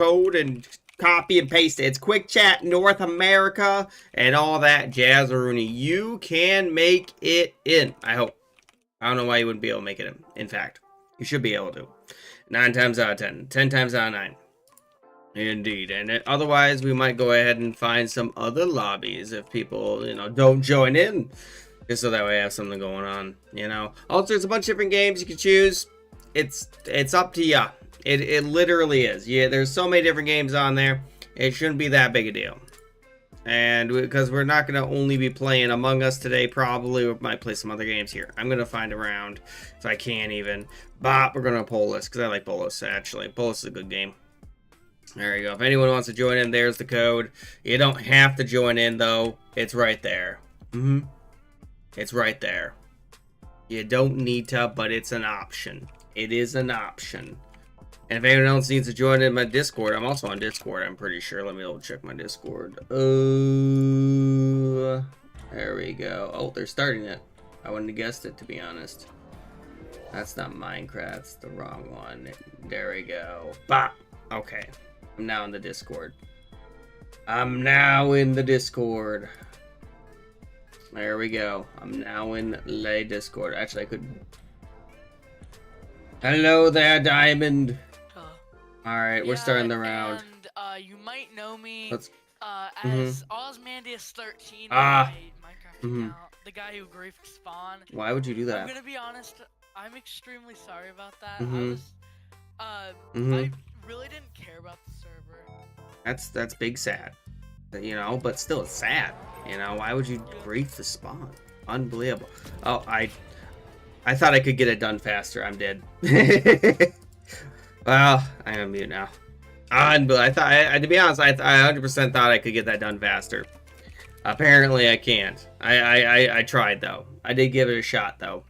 code and copy and paste it. It's Quick Chat North America and all that jazzeroonie. You can make it in, I hope. I don't know why you wouldn't be able to make it in. In fact, you should be able to. 9 times out of 10. 10 times out of 9. Indeed. And otherwise, we might go ahead and find some other lobbies if people, don't join in. Just so that way I have something going on, Also, there's a bunch of different games you can choose. It's up to you. It literally is. Yeah, there's so many different games on there. It shouldn't be that big a deal. And because we're not going to only be playing Among Us today, probably we might play some other games here. I'm going to find a round if I can even. But we're going to Polis because I like Polis, actually. Polis is a good game. There you go. If anyone wants to join in, there's the code. You don't have to join in, though. It's right there. It's right there. You don't need to, but it's an option. It is an option. And if anyone else needs to join in my Discord, I'm also on Discord, I'm pretty sure. Let me double check my Discord. There we go. Oh, they're starting it. I wouldn't have guessed it, to be honest. That's not Minecraft. It's the wrong one. There we go. Bop. Okay. I'm now in the Discord. I'm now in the Discord. There we go. I'm now in the Discord. Actually, I could... Hello there, Diamond. Alright, we're starting the round. And you might know me as Osmandius13 my Minecraft account, the guy who griefed spawn. Why would you do that? I'm gonna be honest, I'm extremely sorry about that. I really didn't care about the server. That's big sad. But still it's sad. Why would you grief the spawn? Unbelievable. Oh, I thought I could get it done faster. I'm dead. Well, I'm on mute now. I thought, to be honest, I 100% thought I could get that done faster. Apparently, I can't. I tried though. I did give it a shot though.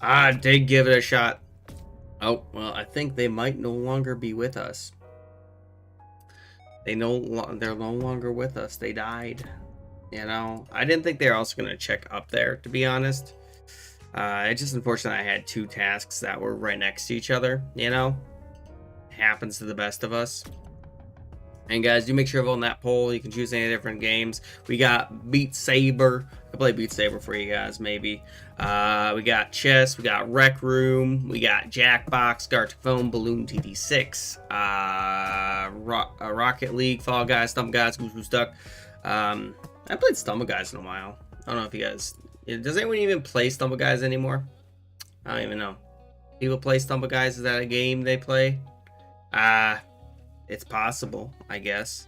I did give it a shot. Oh well, I think they might no longer be with us. They're no longer with us. They died. I didn't think they were also gonna check up there, to be honest. It's just unfortunate I had 2 tasks that were right next to each other, Happens to the best of us. And guys, do make sure to vote on that poll. You can choose any different games. We got Beat Saber. I can play Beat Saber for you guys, maybe. We got Chess. We got Rec Room. We got Jackbox, Gartic Phone, Balloon TD6, Rocket League, Fall Guys, Stumble Guys, Goose Goose Duck. I played Stumble Guys in a while. I don't know if you guys... Does anyone even play Stumble Guys anymore? I don't even know. People play Stumble Guys? Is that a game they play? It's possible, I guess.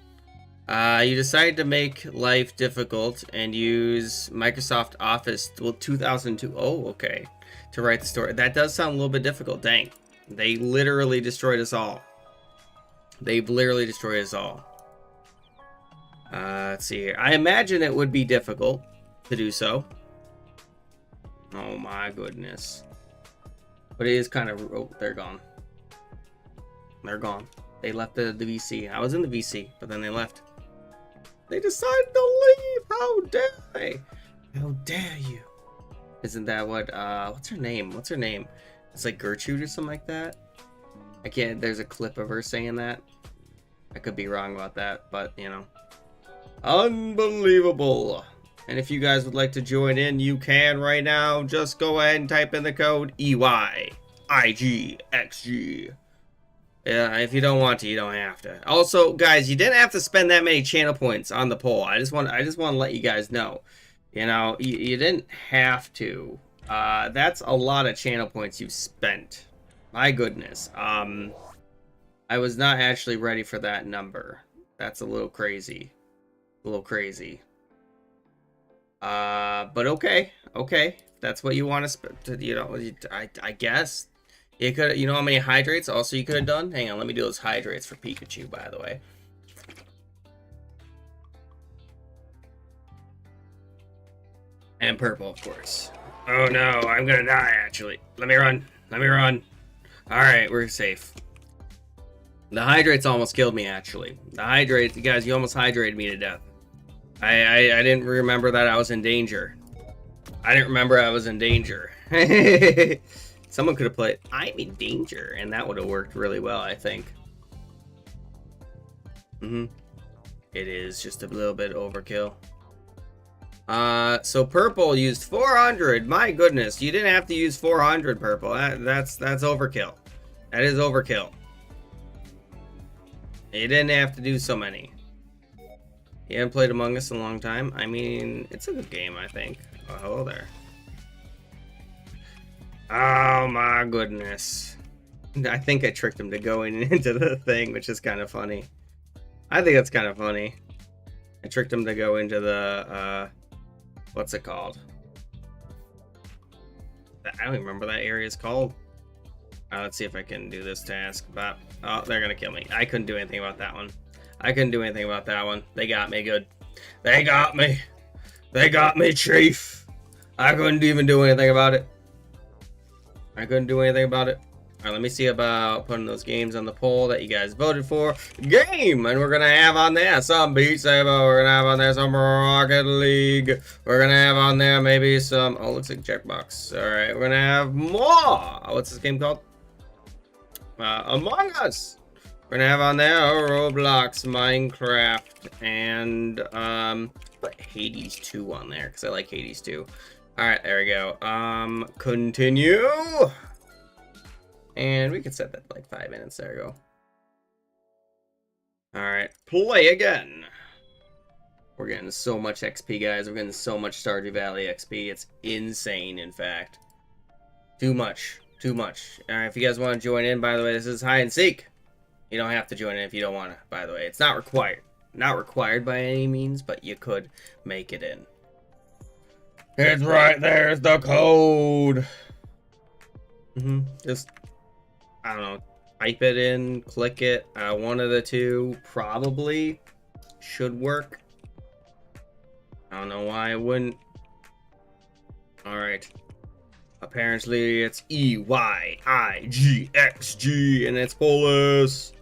You decided to make life difficult and use Microsoft Office 2002. Oh, okay. To write the story. That does sound a little bit difficult. Dang. They literally destroyed us all. They've literally destroyed us all. Let's see here. I imagine it would be difficult to do so. Oh my goodness. But it is kind of... Oh, they're gone. They're gone. They left the VC. I was in the VC, but then they left. They decided to leave. How dare they? How dare you? Isn't that what... what's her name? What's her name? It's like Gertrude or something like that. I can't... There's a clip of her saying that. I could be wrong about that, but, Unbelievable. And if you guys would like to join in, you can right now. Just go ahead and type in the code EYIGXG. Yeah, if you don't want to, you don't have to. Also, guys, you didn't have to spend that many channel points on the poll. I just want to let you guys know. You didn't have to. That's a lot of channel points you've spent. My goodness. I was not actually ready for that number. That's a little crazy. A little crazy. But okay, that's what you want to spend. I guess you could. You know how many hydrates also you could have done? Hang on, let me do those hydrates for Pikachu, by the way. And purple, of course. Oh no, I'm gonna die. Actually, let me run. All right, we're safe. The hydrates almost killed me. Actually, the hydrates, guys, you almost hydrated me to death. I didn't remember that I was in danger. Someone could have played I'm in danger, and that would have worked really well, I think. It is just a little bit overkill. So purple used 400. My goodness, you didn't have to use 400 purple. That's overkill. That is overkill. You didn't have to do so many. You haven't played Among Us in a long time. I mean, it's a good game, I think. Oh, hello there. Oh my goodness. I think I tricked him to going into the thing, which is kind of funny. I think that's kind of funny. I tricked him to go into the, what's it called? I don't even remember that area is called. Let's see if I can do this task. But, oh, they're gonna kill me. I couldn't do anything about that one. I couldn't do anything about that one. They got me good. They got me. They got me, Chief. I couldn't even do anything about it. I couldn't do anything about it. Alright, let me see about putting those games on the poll that you guys voted for. Game! And we're gonna have on there some Beat Saber. We're gonna have on there some Rocket League. We're gonna have on there maybe some... Oh, looks like Jackbox. Alright, we're gonna have more. What's this game called? Among Us. We're gonna have on there Roblox, Minecraft, and put Hades 2 on there because I like Hades 2. Alright, there we go. Continue. And we can set that like 5 minutes. There we go. Alright, play again. We're getting so much XP, guys. We're getting so much Stardew Valley XP. It's insane, in fact. Too much. Too much. Alright, if you guys want to join in, by the way, this is hide and seek. You don't have to join in if you don't want to, by the way. It's not required. Not required by any means, but you could make it in. It's right there's the code. Just, I don't know, type it in, click it. One of the two probably should work. I don't know why it wouldn't. Alright. Apparently it's EYIGXG and it's Polish.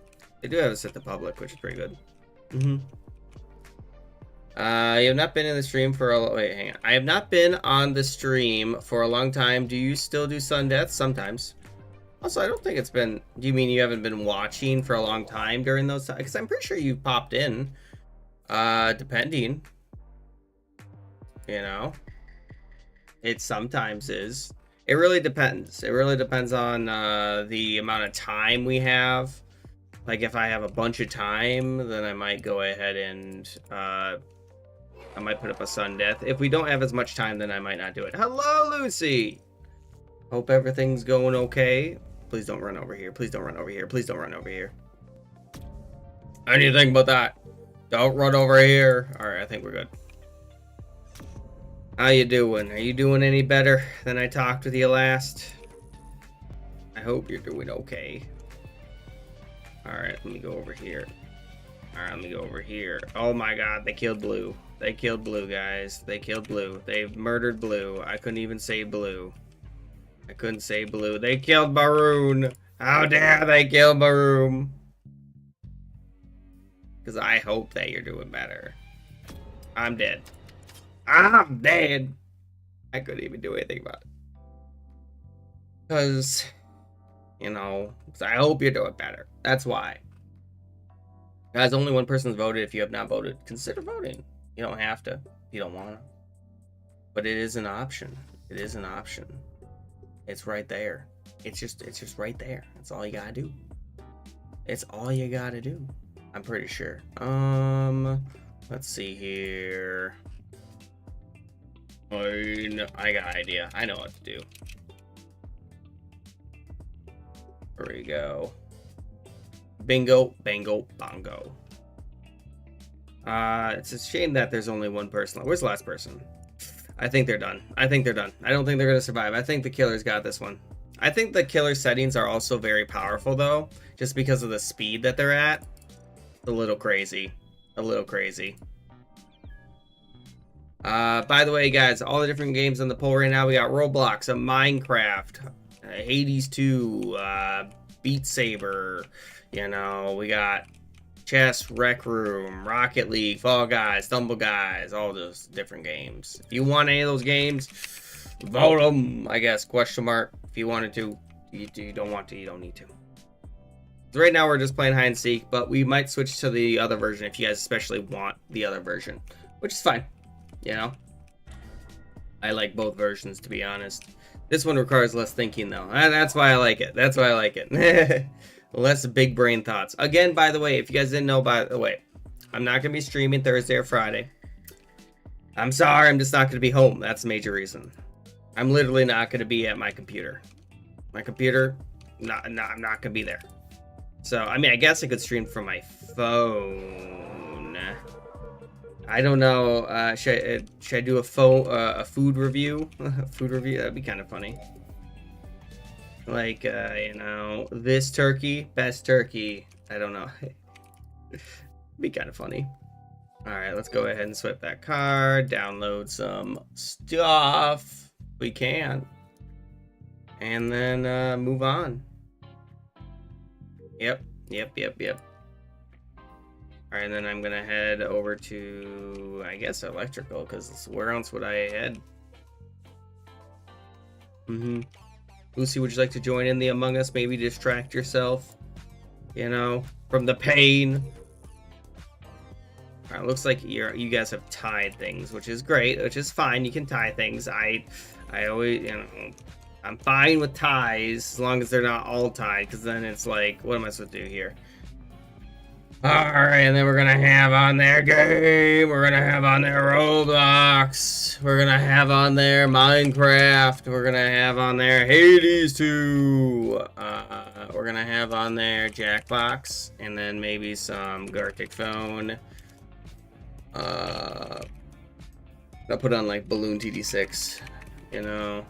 They do have it set to public, which is pretty good. You have not been in the stream for a... Wait, hang on. I have not been on the stream for a long time. Do you still do Sun Death? Sometimes. Also, I don't think it's been... Do you mean you haven't been watching for a long time during those times? Because I'm pretty sure you popped in. Depending. You know? It sometimes is. It really depends. It really depends on the amount of time we have. Like, if I have a bunch of time, then I might go ahead and... I might put up a Sun Death. If we don't have as much time, then I might not do it. Hello, Lucy! Hope everything's going okay. Please don't run over here. Please don't run over here. Please don't run over here. Anything but that. Don't run over here. Alright, I think we're good. How you doing? Are you doing any better than I talked with you last? I hope you're doing okay. Alright, let me go over here. Alright, let me go over here. Oh my god, they killed Blue. They killed Blue, guys. They killed Blue. They've murdered Blue. I couldn't even say Blue. I couldn't say Blue. They killed Maroon. How dare they kill Maroon? Because I hope that you're doing better. I'm dead. I'm dead. I couldn't even do anything about it. Because, you know, I hope you're doing better. That's why. Guys, only one person's voted. If you have not voted, consider voting. You don't have to if you don't want to. But it is an option. It is an option. It's right there. It's just right there. That's all you gotta do. It's all you gotta do. I'm pretty sure. Let's see here. I got an idea. I know what to do. There we go. Bingo, bango, bongo. It's a shame that there's only one person. Where's the last person? I think they're done. I think they're done. I don't think they're going to survive. I think the killer's got this one. I think the killer settings are also very powerful, though, just because of the speed that they're at. A little crazy. A little crazy. By the way, guys, all the different games on the poll right now, we got Roblox, Minecraft, Hades 2, Beat Saber, you know, we got Chess, Rec Room, Rocket League, Fall Guys, Stumble Guys, all those different games. If you want any of those games, vote them, I guess, question mark. If you wanted to, you don't want to, you don't need to. Right now we're just playing hide and seek, but we might switch to the other version if you guys especially want the other version, which is fine. You know, I like both versions, to be honest. This one requires less thinking though. That's why I like it. That's why I like it. Less big brain thoughts. Again, by the way, if you guys didn't know, by the way, I'm not gonna be streaming Thursday or Friday. I'm sorry, I'm just not gonna be home. That's the major reason. I'm literally not gonna be at my computer. My computer, I'm not gonna be there. So, I mean, I guess I could stream from my phone. I don't know. Should I do a food review? Food review? That'd be kind of funny. Like, you know, this turkey, best turkey. I don't know. Be kind of funny. All right, let's go ahead and swipe that card. Download some stuff. We can. And then move on. Yep. All right, and then I'm gonna head over to, I guess, electrical, because where else would I head? Lucy, would you like to join in the Among Us? Maybe distract yourself, you know, from the pain. All right, looks like you guys have tied things, which is great, which is fine. You can tie things. I always, you know, I'm fine with ties as long as they're not all tied, because then it's like, what am I supposed to do here? Alright, and then we're gonna have on there game, we're gonna have on there Roblox, we're gonna have on there Minecraft, we're gonna have on there Hades 2, we're gonna have on there Jackbox, and then maybe some Gartic phone. I'll put on like Balloon TD6, you know.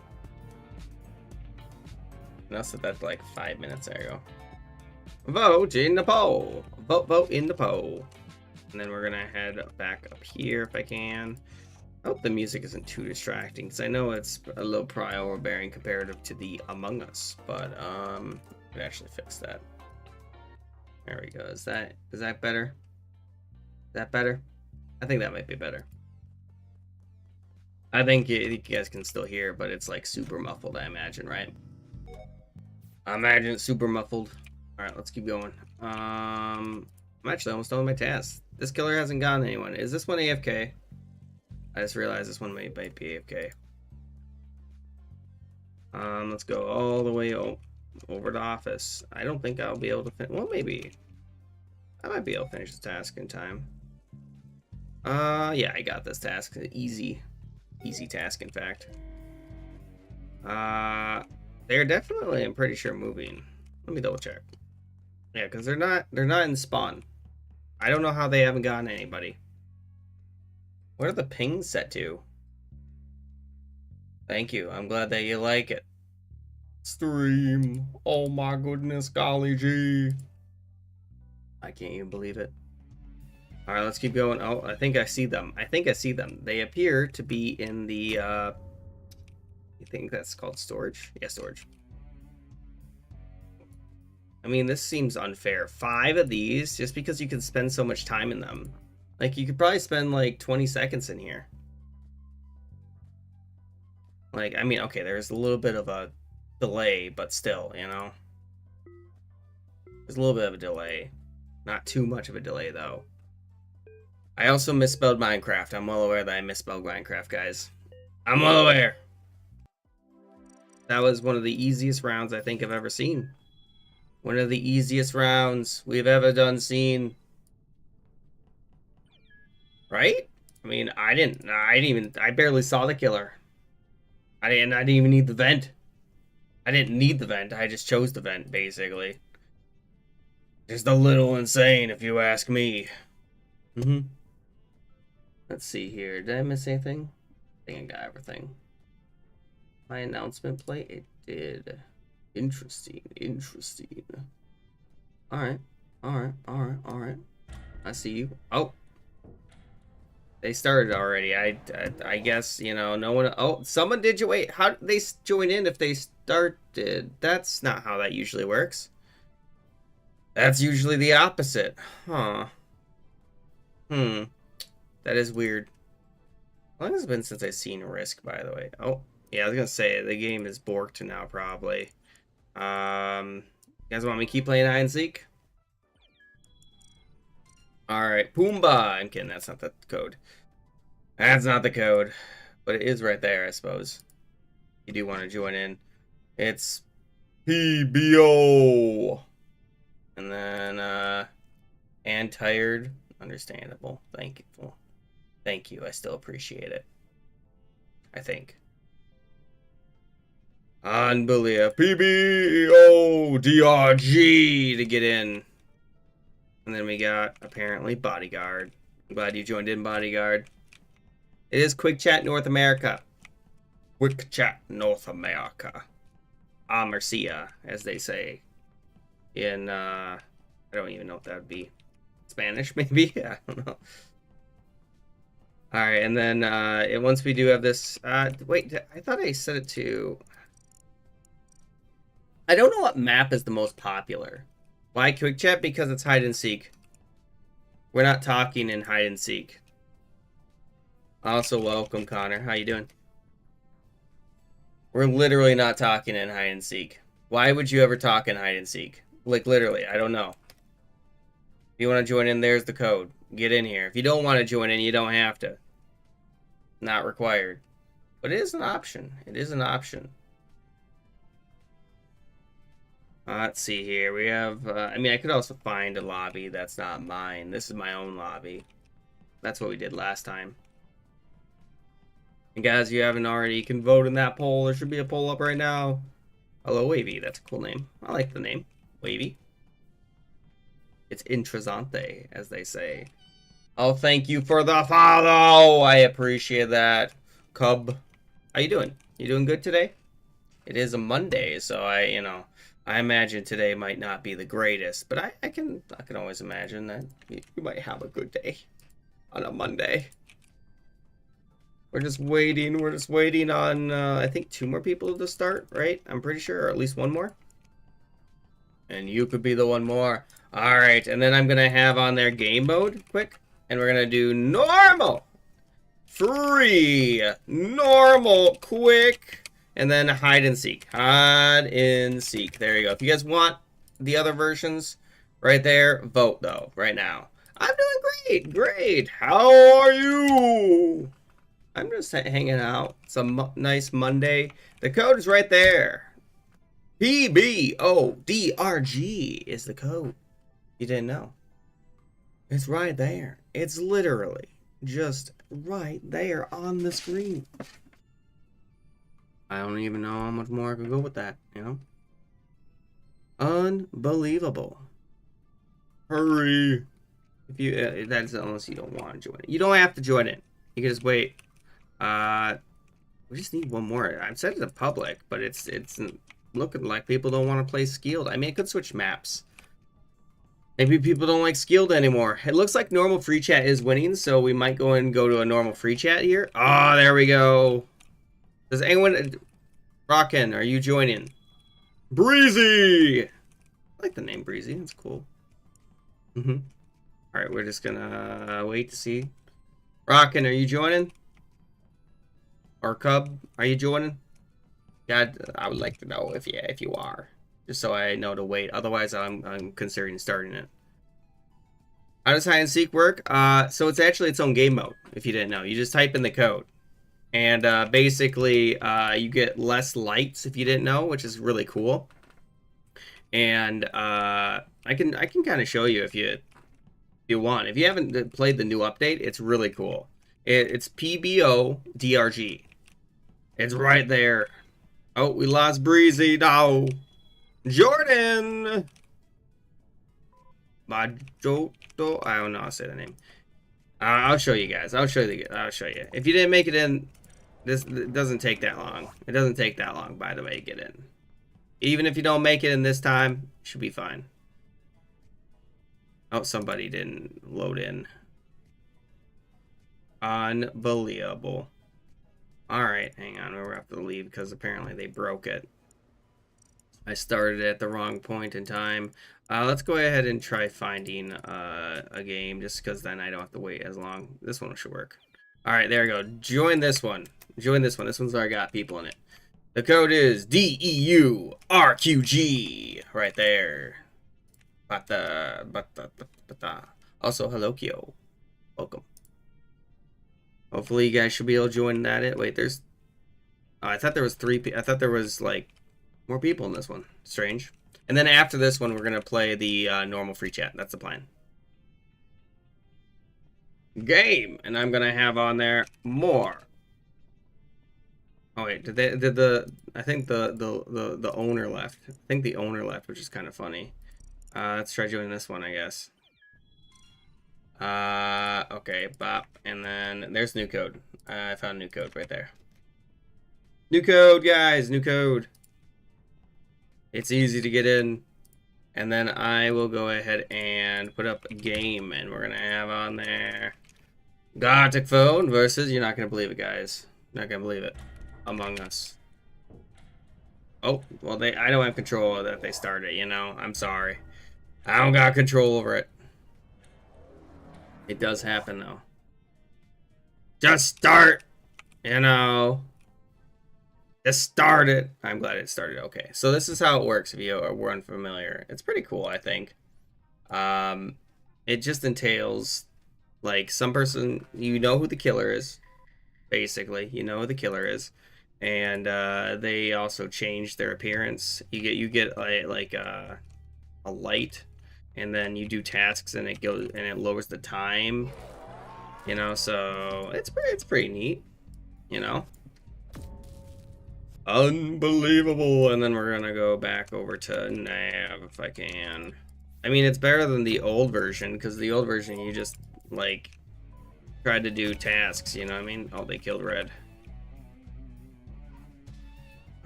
And that's like 5 minutes. There you go. Vote in the poll. Vote in the poll. And then we're gonna head back up here if I can. I hope the music isn't too distracting, because I know it's a little probably overbearing comparative to the Among Us, but could actually fix that. There we go. Is that better? Is that better? I think that might be better. I think you guys can still hear, but it's like super muffled, I imagine, right? I imagine it's super muffled. Alright, let's keep going. I'm actually almost done with my task. This killer hasn't gotten anyone. Is this one AFK? I just realized this one might be AFK. Let's go all the way over to office. I don't think I'll be able to finish. Well, maybe. I might be able to finish the task in time. Yeah, I got this task. Easy task, in fact. They're definitely, I'm pretty sure, moving. Let me double check. Yeah, because they're not in spawn. I don't know how they haven't gotten anybody. What are the pings set to? Thank you. I'm glad that you like it. Stream. Oh my goodness, golly gee. I can't even believe it. All right, let's keep going. Oh, I think I see them. They appear to be in the, I think that's called storage. Yeah, storage. I mean, this seems unfair. 5 of these, just because you can spend so much time in them. Like, you could probably spend, like, 20 seconds in here. Like, I mean, okay, there's a little bit of a delay, but still, you know? There's a little bit of a delay. Not too much of a delay, though. I also misspelled Minecraft. I'm well aware that I misspelled Minecraft, guys. I'm well aware. That was one of the easiest rounds I think I've ever seen. One of the easiest rounds we've ever seen. Right? I mean, I barely saw the killer. I didn't even need the vent. I didn't need the vent. I just chose the vent, basically. Just a little insane, if you ask me. Let's see here. Did I miss anything? I think I got everything. My announcement plate? It did. Interesting. Alright. I see you. Oh. They started already. I guess, you know, no one... Oh, someone did you... Wait, how did they join in if they started? That's not how that usually works. That's usually the opposite. Huh. That is weird. How long has it been since I've seen Risk, by the way? Oh, yeah, I was gonna say, the game is borked now, probably. You guys want me to keep playing hide and seek? Alright, Pumbaa. I'm kidding, that's not the code. That's not the code. But it is right there, I suppose. You do want to join in. It's PBO. And then, and tired. Understandable. Thank you. Thank you. I still appreciate it. I think. Unbelievable. PBO DRG to get in. And then we got, apparently, Bodyguard. I'm glad you joined in, Bodyguard. It is Quick Chat North America. Quick Chat North America. Mercia, as they say. In, I don't even know if that would be Spanish, maybe? I don't know. Alright, and then, once we do have this, wait, I thought I set it to... I don't know what map is the most popular. Why Quick Chat? Because it's hide and seek. We're not talking in hide and seek. Also, welcome, Connor. How you doing? We're literally not talking in hide and seek. Why would you ever talk in hide and seek? Like, literally, I don't know. If you want to join in, there's the code. Get in here. If you don't want to join in, you don't have to. Not required. But it is an option. It is an option. Let's see here. We have, I mean, I could also find a lobby that's not mine. This is my own lobby. That's what we did last time. And guys, if you haven't already, you can vote in that poll. There should be a poll up right now. Hello, Wavy. That's a cool name. I like the name. Wavy. It's interessante, as they say. Oh, thank you for the follow. I appreciate that. Cub. How you doing? You doing good today? It is a Monday, so I imagine today might not be the greatest, but I can always imagine that you might have a good day on a Monday. We're just waiting. We're just waiting on, I think 2 more people to start, right? I'm pretty sure, or at least 1 more. And you could be the 1 more. All right, and then I'm going to have on there game mode quick, and we're going to do normal, free, normal, quick, and then hide and seek. Hide and seek. There you go. If you guys want the other versions, right there, vote, though, right now. I'm doing great. Great. How are you? I'm just hanging out. It's a nice Monday. The code is right there. PBODRG is the code. You didn't know. It's right there. It's literally just right there on the screen. I don't even know how much more I could go with that, you know? Unbelievable. Hurry. If you that's unless you don't want to join it. You don't have to join it. You can just wait. We just need 1 more. I've set it to public, but it's looking like people don't want to play Skilled. I mean, it could switch maps. Maybe people don't like Skilled anymore. It looks like normal free chat is winning, so we might go and go to a normal free chat here. Oh, there we go. Does anyone... Rockin', are you joining? Breezy! I like the name Breezy. It's cool. Alright, we're just gonna wait to see. Rockin', are you joining? Or Cub, are you joining? God, I would like to know if you are. Just so I know to wait. Otherwise, I'm considering starting it. How does hide and seek work? So it's actually its own game mode, if you didn't know. You just type in the code. And basically, you get less lights, if you didn't know, which is really cool. And I can kind of show you if you want. If you haven't played the new update, it's really cool. It's PBO DRG. It's right there. Oh, we lost Breezy. No. Jordan! Bajoto? I don't know how to say the name. I'll show you guys. I'll show you. If you didn't make it in, it doesn't take that long. It doesn't take that long, by the way, to get in. Even if you don't make it in this time, it should be fine. Oh, somebody didn't load in. Unbelievable. Alright, hang on. We're have to leave because apparently they broke it. I started at the wrong point in time. Let's go ahead and try finding a game just because then I don't have to wait as long. This one should work. Alright, there we go. Join this one. Join this one. This one's already got people in it. The code is DEURQG. Right there. Also, hello, Kyo. Welcome. Hopefully you guys should be able to join that. Wait, there's... Oh, I thought there was I thought there was, like, more people in this one. Strange. And then after this one, we're going to play the normal free chat. That's the plan. Game! And I'm going to have on there more. Oh, wait. I think the owner left. I think the owner left, which is kind of funny. Let's try joining this one, I guess. Okay, bop. And then there's new code. I found new code right there. New code, guys. New code. It's easy to get in. And then I will go ahead and put up a game. And we're going to have on there Gartic phone versus, you're not going to believe it, guys. Not going to believe it. Among Us. Oh, well, I don't have control of that. They started, you know. I'm sorry. I don't got control over it. It does happen, though. Just start, you know. Just start it. I'm glad it started. Okay, so this is how it works if you were unfamiliar. It's pretty cool, I think. It just entails, like, some person, you know who the killer is, basically. You know who the killer is. And they also change their appearance. You get like a light, and then you do tasks, and it lowers the time. You know, so it's pretty neat. You know, unbelievable. And then we're gonna go back over to nav if I can. I mean, it's better than the old version, because the old version you just like tried to do tasks. You know what I mean? Oh, they killed Red.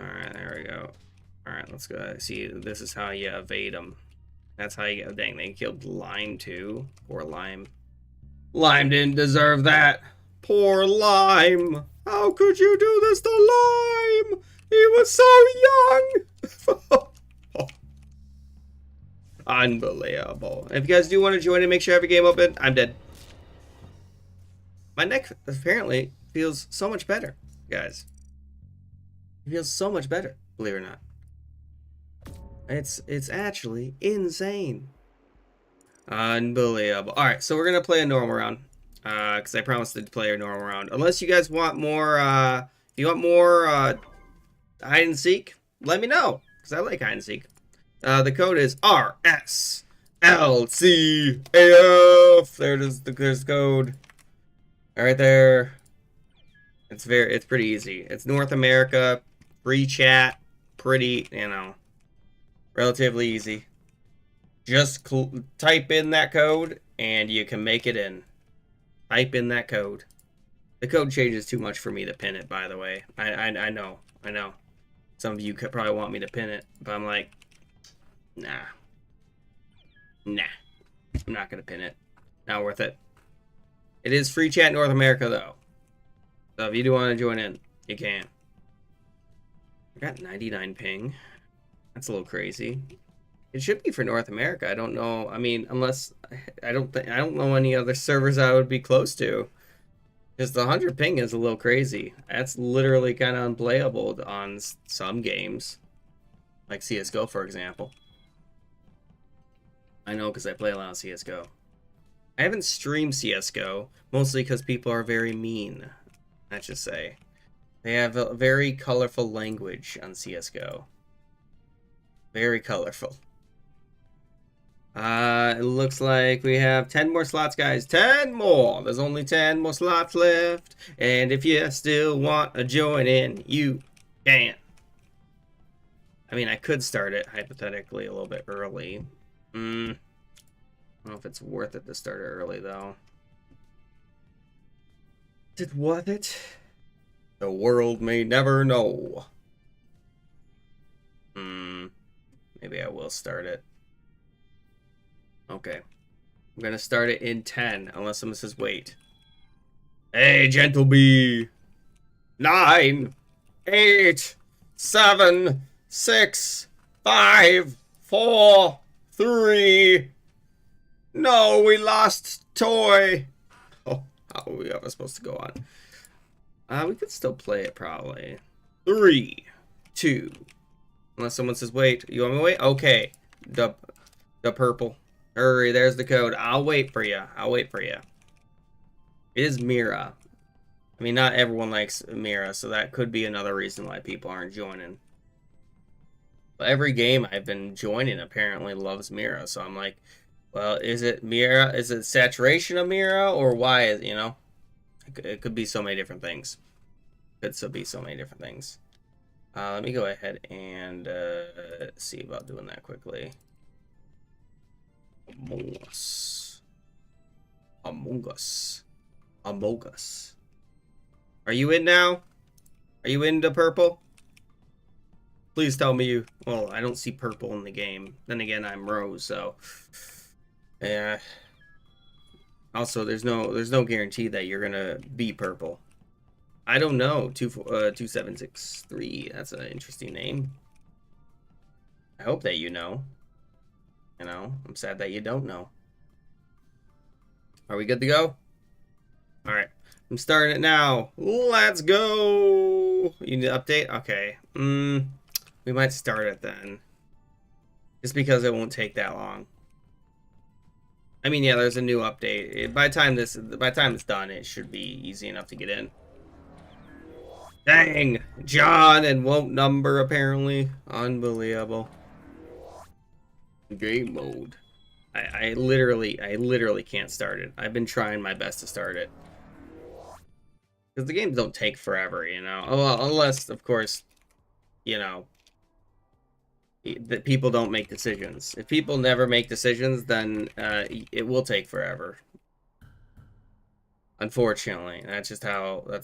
Alright, there we go. Alright, let's go. See, this is how you evade them. That's how you get... Dang, they killed Lime, too. Poor Lime. Lime didn't deserve that. Poor Lime. How could you do this to Lime? He was so young. Unbelievable. If you guys do want to join and make sure I have a game open, I'm dead. My neck apparently feels so much better, guys. It feels so much better, believe it or not. It's actually insane. Unbelievable. Alright, so we're gonna play a normal round. Because I promised to play a normal round. Unless you guys want more, if you want more hide and seek, let me know. Because I like hide and seek. The code is RSLCAF. There it is, there's the code. Right there. It's pretty easy. It's North America. Free chat, pretty, you know, relatively easy. Just type in that code, and you can make it in. Type in that code. The code changes too much for me to pin it, by the way. I know. Some of you could probably want me to pin it, but I'm like, nah. I'm not gonna pin it. Not worth it. It is free chat North America, though. So if you do want to join in, you can. I got 99 ping. That's a little crazy. It should be for North America. I don't know. I mean, unless I don't know any other servers I would be close to. Because the 100 ping is a little crazy. That's literally kind of unplayable on some games, like CS:GO, for example. I know because I play a lot of CS:GO. I haven't streamed CS:GO mostly because people are very mean. I should say. They have a very colorful language on CS:GO. Very colorful. It looks like we have 10 more slots, guys. 10 more! There's only 10 more slots left. And if you still want to join in, you can. I mean, I could start it, hypothetically, a little bit early. I don't know if it's worth it to start it early, though. Is it worth it? The world may never know. Maybe I will start it. Okay. I'm gonna start it in 10, unless someone says wait. Hey, gentle bee. 9, 8, 7, 6, 5, 4, 3. No, we lost toy. Oh, how are we ever supposed to go on? We could still play it, probably. 3, 2. Unless someone says, wait. You want me to wait? Okay. The purple. Hurry, there's the code. I'll wait for you. I'll wait for you. It is Mira. I mean, not everyone likes Mira, so that could be another reason why people aren't joining. But every game I've been joining apparently loves Mira, so I'm like, well, is it Mira? Is it saturation of Mira, or why is, you know? It could be so many different things. Could still be so many different things. Let me go ahead and see about doing that quickly. Among Us. Among Us. Among Us. Are you in now? Are you into purple? Please tell me you... Well, I don't see purple in the game. Then again, I'm Rose, so... Yeah. Also, there's no guarantee that you're gonna be purple. I don't know. 2763. That's an interesting name. I hope that you know. You know, I'm sad that you don't know. Are we good to go? All right. I'm starting it now. Let's go. You need to update? Okay. We might start it then. Just because it won't take that long. I mean, yeah, there's a new update. By the time it's done, it should be easy enough to get in. Dang, John, and won't number apparently. Unbelievable. Game mode. I literally can't start it. I've been trying my best to start it. Because the games don't take forever, you know? Well, unless, of course, you know, that people don't make decisions. If people never make decisions, then it will take forever. Unfortunately, that's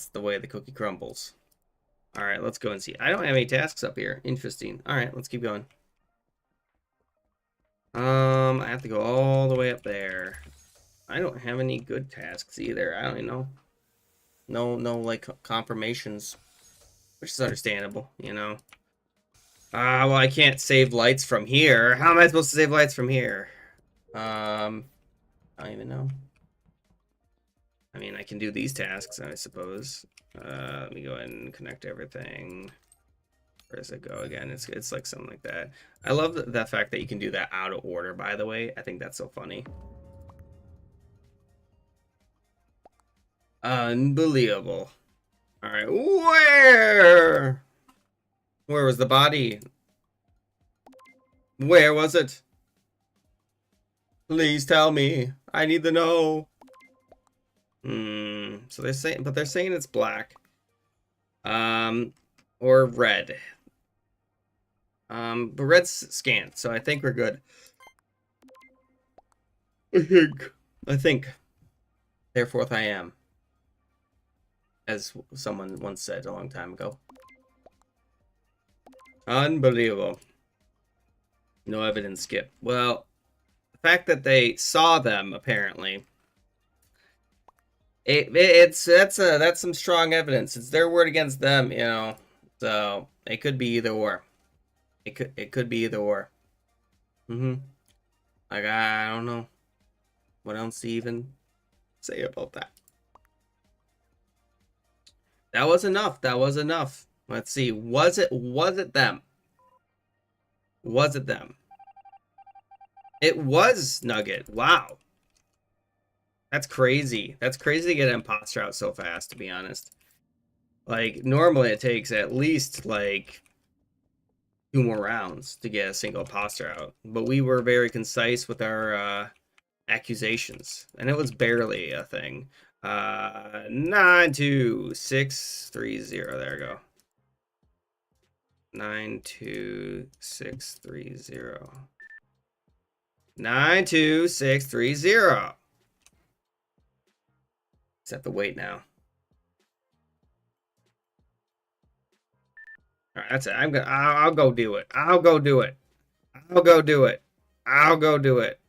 the way the cookie crumbles. All right, let's go and see. I don't have any tasks up here. Interesting. All right, let's keep going. I have to go all the way up there. I don't have any good tasks either. I don't even know. No, like, confirmations. Which is understandable, you know. Well, I can't save lights from here. How am I supposed to save lights from here? I don't even know. I mean, I can do these tasks, I suppose. Let me go ahead and connect everything. Where does it go again? It's like something like that. I love the fact that you can do that out of order, by the way. I think that's so funny. Unbelievable. All right, where was the body? Where was it? Please tell me. I need to know. So they're saying it's black. Or red. But red's scanned, so I think we're good. I think. Therefore I am. As someone once said a long time ago. Unbelievable. No evidence skip. Well, the fact that they saw them, apparently, that's some strong evidence. It's their word against them, you know. So it could be either or. It could be either or. Like, I don't know what else to even say about that. That was enough. That was enough. Let's see. Was it them? Was it them? It was Nugget. Wow. That's crazy. That's crazy to get an imposter out so fast, to be honest. Like, normally it takes at least, like, 2 more rounds to get a single imposter out. But we were very concise with our accusations. And it was barely a thing. 92630. There we go. 92630. 92630. Just have to wait now. All right, that's it. I'll go do it. I'll go do it. I'll go do it. I'll go do it.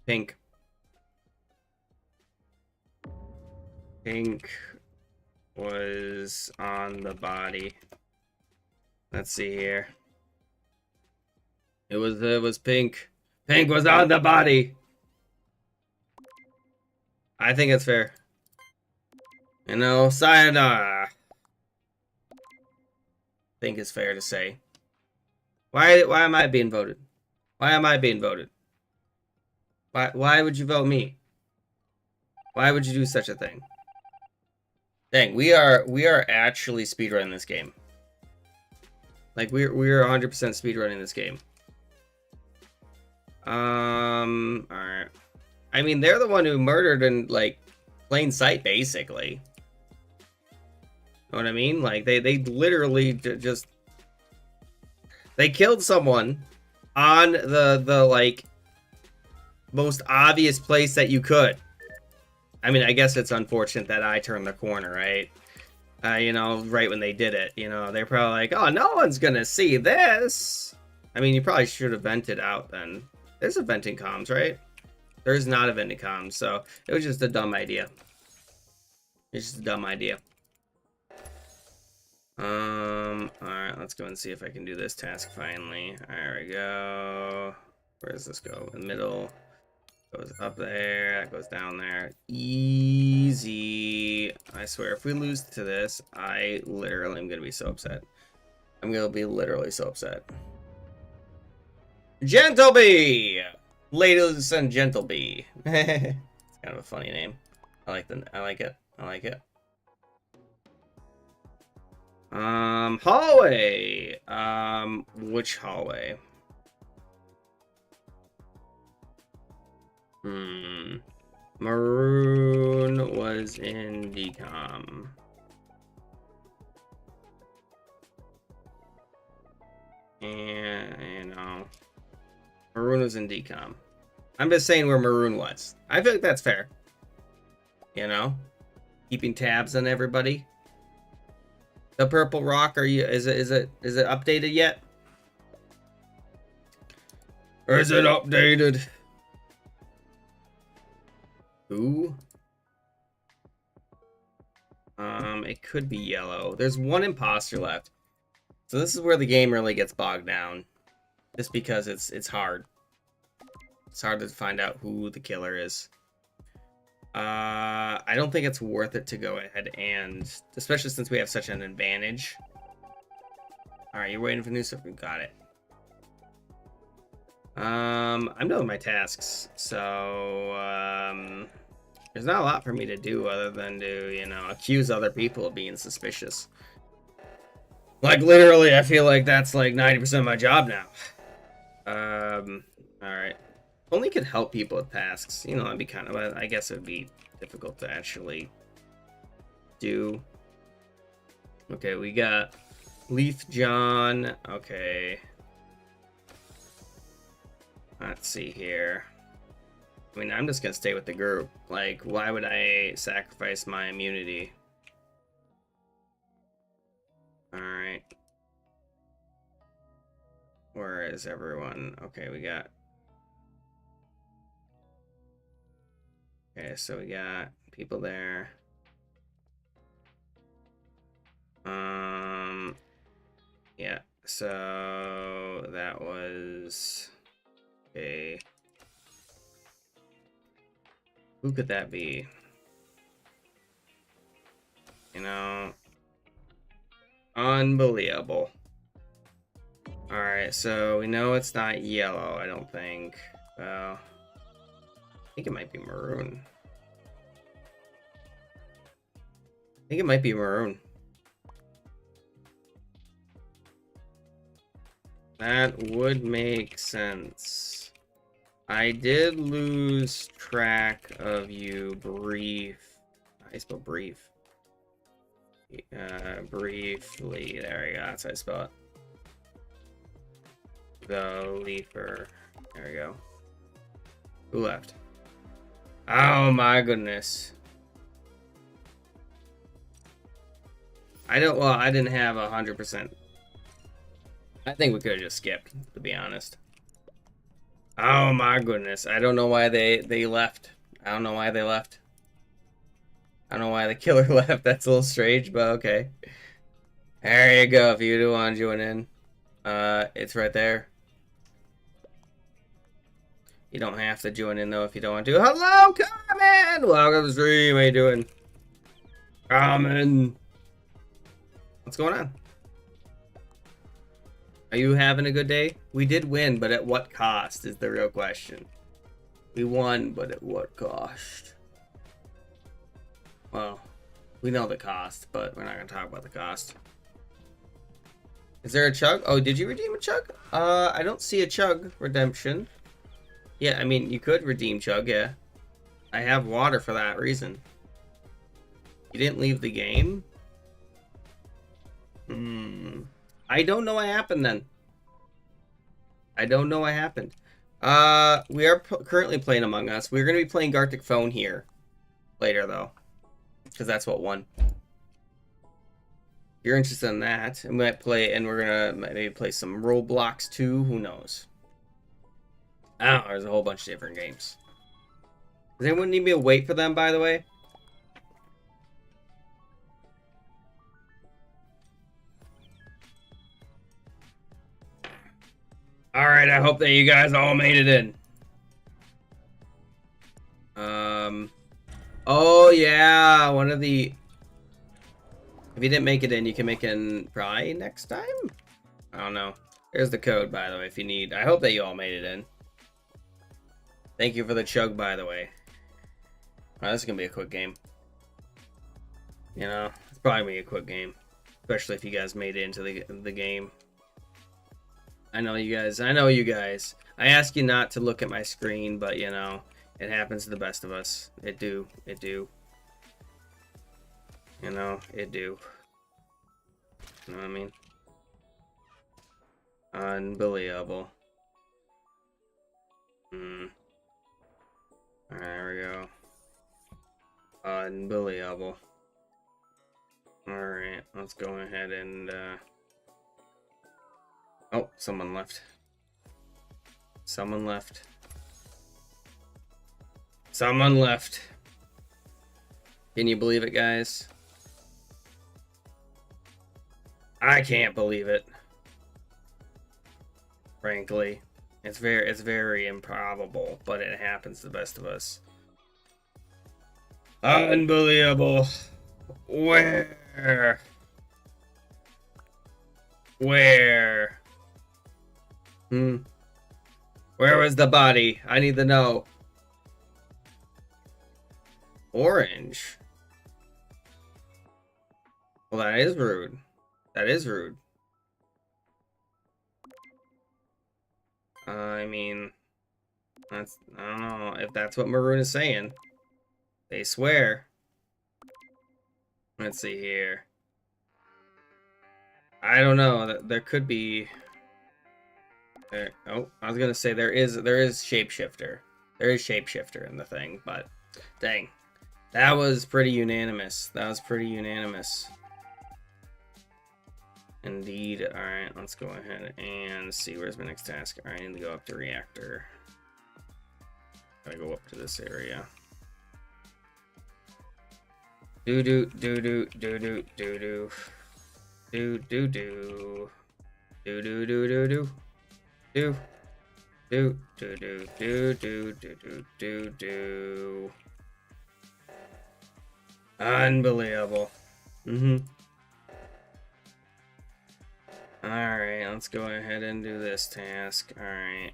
Pink. Pink was on the body. Let's see here. It was pink. Pink was on the body. I think it's fair. You know, sayonara. I think it's fair to say. Why am I being voted? Why am I being voted? Why would you vote me? Why would you do such a thing? Dang, we are actually speedrunning this game. Like we're 100% speedrunning this game. Alright. I mean, they're the one who murdered in like plain sight, basically. Know what I mean? Like they literally just they killed someone on the like most obvious place that you could. I mean, I guess it's unfortunate that I turned the corner, right? You know, right when they did it, you know, they're probably like, oh, no one's gonna see this. I mean, you probably should have vented out then. There's a venting comms, right? There's not a venting comms, so it was just a dumb idea. It's just a dumb idea. Alright, let's go and see if I can do this task finally. There we go. Where does this go? In the middle. Goes up there, that goes down there. Easy. I swear, if we lose to this, I literally am gonna be so upset. I'm gonna be literally so upset. Gentleby! Ladies and Gentleby. It's kind of a funny name. I like it. I like it. Hallway. Which hallway? Maroon was in decom. And, you know, Maroon was in decom. I'm just saying where Maroon was. I feel like that's fair. You know? Keeping tabs on everybody. The purple rock, is it updated yet? Or is it updated? Ooh. It could be yellow. There's one imposter left. So this is where the game really gets bogged down. Just because it's hard. It's hard to find out who the killer is. I don't think it's worth it to go ahead and, especially since we have such an advantage. Alright, you're waiting for new stuff. We got it. I'm done with my tasks, so there's not a lot for me to do other than to, you know, accuse other people of being suspicious. Like, literally, I feel like that's like 90% of my job now. Alright. Only could help people with tasks. You know, that'd be kind of, I guess it would be difficult to actually do. Okay, we got Leaf John. Okay. Let's see here. I mean, I'm just gonna stay with the group. Like, why would I sacrifice my immunity? Alright. Where is everyone? Okay, we got... Okay, so we got people there. Yeah, so that was... Okay. Who could that be? You know... Unbelievable. Alright, so we know it's not yellow, I don't think. Well... I think it might be maroon. I think it might be maroon. That would make sense. I did lose track of you brief. I spell brief. Briefly. There we go. That's how I spell it. The leafer. There we go. Who left? Oh my goodness. I didn't have 100%. I think we could have just skipped, to be honest. Oh my goodness. I don't know why they left. I don't know why they left. I don't know why the killer left. That's a little strange, but okay. There you go. If you do want to join in, it's right there. You don't have to join in, though, if you don't want to. Hello, Carmen! Welcome to the stream. How you doing? Carmen! What's going on? Are you having a good day? We did win, but at what cost is the real question. We won, but at what cost? Well, we know the cost, but we're not gonna talk about the cost. Is there a chug? Oh, did you redeem a chug? I don't see a chug redemption. Yeah, I mean, you could redeem chug, yeah. I have water for that reason. You didn't leave the game? I don't know what happened then. I don't know what happened. We are currently playing Among Us. We're going to be playing Gartic Phone here later, though. Because that's what won. If you're interested in that, we might play, and we're going to maybe play some Roblox too. Who knows? I don't know. There's a whole bunch of different games. Does anyone need me to wait for them, by the way? Alright, I hope that you guys all made it in. Oh yeah, one of the... If you didn't make it in, you can make it in probably next time? I don't know. There's the code, by the way, if you need. I hope that you all made it in. Thank you for the chug, by the way. Alright, this is gonna be a quick game. You know, it's probably gonna be a quick game. Especially if you guys made it into the game. I know you guys. I know you guys. I ask you not to look at my screen, but you know, it happens to the best of us. It do. It do. You know, it do. You know what I mean? Unbelievable. Alright, there we go. Unbelievable. Alright, let's go ahead and oh, someone left. Someone left. Someone left. Can you believe it, guys? I can't believe it. Frankly. It's very improbable, but it happens to the best of us. Unbelievable. Where? Where? Where was the body? I need to know. Orange. Well, that is rude. That is rude. I mean, I don't know if that's what Maroon is saying. They swear. Let's see here. I don't know. There could be. Oh, I was gonna say there is shapeshifter. There is shapeshifter in the thing, but dang, that was pretty unanimous. That was pretty unanimous. Indeed. All right, let's go ahead and see where's my next task. All right, I need to go up to reactor. Gotta go up to this area. Do do do do do do do do do do do do do do do do. Do do do do do do do do do. Unbelievable. Alright, let's go ahead and do this task. Alright.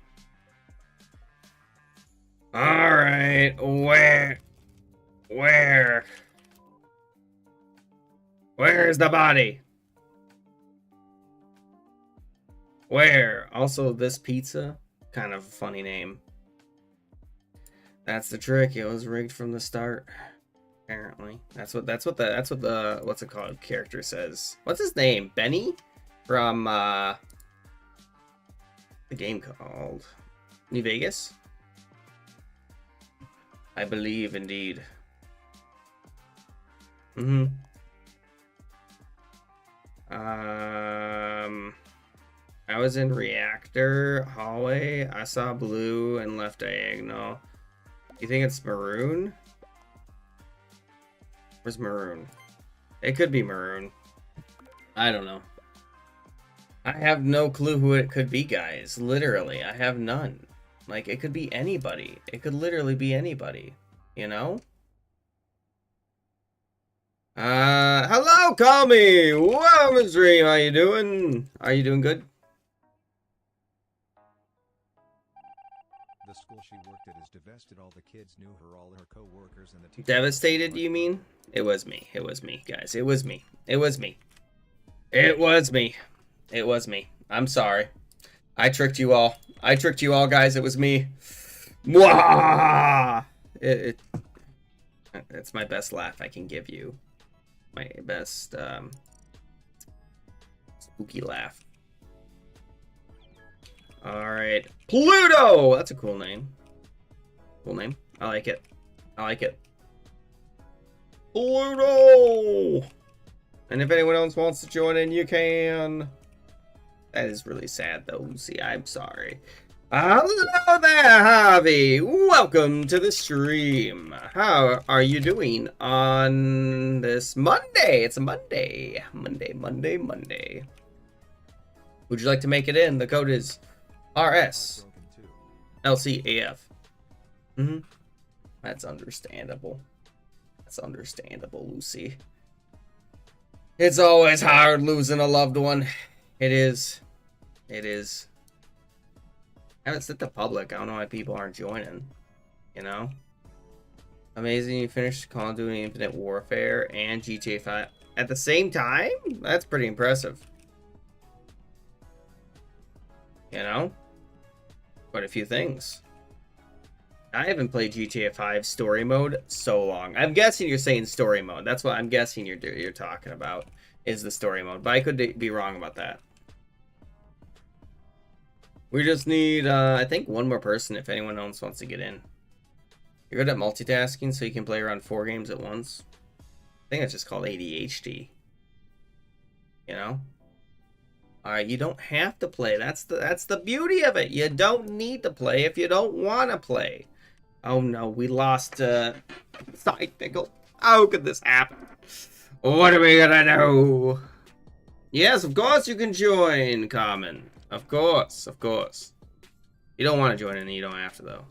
Alright, where? Where's the body? Where? Also, this pizza, kind of a funny name. That's the trick. It was rigged from the start. Apparently, that's what the what's it called character says. What's his name? Benny from the game called New Vegas, I believe. Indeed. I was in reactor hallway. I saw blue and left diagonal. You think it's maroon? Where's maroon? It could be maroon. I don't know. I have no clue who it could be, guys. Literally, I have none. Like, it could be anybody. It could literally be anybody. You know? Hello, call me. Wow, Miss Dream, how you doing? Are you doing good? The school she worked at is divested all the kids knew her, all her co-workers and the Devastated, you mean? It was me. It was me, guys. It was me. It was me. It was me. It was me. I'm sorry. I tricked you all. I tricked you all, guys. It was me. Mwah! It's my best laugh I can give you. My best spooky laugh. Alright. Pluto! That's a cool name. Cool name. I like it. I like it. Pluto! And if anyone else wants to join in, you can. That is really sad, though, Lucy. I'm sorry. Hello there, Javi. Welcome to the stream. How are you doing on this Monday? It's a Monday. Monday. Would you like to make it in? The code is RS LCAF. That's understandable. That's understandable, Lucy. It's always hard losing a loved one. It is. It is. I haven't set the public. I don't know why people aren't joining. You know? Amazing you finished Call of Duty Infinite Warfare and GTA 5 at the same time? That's pretty impressive. You know? Quite a few things. I haven't played GTA 5 story mode so long. I'm guessing you're saying story mode. That's what I'm guessing you're talking about, is the story mode. But I could be wrong about that. We just need, I think, one more person if anyone else wants to get in. You're good at multitasking, so you can play around 4 games at once. I think that's just called ADHD. You know? Alright, you don't have to play. That's the beauty of it. You don't need to play if you don't want to play. Oh no, we lost side nickel. How could this happen? What are we gonna do? Yes, of course you can join, Common. Of course, of course. You don't want to join in, you don't have to, though.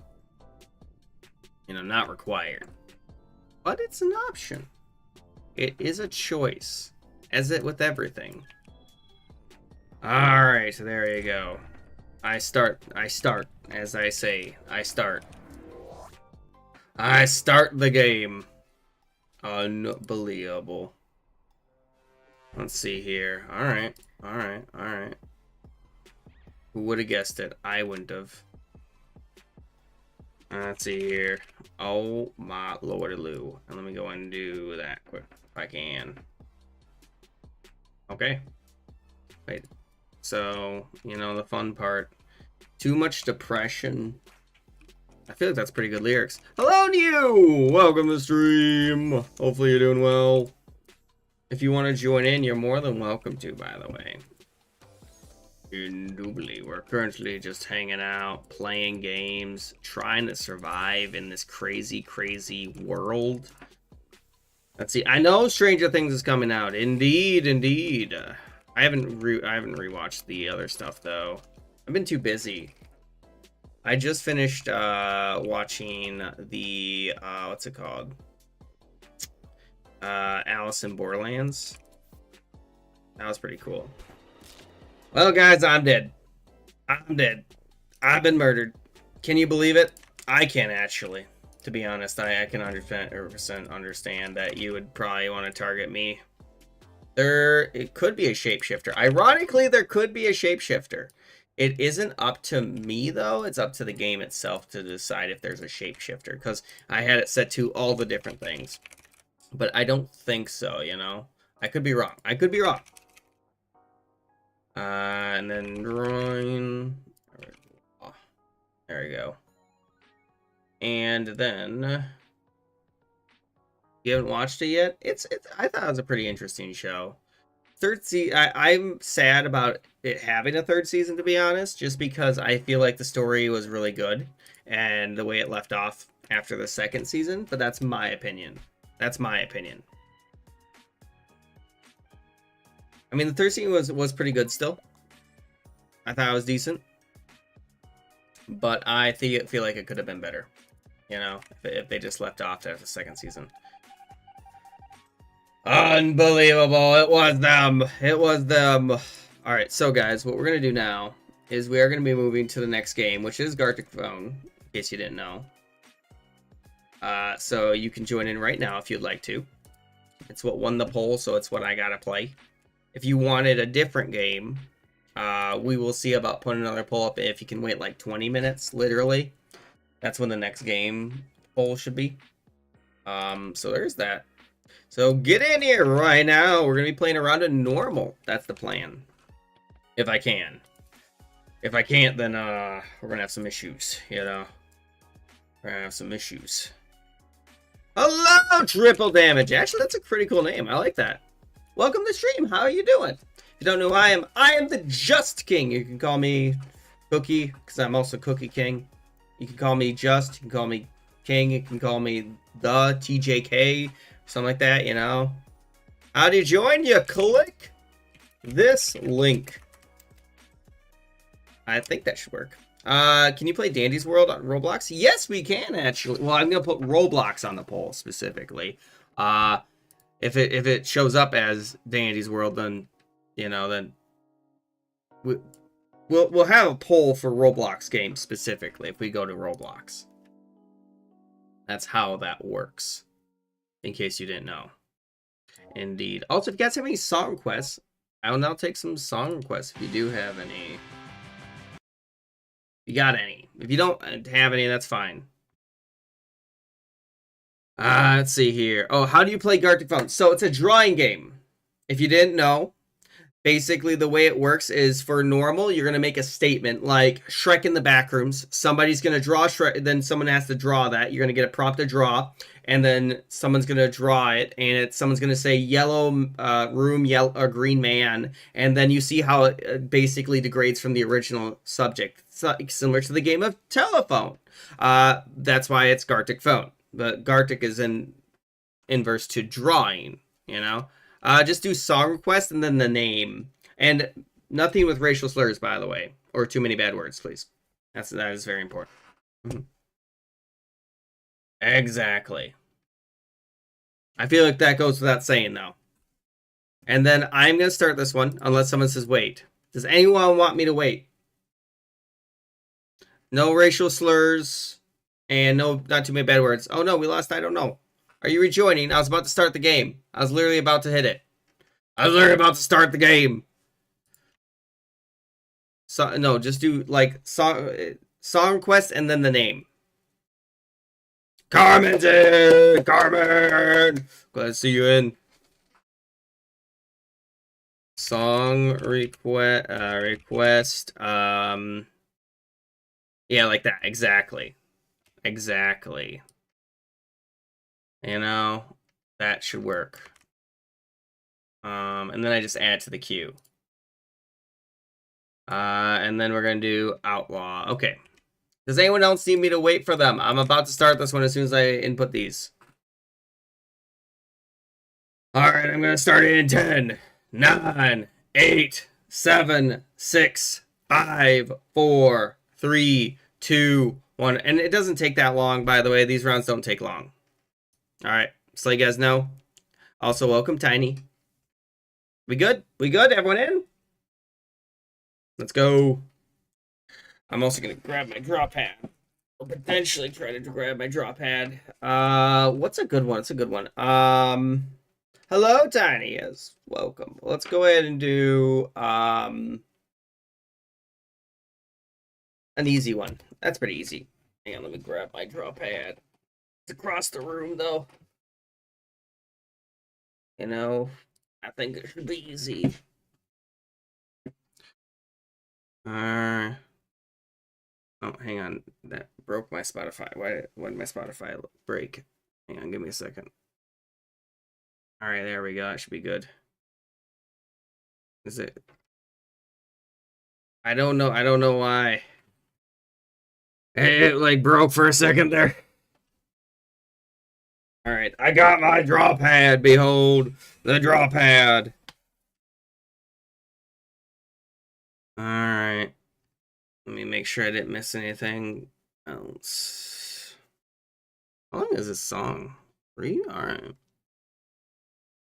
You know, not required. But it's an option. It is a choice. As it with everything. Alright, so there you go. I start, as I say, I start the game. Unbelievable. Let's see here. Alright. Who would have guessed it? I wouldn't have. Let's see here. Oh my lordy-loo. And let me go and do that quick if I can. Okay. Wait. So, you know, the fun part. Too much depression. I feel like that's pretty good lyrics. Hello to you! Welcome to the stream. Hopefully you're doing well. If you want to join in, you're more than welcome to, by the way. Indubitably, we're currently just hanging out, playing games, trying to survive in this crazy world. Let's see. I know Stranger Things is coming out. Indeed. I haven't rewatched the other stuff though. I've been too busy. I just finished watching the what's it called? Alice in Borderlands. That was pretty cool. Well, guys, I'm dead. I've been murdered. Can you believe it? I can, actually. To be honest, I can 100% understand that you would probably want to target me. It could be a shapeshifter. Ironically, there could be a shapeshifter. It isn't up to me, though. It's up to the game itself to decide if there's a shapeshifter. Because I had it set to all the different things. But I don't think so, you know? I could be wrong. And then drawing. There we go. And then you haven't watched it yet? I thought it was a pretty interesting show. I'm sad about it having a third season, to be honest, just because I feel like the story was really good and the way it left off after the second season, but that's my opinion. I mean, the third season was pretty good still. I thought it was decent. But I feel like it could have been better. You know, if they just left off after the second season. Unbelievable. It was them. Alright, so guys, what we're going to do now is we are going to be moving to the next game, which is Gartic Phone, in case you didn't know. So you can join in right now if you'd like to. It's what won the poll, so it's what I gotta play. If you wanted a different game, we will see about putting another poll up if you can wait like 20 minutes, literally. That's when the next game poll should be. So there's that. So get in here right now. We're going to be playing around a normal. That's the plan. If I can. If I can't, then we're going to have some issues, you know. We're going to have some issues. Hello, Triple Damage. Actually, that's a pretty cool name. I like that. Welcome to stream. How are you doing? If you don't know who I am the Just King. You can call me Cookie, because I'm also Cookie King. You can call me Just. You can call me King. You can call me the TJK. Something like that, you know. How do you join? You click this link. I think that should work. Can you play Dandy's World on Roblox? Yes, we can, actually. Well, I'm going to put Roblox on the poll, specifically. If it shows up as Dandy's World, then, you know, then we'll have a poll for Roblox games, specifically, if we go to Roblox. That's how that works. In case you didn't know. Indeed. Also, if you guys have any song requests, I will now take some song requests if you do have any. If you got any. If you don't have any, that's fine. Let's see here. Oh, how do you play Gartic Phone? So it's a drawing game. If you didn't know, basically the way it works is for normal, you're going to make a statement like Shrek in the Backrooms. Somebody's going to draw Shrek, then someone has to draw that. You're going to get a prompt to draw. And then someone's going to draw it, and someone's going to say yellow room, yellow green man, and then you see how it basically degrades from the original subject, similar to the game of telephone. That's why it's Gartic Phone. But Gartic is in inverse to drawing, you know? Just do song request and then the name. And nothing with racial slurs, by the way, or too many bad words, please. That is very important. Mm-hmm. Exactly. I feel like that goes without saying, though. And then I'm going to start this one, unless someone says wait. Does anyone want me to wait? No racial slurs, and no, not too many bad words. Oh no, we lost, I don't know. Are you rejoining? I was about to start the game. I was literally about to hit it. I was literally about to start the game. So, no, just do, like, song request and then the name. Carmen's in! Carmen! Glad to see you in. Song request. Yeah, like that. Exactly. Exactly. You know, that should work. And then I just add to the queue. And then we're going to do Outlaw. Okay. Does anyone else need me to wait for them? I'm about to start this one as soon as I input these. Alright, I'm going to start it in 10, 9, 8, 7, 6, 5, 4, 3, 2, 1. And it doesn't take that long, by the way. These rounds don't take long. Alright, so you guys know. Also, welcome, Tiny. We good? We good? Everyone in? Let's go. I'm also going to grab my draw pad. Or potentially try to grab my draw pad. What's a good one? It's a good one. Hello, Tiny. Yes, welcome. Let's go ahead and do, an easy one. That's pretty easy. Hang on, let me grab my draw pad. It's across the room, though. You know, I think it should be easy. Oh, hang on. That broke my Spotify. Why did my Spotify break? Hang on, give me a second. Alright, there we go. That should be good. Is it? I don't know. I don't know why. It like broke for a second there. Alright, I got my draw pad. Behold, the draw pad. Alright. Let me make sure I didn't miss anything else. How long is this song? 3? Alright.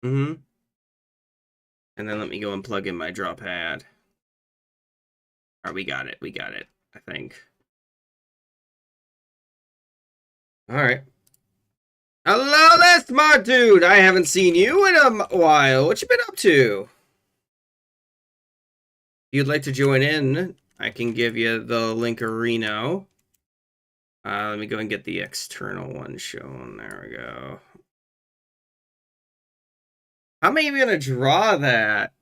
And then let me go and plug in my draw pad. Alright, we got it. We got it, I think. Alright. my dude, I haven't seen you in a while. What you been up to? If you'd like to join in, I can give you the link Reno. Let me go and get the external one shown. There we go. How am I even gonna draw that?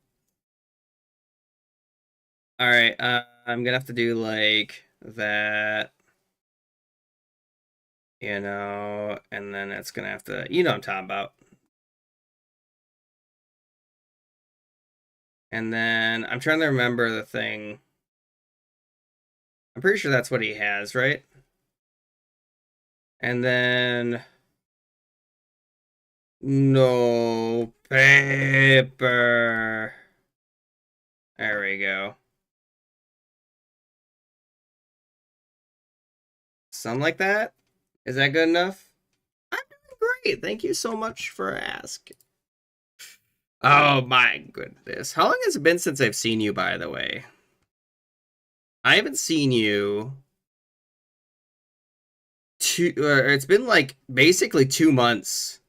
All right, I'm gonna have to do like that, you know, and then it's gonna have to, you know what I'm talking about. And then I'm trying to remember the thing. I'm pretty sure that's what he has, right? And then no paper. There we go. Something like that? Is that good enough? I'm doing great. Thank you so much for asking. Oh my goodness. How long has it been since I've seen you, by the way? I haven't seen you it's been like basically 2 months.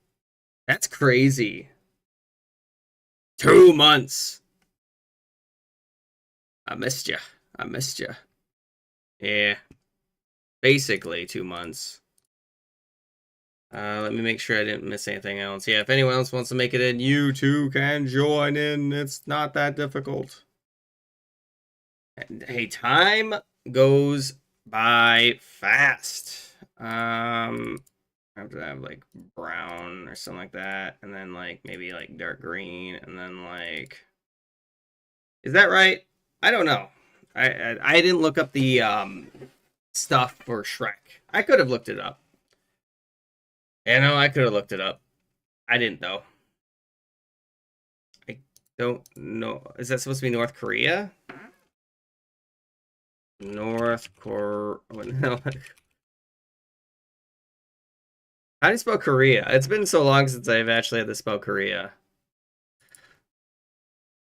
That's crazy. 2 months. I missed you. I missed you. Yeah. Basically 2 months. Let me make sure I didn't miss anything else. Yeah, if anyone else wants to make it in, you too can join in. It's not that difficult. And, hey, time goes by fast. I have to have like brown or something like that, and then like maybe like dark green, and then like, is that right? I don't know. I didn't look up the stuff for Shrek. I could have looked it up. You know, I could have looked it up. I didn't though. I don't know. Is that supposed to be North Korea? North Korea. No. How do you spell Korea? It's been so long since I've actually had to spell Korea.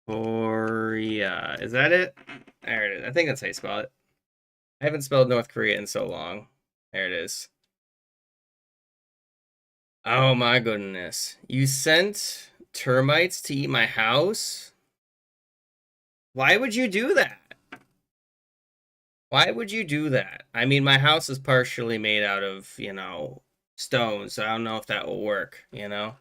Korea. Is that it? There it is. I think that's how you spell it. I haven't spelled North Korea in so long. There it is. Oh my goodness. You sent termites to eat my house? Why would you do that? Why would you do that? I mean, my house is partially made out of, you know, stone, so I don't know if that will work, you know?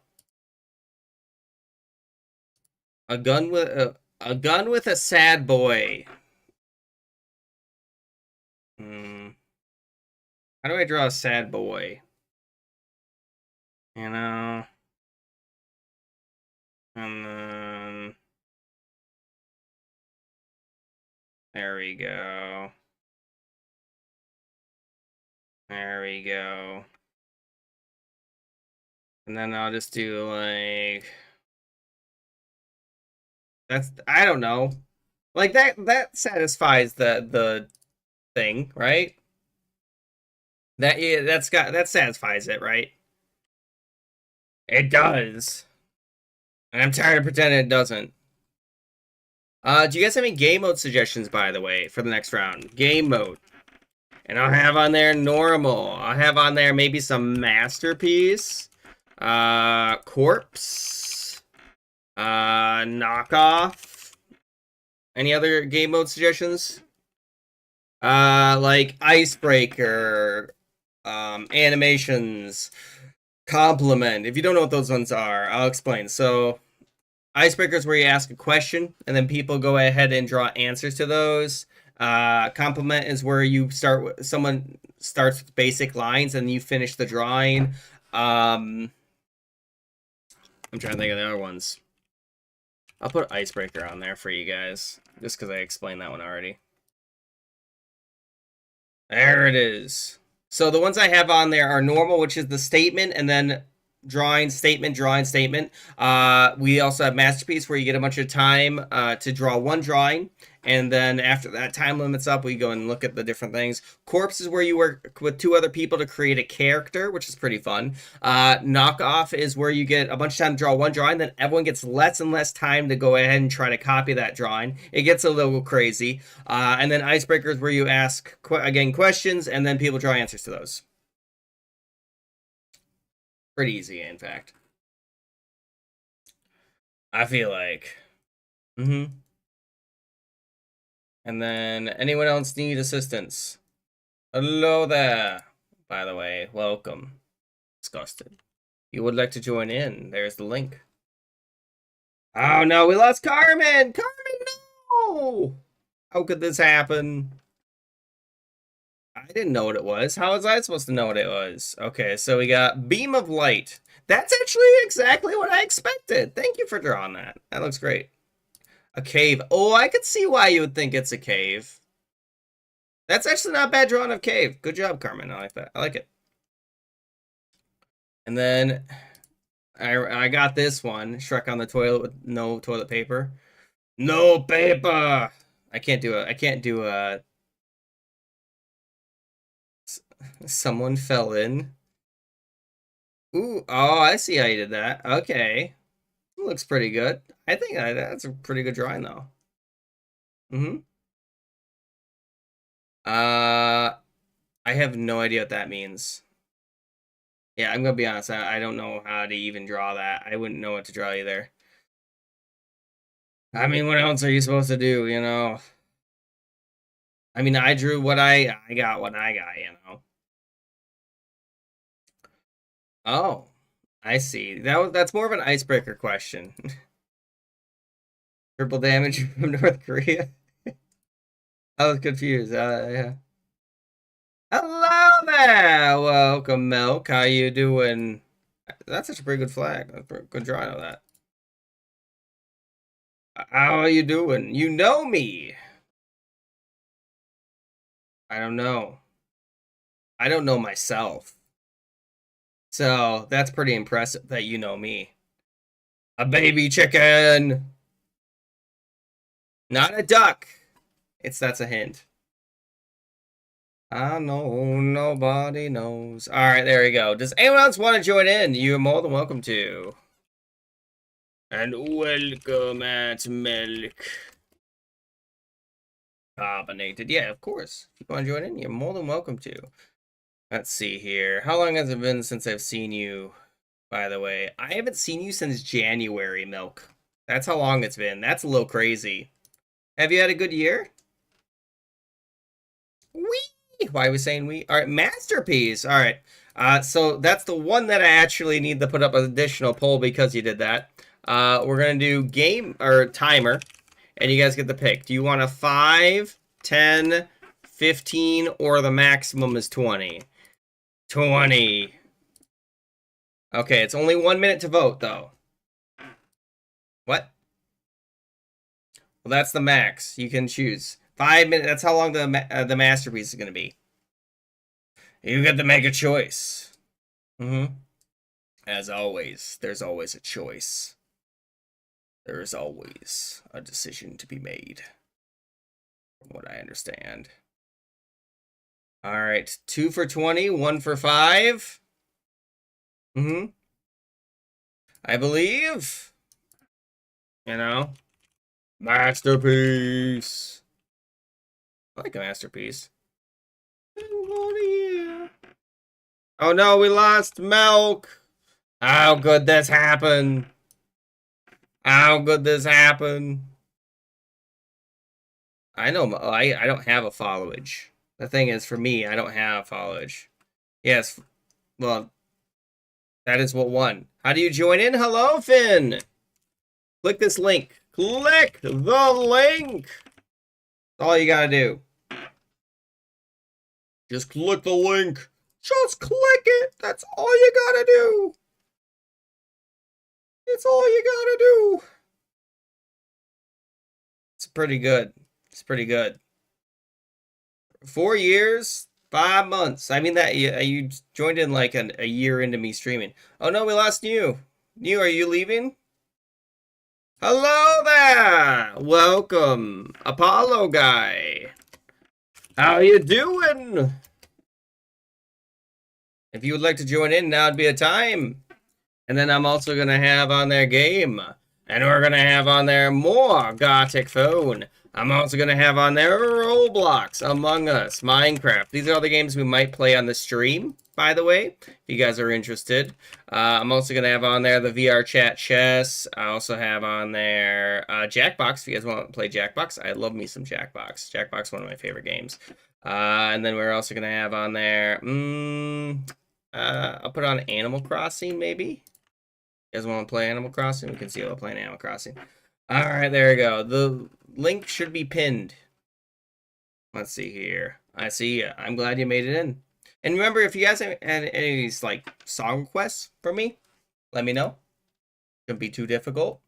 A gun with a sad boy. How do I draw a sad boy? You know? And then there we go. There we go. And then I'll just do like, that's, I don't know. Like that satisfies the thing, right? That, yeah, that satisfies it, right? It does. And I'm tired of pretending it doesn't. Do you guys have any game mode suggestions, by the way, for the next round? Game mode. And I'll have on there normal. I'll have on there maybe some masterpiece. Corpse. Knockoff. Any other game mode suggestions? Like icebreaker, animations, compliment. If you don't know what those ones are, I'll explain. So, icebreaker is where you ask a question, and then people go ahead and draw answers to those. Compliment is where you start with, someone starts with basic lines, and you finish the drawing. I'm trying to think of the other ones. I'll put icebreaker on there for you guys, just because I explained that one already. There it is. So the ones I have on there are normal, which is the statement, and then drawing, statement, drawing, statement. We also have masterpiece, where you get a bunch of time to draw one drawing, and then after that time limit's up, we go and look at the different things. Corpse is where you work with 2 other people to create a character, which is pretty fun. Knockoff is where you get a bunch of time to draw one drawing, then everyone gets less and less time to go ahead and try to copy that drawing. It gets a little crazy. And then icebreaker is where you ask, again, questions, and then people draw answers to those. Pretty easy, in fact. I feel like. Mm-hmm. And then, anyone else need assistance? Hello there. By the way, welcome. Disgusted. You would like to join in? There's the link. Oh no, we lost Carmen! Carmen, no! How could this happen? I didn't know what it was. How was I supposed to know what it was? Okay, so we got Beam of Light. That's actually exactly what I expected. Thank you for drawing that. That looks great. A cave. Oh, I could see why you would think it's a cave. That's actually not a bad drawing of cave. Good job, Carmen. I like that. I like it. And then I got this one. Shrek on the toilet with no toilet paper. No paper! I can't do a... Someone fell in. Ooh, oh, I see how you did that. Okay. Looks pretty good. I think that's a pretty good drawing, though. Mm-hmm. I have no idea what that means. Yeah, I'm gonna be honest. I don't know how to even draw that. I wouldn't know what to draw either. I mean, what else are you supposed to do, you know? I mean, I drew what I got what I got, you know? Oh, I see. That's more of an icebreaker question. Triple damage from North Korea. I was confused. Yeah. Hello there! Welcome, Milk. How you doing? That's such a pretty good flag. That's a good drawing of that. How are you doing? You know me. I don't know. I don't know myself. So, that's pretty impressive that you know me. A baby chicken! Not a duck! That's a hint. I know nobody knows. Alright, there we go. Does anyone else want to join in? You're more than welcome to. And welcome at Milk. Carbonated. Yeah, of course. If you want to join in, you're more than welcome to. Let's see here. How long has it been since I've seen you, by the way? I haven't seen you since January, Milk. That's how long it's been. That's a little crazy. Have you had a good year? Wee! Why are we saying we? All right, Masterpiece. All right. So that's the one that I actually need to put up an additional poll because you did that. We're going to do game or timer, and you guys get the pick. Do you want a 5, 10, 15, or the maximum is 20? 20. Okay, it's only 1 minute to vote, though. What? Well, that's the max. You can choose. 5 minutes. That's how long the masterpiece is going to be. You get to make a choice. As always, there's always a choice. There is always a decision to be made. From what I understand. All right. 2 for 20, 1 for 5. I believe. You know. Masterpiece. I like a masterpiece. Oh no, we lost Milk. How could this happen? How could this happen? I know I don't have a followage. The thing is, for me, I don't have followage. Yes, well, that is what won. How do you join in? Hello, Finn. Click this link. Click the link. That's all you gotta do. Just click the link. Just click it. That's all you gotta do. It's all you gotta do. It's pretty good. It's pretty good. 4 years, 5 months. I mean that you joined in like a year into me streaming. Oh no, we lost New. New, are you leaving? Hello there. Welcome, Apollo guy. How you doing? If you would like to join in, now would be a time. And then I'm also going to have on their game. And we're going to have on there more Gartic phone. I'm also going to have on there Roblox, Among Us, Minecraft. These are all the games we might play on the stream, by the way, if you guys are interested. I'm also going to have on there the VR chat chess. I also have on there Jackbox, if you guys want to play Jackbox. I love me some Jackbox. Jackbox, one of my favorite games. And then we're also going to have on there, I'll put on Animal Crossing, maybe. You guys want to play Animal Crossing? We can see about playing Animal Crossing. All right, there we go. The link should be pinned. Let's see here. I see you. I'm glad you made it in. And remember, if you guys have any of these like song requests for me, let me know. Shouldn't be too difficult.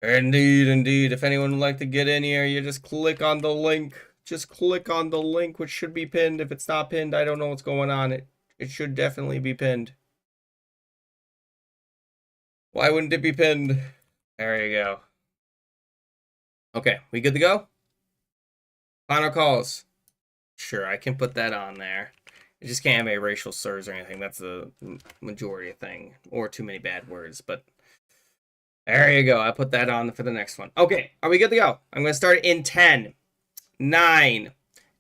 Indeed, indeed. If anyone would like to get in here, you just click on the link. Just click on the link, which should be pinned. If it's not pinned, I don't know what's going on. It should definitely be pinned. Why wouldn't it be pinned? There you go. Okay, we good to go? Final calls. Sure, I can put that on there. You just can't have any racial slurs or anything. That's the majority thing. Or too many bad words, but there you go. I put that on for the next one. Okay, are we good to go? I'm going to start in 10, 9,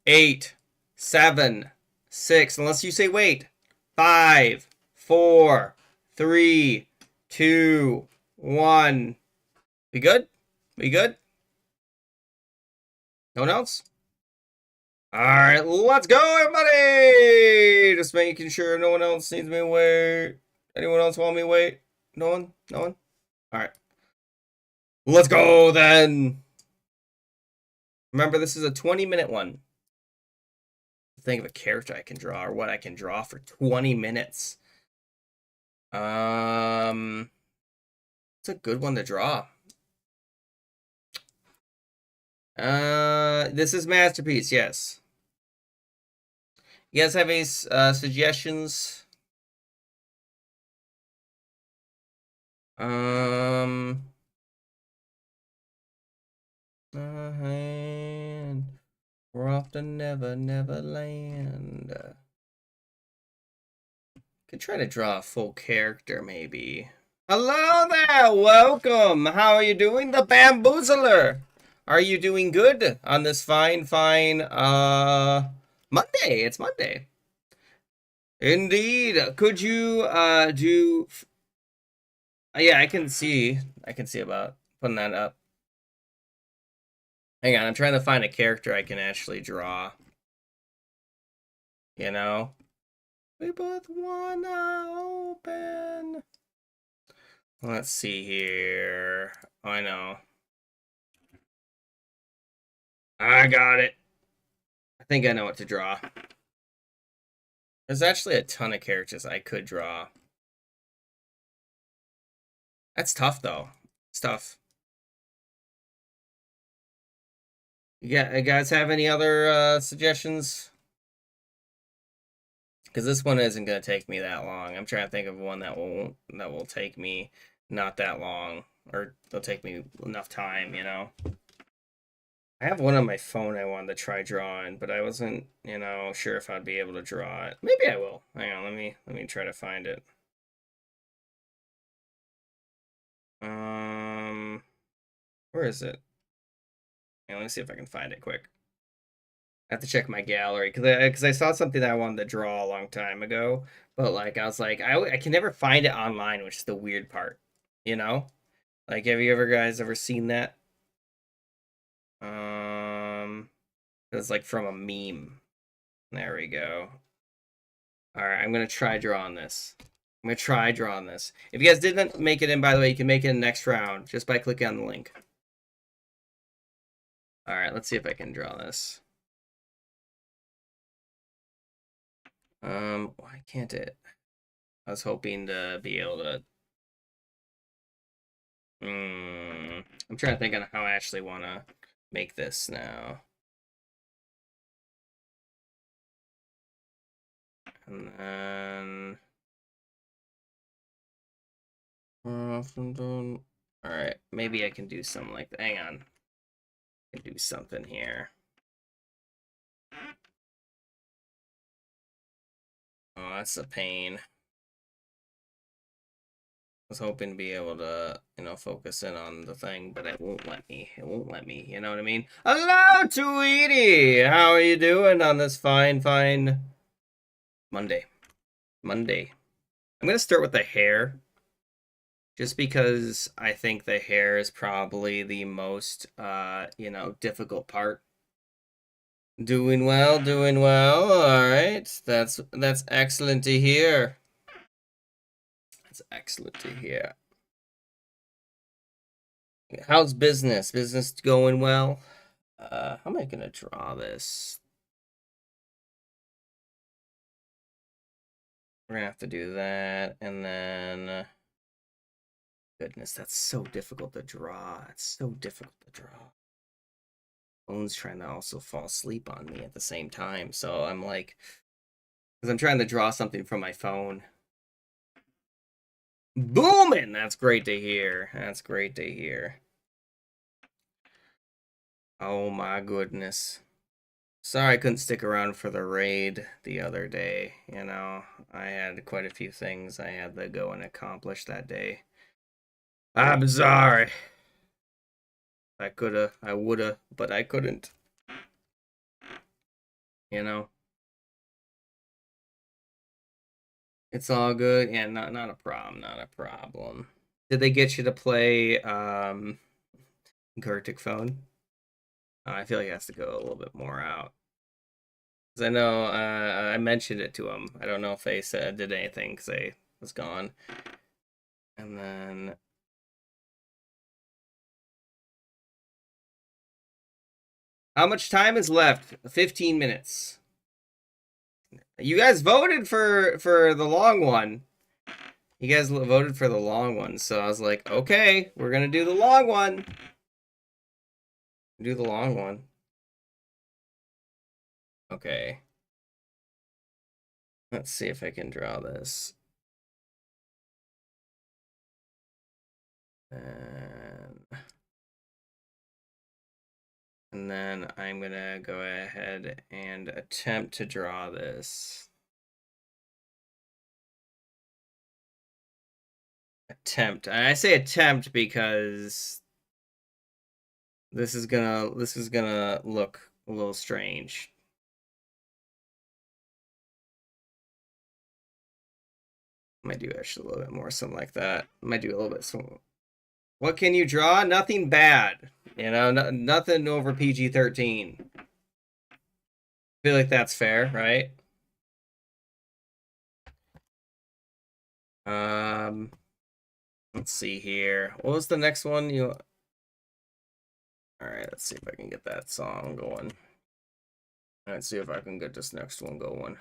8, 7, 6, unless you say wait. 5, 4, 3, 2, 1. We good? We good? No one else? Alright, let's go, everybody! Just making sure no one else needs me to wait. Anyone else want me to wait? No one? No one? Alright. Let's go, then! Remember, this is a 20-minute one. Think of a character I can draw, or what I can draw for 20 minutes. It's a good one to draw. This is Masterpiece, yes. You guys have any suggestions? We're off to Never Land. Could try to draw a full character, maybe. Hello there, welcome. How are you doing, the Bamboozler? Are you doing good on this fine, Monday? It's Monday. Indeed. Could you do? Yeah, I can see about putting that up. Hang on, I'm trying to find a character I can actually draw. You know, we both wanna open. Let's see here. Oh, I know. I got it. I think I know what to draw. There's actually a ton of characters I could draw. That's tough, though. It's tough. You guys have any other suggestions? Because this one isn't going to take me that long. I'm trying to think of one that will take me not that long. Or it'll take me enough time, you know? I have one on my phone I wanted to try drawing, but I wasn't, sure if I'd be able to draw it. Maybe I will. Hang on, let me try to find it. Where is it? Let me see if I can find it quick. I have to check my gallery because I saw something that I wanted to draw a long time ago, but like I was like I can never find it online, which is the weird part, you know? Like, have you guys ever seen that? It's like from a meme. There we go. All right, I'm gonna try drawing this. I'm gonna try drawing this. If you guys didn't make it in, by the way, you can make it in the next round just by clicking on the link. All right, let's see if I can draw this. Why can't it? I was hoping to be able to. I'm trying to think on how I actually want to make this now. And then. Alright, maybe I can do something like that. Hang on. I can do something here. Oh, that's a pain. was hoping to be able to, you know, focus in on the thing, but it won't let me. It won't let me, you know what I mean? Hello, Tweety! How are you doing on this fine Monday? Monday. I'm gonna start with the hair, just because I think the hair is probably the most, you know, difficult part. Doing well, doing well. All right, that's excellent to hear. That's excellent to hear. How's business? Business going well? How am I gonna draw this? We're gonna have to do that, and then goodness, that's so difficult to draw. It's so difficult to draw. Phone's trying to also fall asleep on me at the same time, so I'm like, because I'm trying to draw something from my phone. Booming! That's great to hear. That's great to hear. Oh my goodness. Sorry I couldn't stick around for the raid the other day. You know, I had quite a few things I had to go and accomplish that day. I'm sorry. I coulda, I woulda, but I couldn't. You know? It's all good. Yeah, not a problem, not a problem. Did they get you to play Gartic phone? I feel like it has to go a little bit more out. Because I know I mentioned it to them. I don't know if they did anything because they was gone. And then how much time is left? 15 minutes. You guys voted for the long one. You guys voted for the long one, so I was like, okay, we're gonna do the long one. Do the long one. Okay. Let's see if I can draw this. And then I'm gonna go ahead and attempt to draw this. Attempt. And I say attempt because this is gonna look a little strange. Might do actually a little bit more, something like that. Might do a little bit. So, what can you draw? Nothing bad. You know, nothing over PG-13. I feel like that's fair, right? Let's see here. What was the next one? All right, let's see if I can get that song going. Let's see if I can get this next one going.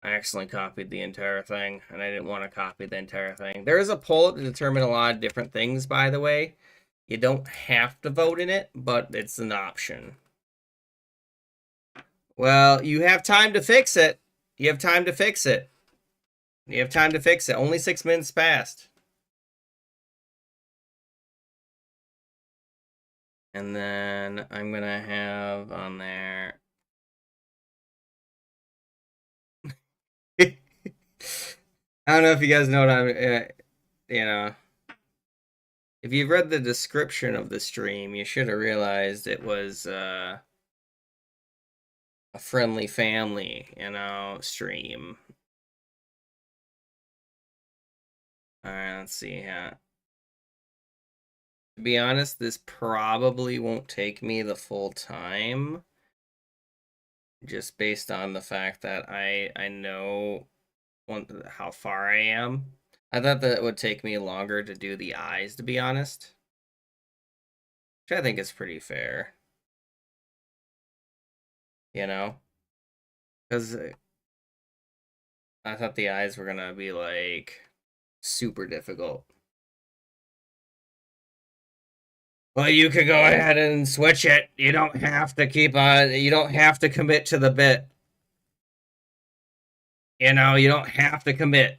I accidentally copied the entire thing, and I didn't want to copy the entire thing. There is a poll to determine a lot of different things, by the way. You don't have to vote in it, but it's an option. Well, you have time to fix it. You have time to fix it. You have time to fix it. Only 6 minutes passed. And then I'm going to have on there... I don't know if you guys know what I'm... you know... If you've read the description of the stream, you should have realized it was a friendly family, you know, stream. Alright, let's see here. To be honest, this probably won't take me the full time. Just based on the fact that I know how far I am. I thought that it would take me longer to do the eyes, to be honest. Which I think is pretty fair. You know? Because I thought the eyes were gonna be, like, super difficult. Well, you could go ahead and switch it. You don't have to keep on, you don't have to commit to the bit. You know, you don't have to commit.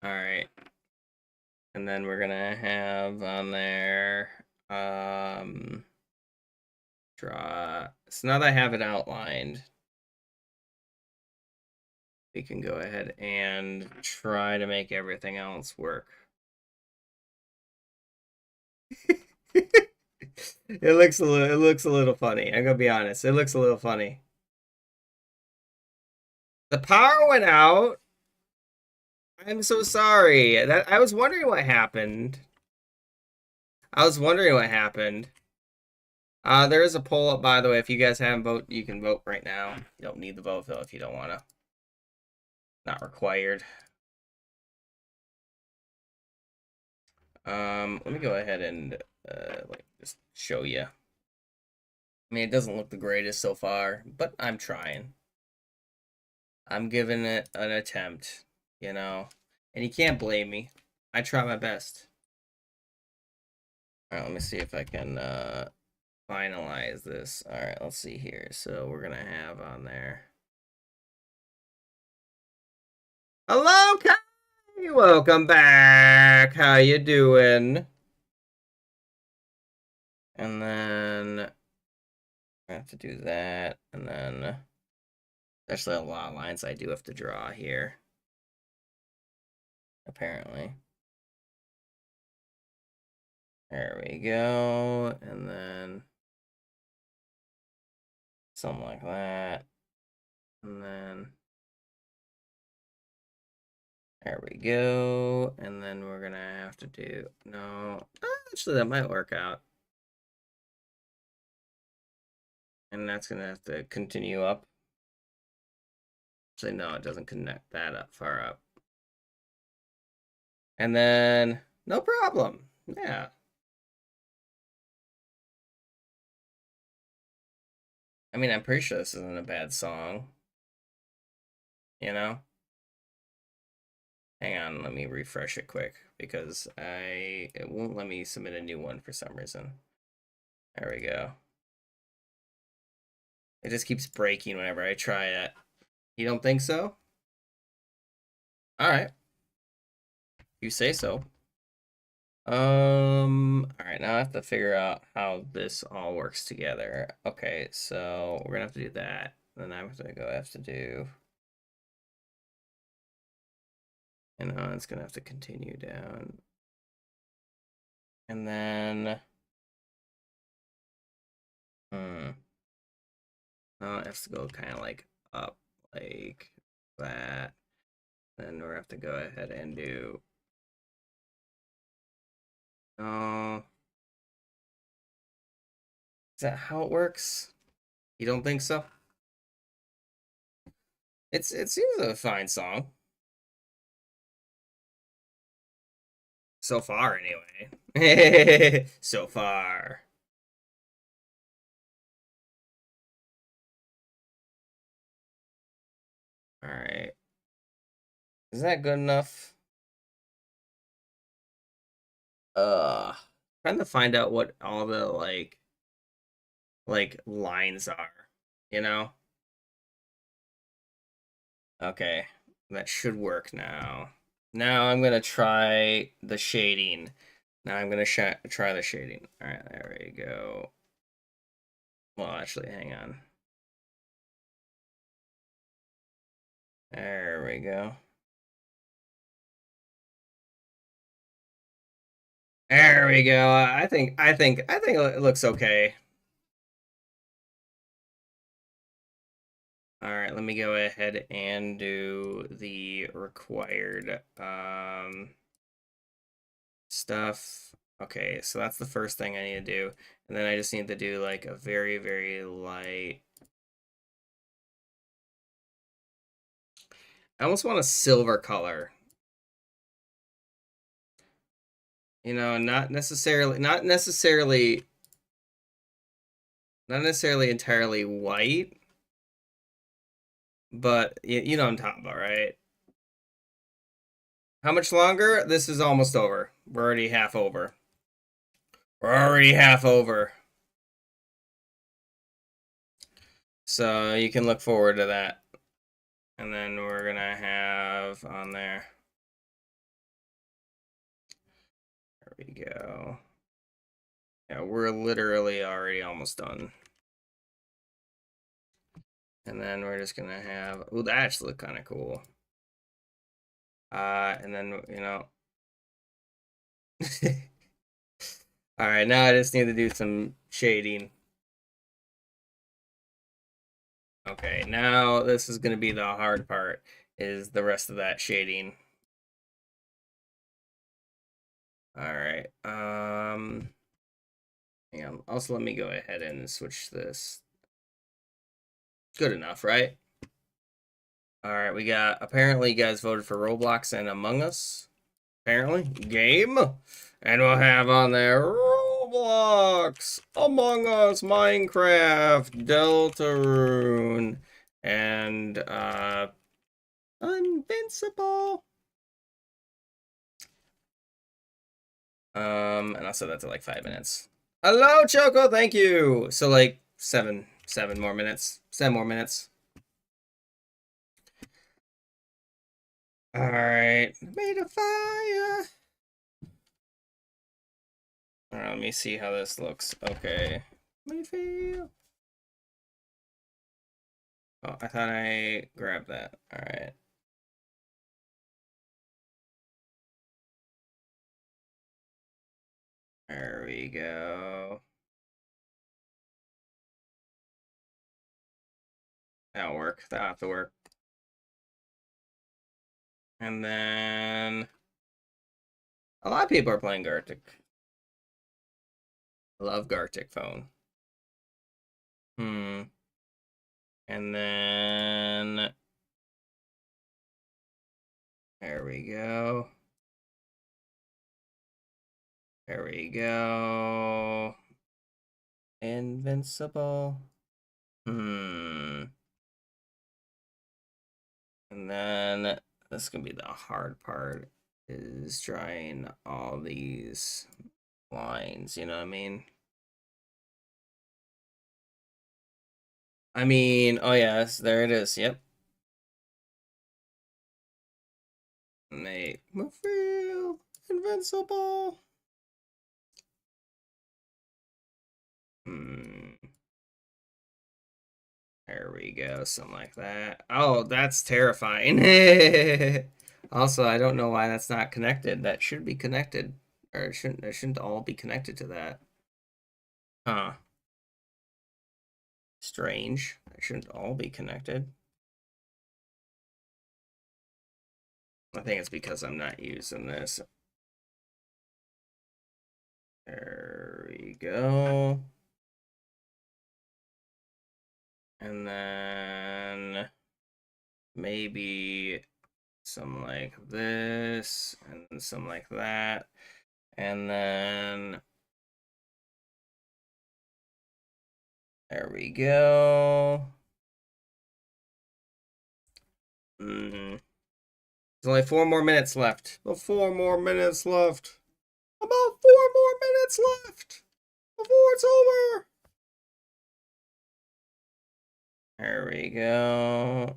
Alright. And then we're gonna have on there, draw. So now that I have it outlined, we can go ahead and try to make everything else work. It looks a little funny. I'm gonna be honest. It looks a little funny. The power went out. I'm so sorry. I was wondering what happened. There is a poll up, by the way. If you guys haven't voted, you can vote right now. You don't need the vote though if you don't wanna. Not required. Let me go ahead and like just show you. I mean, it doesn't look the greatest so far, but I'm trying. I'm giving it an attempt, you know. And you can't blame me. I try my best. All right, let me see if I can finalize this. All right, let's see here. So we're gonna have on there. Hello, Kai. Welcome back. How you doing? And then I have to do that, and then actually a lot of lines I do have to draw here. Apparently. There we go, and then something like that, and then there we go, and then we're gonna have to do, no, actually that might work out. And that's gonna have to continue up. Actually, no, it doesn't connect that up far up. And then, no problem, yeah. I mean, I'm pretty sure this isn't a bad song. You know? Hang on, let me refresh it quick because it won't let me submit a new one for some reason. There we go. It just keeps breaking whenever I try it. You don't think so? Alright. You say so. Alright, now I have to figure out how this all works together. Okay, so we're gonna have to do that. Then I have to do. And it's gonna have to continue down. And then no, it has to go kind of like up like that. Then we're gonna have to go ahead and do is that how it works? You don't think so? It seems a fine song. So far, anyway. So far. Alright. Is that good enough? Trying to find out what all the like lines are, you know? Okay, that should work now. Now I'm gonna try the shading. Now I'm gonna try the shading. All right, there we go. Well, actually, hang on. There we go. There we go. I think it looks okay. All right, let me go ahead and do the required stuff. Okay, so that's the first thing I need to do. And then I just need to do like a very, very light. I almost want a silver color. You know, not necessarily entirely white, but you know what I'm talking about, right? How much longer? This is almost over. We're already half over. So you can look forward to that. And then we're gonna have on there. There we go. Yeah, we're literally already almost done. And then we're just gonna have, oh, that actually look kind of cool. And then, you know. All right, now I just need to do some shading. Okay, now this is gonna be the hard part, is the rest of that shading. All right, hang on. Also, let me go ahead and switch this. Good enough, right? All right, we got, apparently you guys voted for Roblox and Among Us. Apparently, game. And we'll have on there Roblox, Among Us, Minecraft, Deltarune, and Invincible. And I'll set that to like 5 minutes. Hello, Choco, thank you. So like seven more minutes. 7 more minutes. All right, made a fire. All right, let me see how this looks. Okay, let me feel. Oh, I thought I grabbed that. All right. There we go. That'll work. That'll have to work. And then a lot of people are playing Gartic. I love Gartic phone. And then there we go. There we go. Invincible. And then this can be the hard part, is drawing all these lines, you know what I mean? Oh yes, there it is. Yep. Make me feel invincible. There we go, something like that. Oh, that's terrifying. Also, I don't know why that's not connected. That should be connected, or it shouldn't all be connected to that. Huh. Strange. It shouldn't all be connected. I think it's because I'm not using this. There we go. And then maybe some like this and some like that. And then there we go. There's only 4 more minutes left. 4 more minutes left. About 4 more minutes left before it's over. There we go.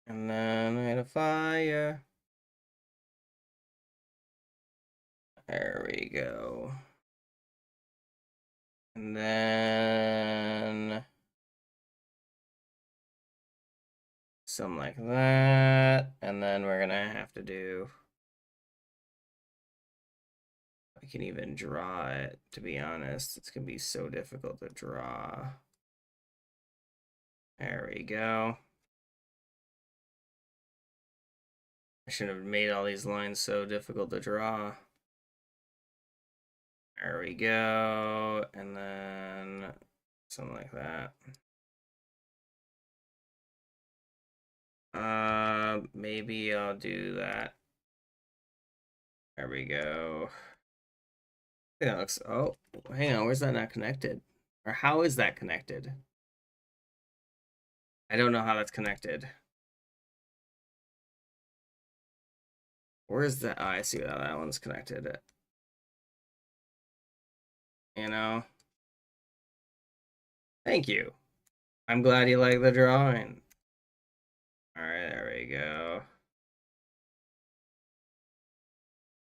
And then I had a fire. There we go. And then something like that. And then we're gonna have to do, I can even draw it, to be honest. It's gonna be so difficult to draw. There we go. I shouldn't have made all these lines so difficult to draw. There we go. And then something like that. Maybe I'll do that. There we go. That looks, oh, hang on, where's that not connected? Or how is that connected? I don't know how that's connected. Where is that? Oh, I see how that one's connected. You know? Thank you. I'm glad you like the drawing. Alright, there we go.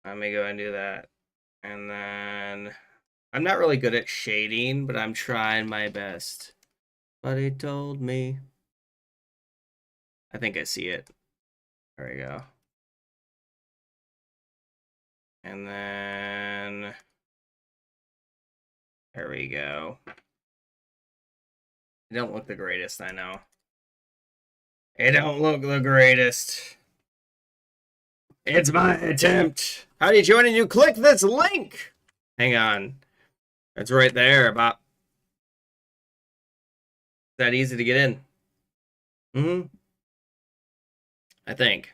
Let me go and do that. And then I'm not really good at shading, but I'm trying my best. but he told me. I think I see it. There we go. And then there we go. It don't look the greatest, I know. It don't look the greatest. It's my attempt. How do you join and you click this link? Hang on. It's right there, about that easy to get in. I think.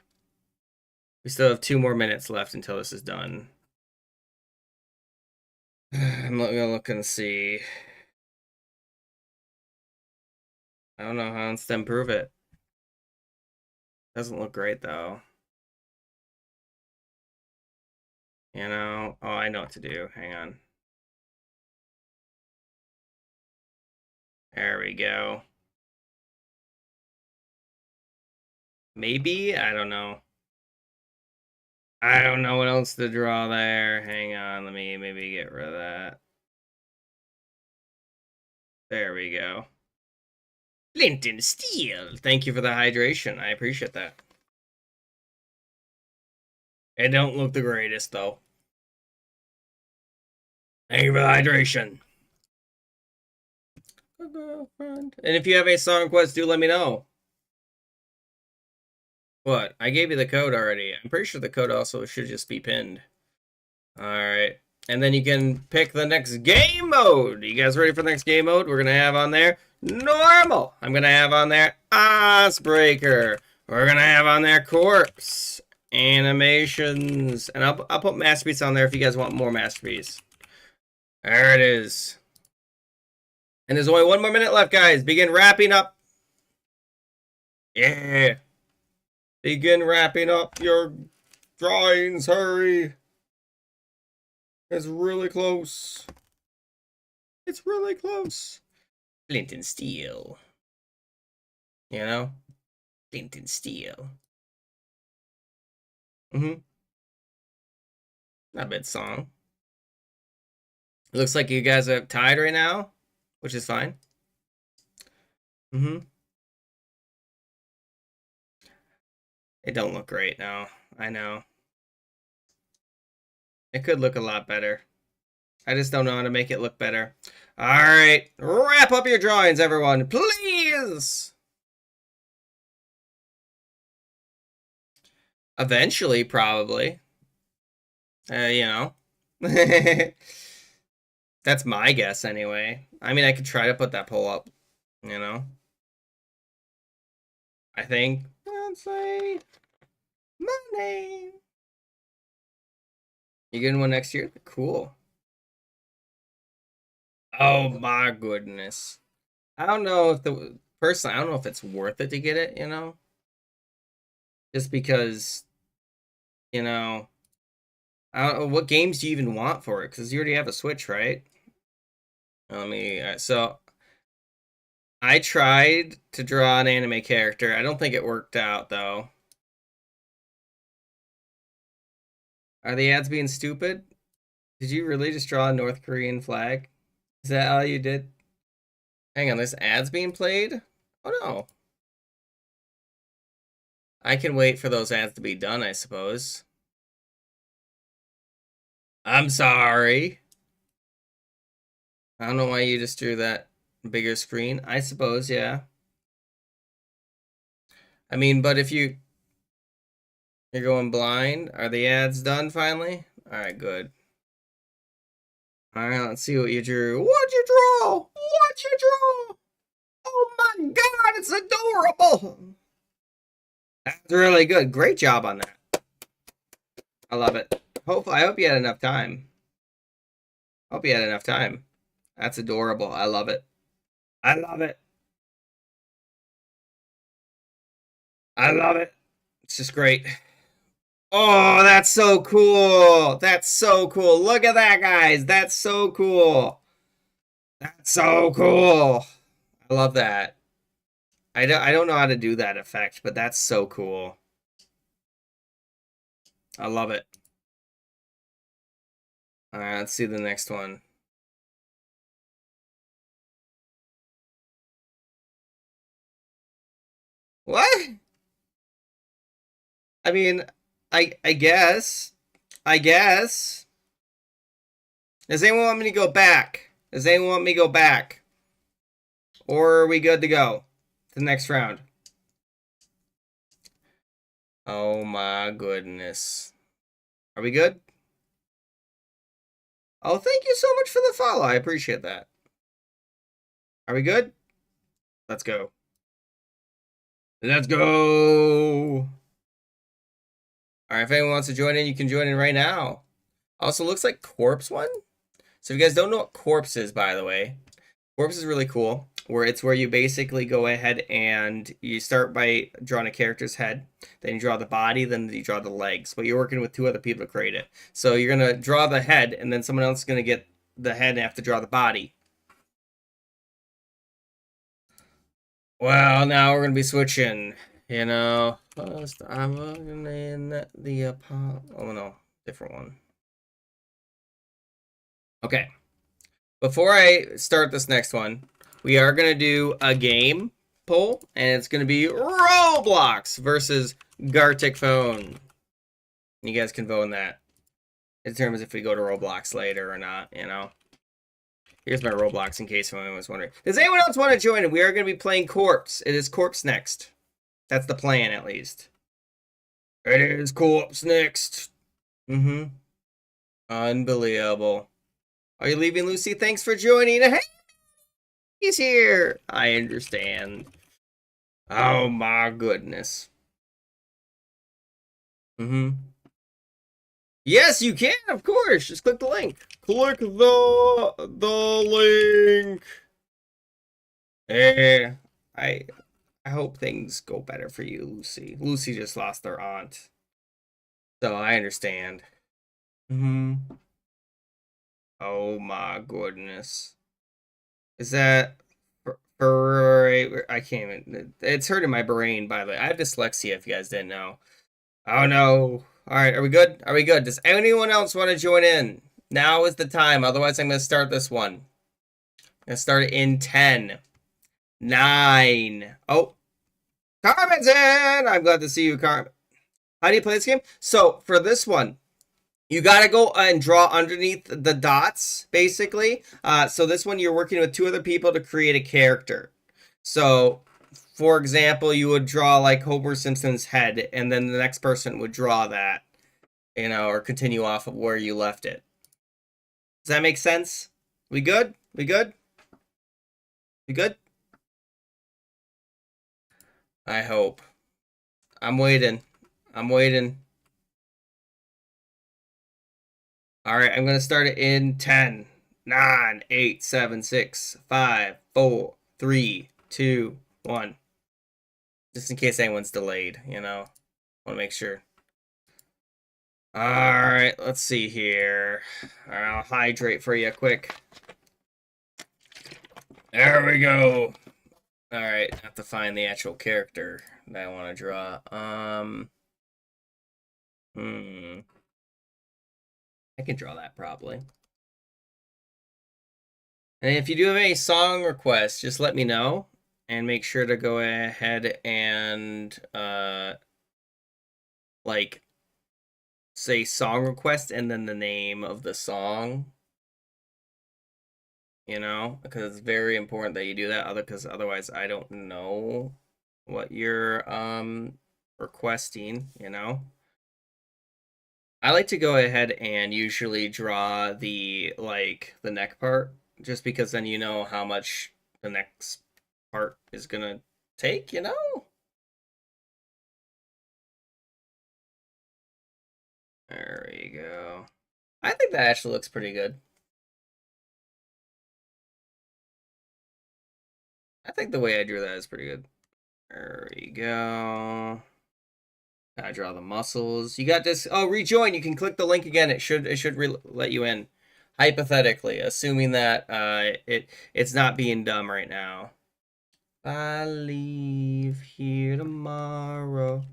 We still have 2 more minutes left until this is done. I'm gonna look and see. I don't know how else to improve it. Doesn't look great though. You know, oh, I know what to do. Hang on. There we go. Maybe? I don't know. I don't know what else to draw there. Hang on, let me maybe get rid of that. There we go. Flint and steel. Thank you for the hydration. I appreciate that. It don't look the greatest though. Thank you for the hydration. And if you have a song request, do let me know. What? I gave you the code already. I'm pretty sure the code also should just be pinned. Alright. And then you can pick the next game mode. You guys ready for the next game mode? We're going to have on there normal. I'm going to have on there Icebreaker. We're going to have on there corpse. Animations. And I'll put masterpiece on there if you guys want more masterpiece. There it is. And there's only 1 more minute left, guys. Begin wrapping up. Yeah. Begin wrapping up your drawings. Hurry. It's really close. It's really close. Flint and steel. You know? Flint and steel. Not a bad song. It looks like you guys are tied right now, which is fine. It don't look great now. I know. It could look a lot better. I just don't know how to make it look better. Alright, wrap up your drawings, everyone, please! Eventually, probably. You know. That's my guess, anyway. I mean, I could try to put that poll up, you know. I think. Let's say money. You getting one next year? Cool. Oh my goodness. I don't know if personally, I don't know if it's worth it to get it, you know? Just because, you know, I don't know, what games do you even want for it? Because you already have a Switch, right? Let me, so I tried to draw an anime character. I don't think it worked out, though. Are the ads being stupid? Did you really just draw a North Korean flag? Is that all you did? Hang on, there's ads being played? Oh no. I can wait for those ads to be done, I suppose. I'm sorry. I don't know why you just drew that bigger screen. I suppose, yeah. I mean, but if you're going blind, are the ads done finally? Alright, good. Alright, let's see what you drew. What'd you draw? What'd you draw? Oh my god, it's adorable! That's really good. Great job on that. I love it. I hope you had enough time. Hope you had enough time. That's adorable. I love it. I love it. I love it. It's just great. Oh, that's so cool. That's so cool. Look at that, guys. That's so cool. That's so cool. I love that. I don't know how to do that effect, but that's so cool. I love it. All right, let's see the next one. What? I mean, I guess. I guess. Does anyone want me to go back? Does anyone want me to go back? Or are we good to go to the next round? Oh my goodness. Are we good? Oh, thank you so much for the follow. I appreciate that. Are we good? Let's go. Let's go. All right, if anyone wants to join in, you can join in right now. Also, looks like Corpse one. So if you guys don't know what Corpse is, by the way, Corpse is really cool. Where you basically go ahead and you start by drawing a character's head, then you draw the body, then you draw the legs. But you're working with 2 other people to create it. So you're gonna draw the head, and then someone else is gonna get the head and have to draw the body. Well, now we're gonna be switching. You know, first I'm looking in the oh no, different one. Okay. Before I start this next one, we are going to do a game poll, and it's going to be Roblox versus Gartic phone. You guys can vote on that. It determines if we go to Roblox later or not, you know. Here's my Roblox in case anyone was wondering. Does anyone else want to join? We are going to be playing Corpse. It is Corpse next. That's the plan, at least. It is Corpse next. Unbelievable. Are you leaving, Lucy? Thanks for joining. Hey, he's here. I understand. Oh my goodness. Yes, you can, of course. Just click the link. Click the link. I hope things go better for you, Lucy. Lucy just lost her aunt. So I understand. Oh my goodness. Is that for I can't even, it's hurting my brain, by the way. I have dyslexia, if you guys didn't know. Oh no. Alright, are we good? Are we good? Does anyone else want to join in? Now is the time, otherwise I'm going to start this one. I'm going to start it in 10, 9. Oh, Carmen's in! I'm glad to see you, Carmen. How do you play this game? So, for this one, you gotta go and draw underneath the dots, basically. So this one, you're working with 2 other people to create a character. So, for example, you would draw like Homer Simpson's head, and then the next person would draw that, you know, or continue off of where you left it. Does that make sense? We good? We good? We good? I hope. I'm waiting. I'm waiting. Alright, I'm going to start it in 10, 9, 8, 7, 6, 5, 4, 3, 2, 1. Just in case anyone's delayed, you know. Want to make sure. Alright, let's see here. Alright, I'll hydrate for you quick. There we go. Alright, have to find the actual character that I want to draw. I can draw that probably. And if you do have any song requests, just let me know. And make sure to go ahead and, like, say song request and then the name of the song. You know? Because it's very important that you do that, because otherwise I don't know what you're, requesting, you know? I like to go ahead and usually draw the, like, the neck part, just because then you know how much the next part is gonna take, you know? There we go. I think that actually looks pretty good. I think the way I drew that is pretty good. There we go. I draw the muscles. You got this. Oh, rejoin. You can click the link again. It should let you in. Hypothetically, assuming that it's not being dumb right now. I leave here tomorrow.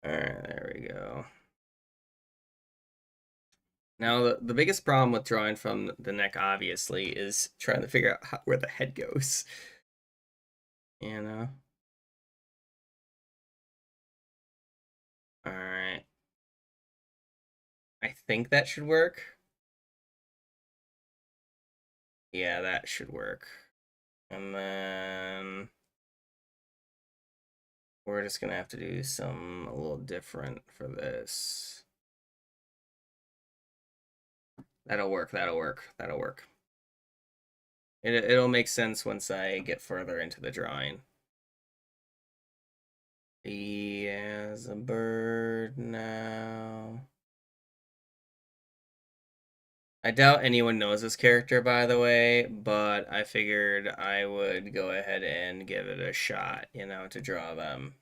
Alright, there we go. Now, the biggest problem with drawing from the neck, obviously, is trying to figure out where the head goes. You know? Alright. I think that should work. Yeah, that should work. And then we're just gonna have to do some a little different for this. That'll work, that'll work, that'll work. It'll make sense once I get further into the drawing. He has a bird now. I doubt anyone knows this character, by the way, but I figured I would go ahead and give it a shot, you know, to draw them.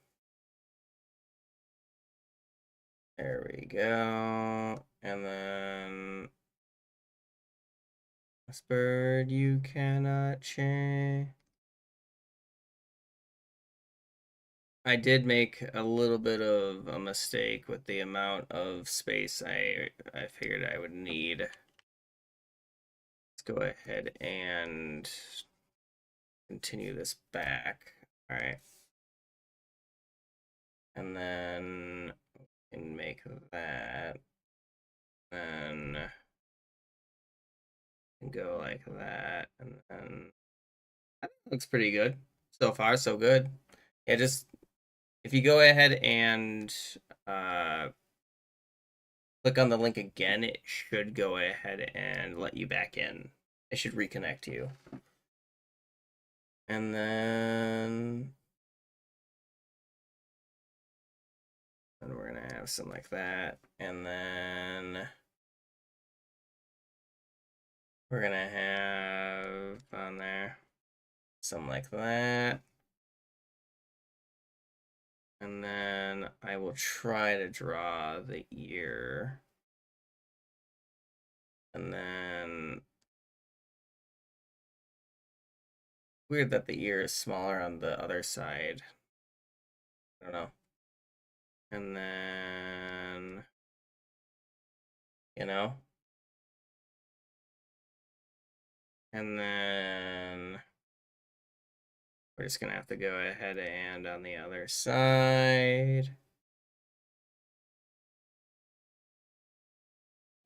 There we go. And then this bird you cannot change. I did make a little bit of a mistake with the amount of space I figured I would need. Let's go ahead and continue this back. All right. And then we can make that. Then go like that. And then that looks pretty good. So far, so good. Yeah, just if you go ahead and click on the link again, it should go ahead and let you back in. It should reconnect you. And then we're going to have something like that. And then we're going to have on there something like that. And then I will try to draw the ear. And then weird that the ear is smaller on the other side. I don't know. And then, you know, and then we're just gonna have to go ahead and on the other side.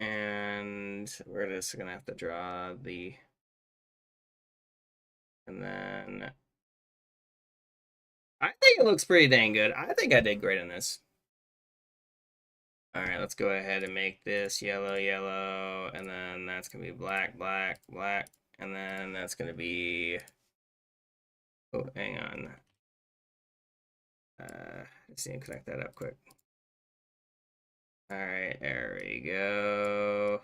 And we're just gonna have to draw the, and then I think it looks pretty dang good. I think I did great on this. All right, let's go ahead and make this yellow, yellow, and then that's gonna be black, black, black, and then that's gonna be, oh, hang on. Just need to connect that up quick. All right, there we go.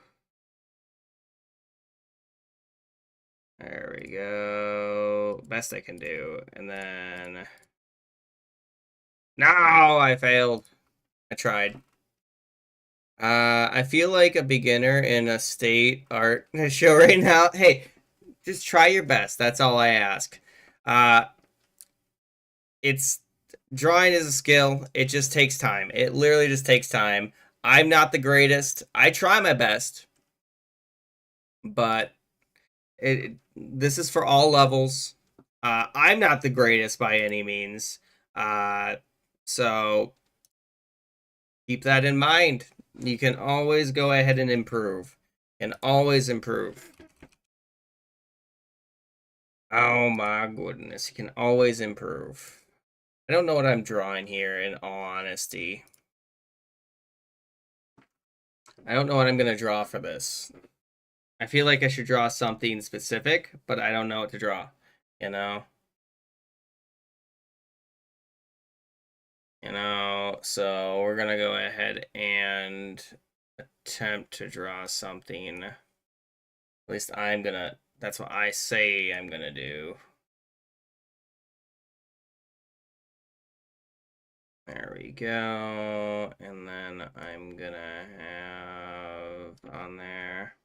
There we go. Best I can do. And then, no, I failed. I tried. I feel like a beginner in a state art show right now. Hey, just try your best. That's all I ask. It's drawing is a skill. It just takes time. It literally just takes time. I'm not the greatest. I try my best, but this is for all levels. I'm not the greatest by any means. So keep that in mind. You can always go ahead and improve. And always improve. Oh my goodness. You can always improve. I don't know what I'm drawing here, in all honesty. I don't know what I'm going to draw for this. I feel like I should draw something specific, but I don't know what to draw, you know? So we're going to go ahead and attempt to draw something. At least I'm going to, that's what I say I'm going to do. There we go. And then I'm going to have on there.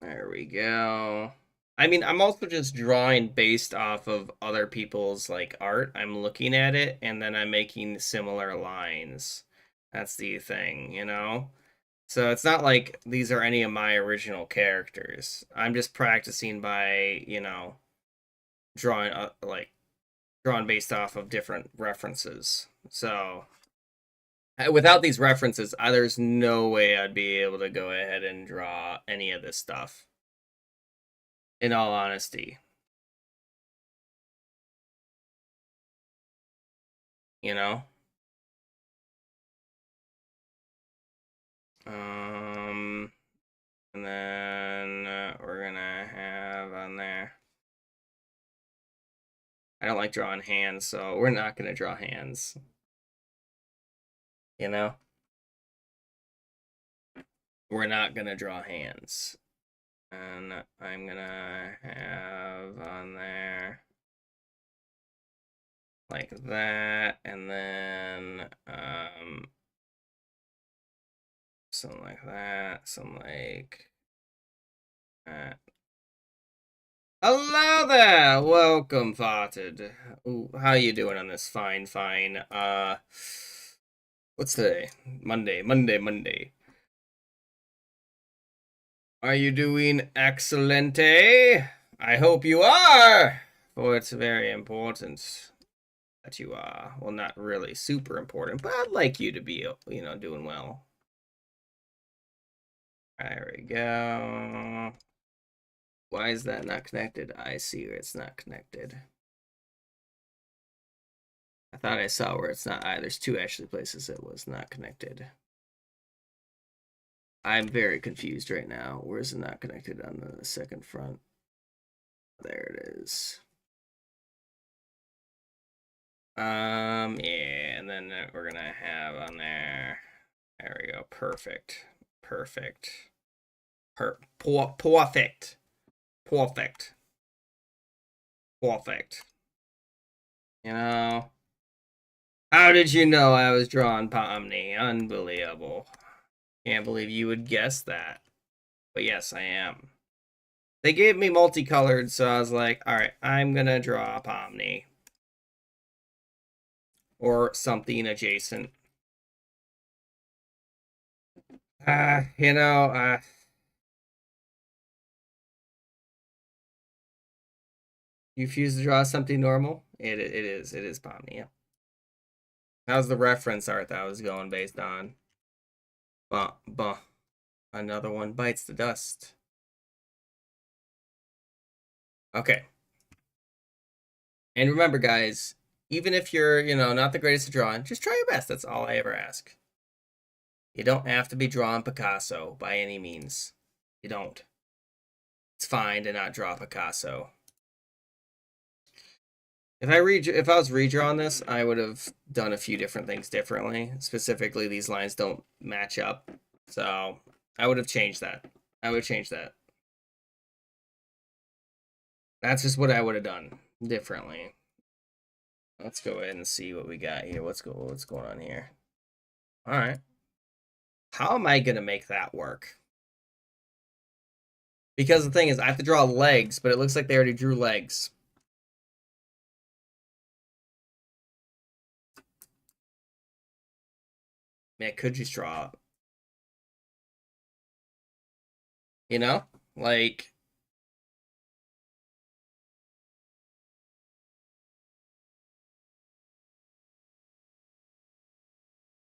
There we go. I mean, I'm also just drawing based off of other people's like art. I'm looking at it and then I'm making similar lines. That's the thing, you know? So it's not like these are any of my original characters. I'm just practicing by, you know, drawing drawn based off of different references. So without these references, there's no way I'd be able to go ahead and draw any of this stuff. In all honesty. You know? And then we're gonna have on there. I don't like drawing hands, so we're not gonna draw hands. You know? We're not gonna draw hands. And I'm gonna have on there like that, and then something like that, something like that. Hello there! Welcome, Farted. Ooh, how you doing on this? Fine. What's today? Monday. Are you doing excellente? I hope you are! For it's very important that you are. Well, not really super important, but I'd like you to be, you know, doing well. There we go. Why is that not connected? I see where it's not connected. I thought I saw where it's not. There's two actually places it was not connected. I'm very confused right now. Where is it not connected on the second front? There it is. Yeah, and then we're gonna have on there. There we go. Perfect. Perfect. You know, how did you know I was drawing Pomni? Unbelievable. Can't believe you would guess that. But yes, I am. They gave me multicolored, so I was like, all right, I'm gonna draw Pomni. Or something adjacent. You know, you refuse to draw something normal? It is Pomni, yeah. How's the reference art that I was going based on? Bah. Another one bites the dust. Okay. And remember, guys, even if you're, you know, not the greatest at drawing, just try your best. That's all I ever ask. You don't have to be drawing Picasso by any means. You don't. It's fine to not draw Picasso. If I was redrawing this, I would have done a few different things differently. Specifically, these lines don't match up. So I would have changed that. That's just what I would have done differently. Let's go ahead and see what we got here. What's going on here? All right. How am I gonna make that work? Because the thing is, I have to draw legs, but it looks like they already drew legs. I mean, I could just draw, you know, like.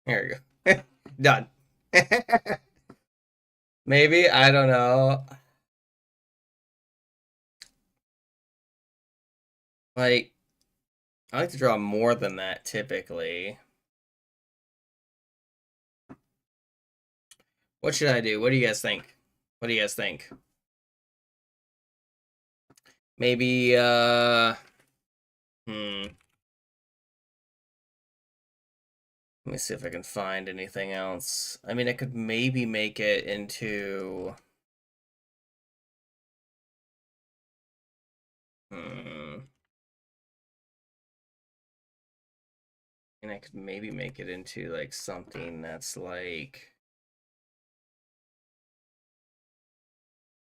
Here you go. Done. Maybe, I don't know. Like, I like to draw more than that typically. What should I do? What do you guys think? Maybe, let me see if I can find anything else. I mean, I could maybe make it into... And I could maybe make it into, like, something that's, like...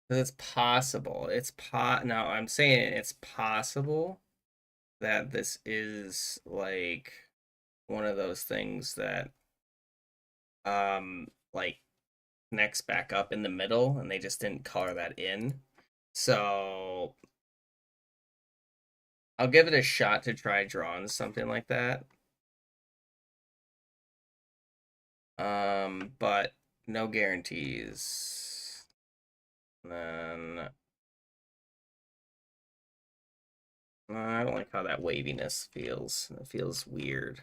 It's possible. Now, I'm saying it's possible that this is, like, one of those things that, like, connects back up in the middle, and they just didn't color that in. So I'll give it a shot to try drawing something like that. But no guarantees. And then I don't like how that waviness feels. It feels weird.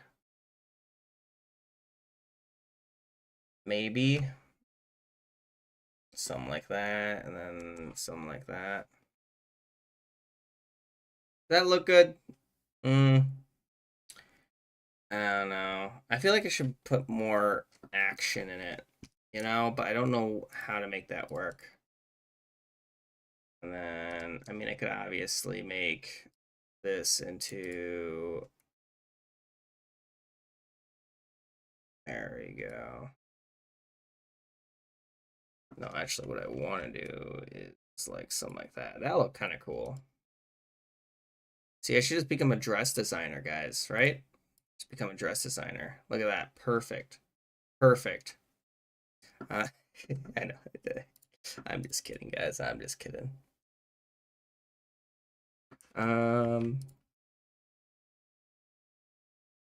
Maybe something like that, and then something like that. Does that look good? I don't know. I feel like I should put more action in it, you know, but I don't know how to make that work. And then, I mean, I could obviously make this into... There we go. No, actually, what I want to do is like something like that. That'll look kind of cool. See, I should just become a dress designer, guys, right? Just become a dress designer. Look at that. Perfect. Perfect. I know. I'm just kidding, guys. I'm just kidding.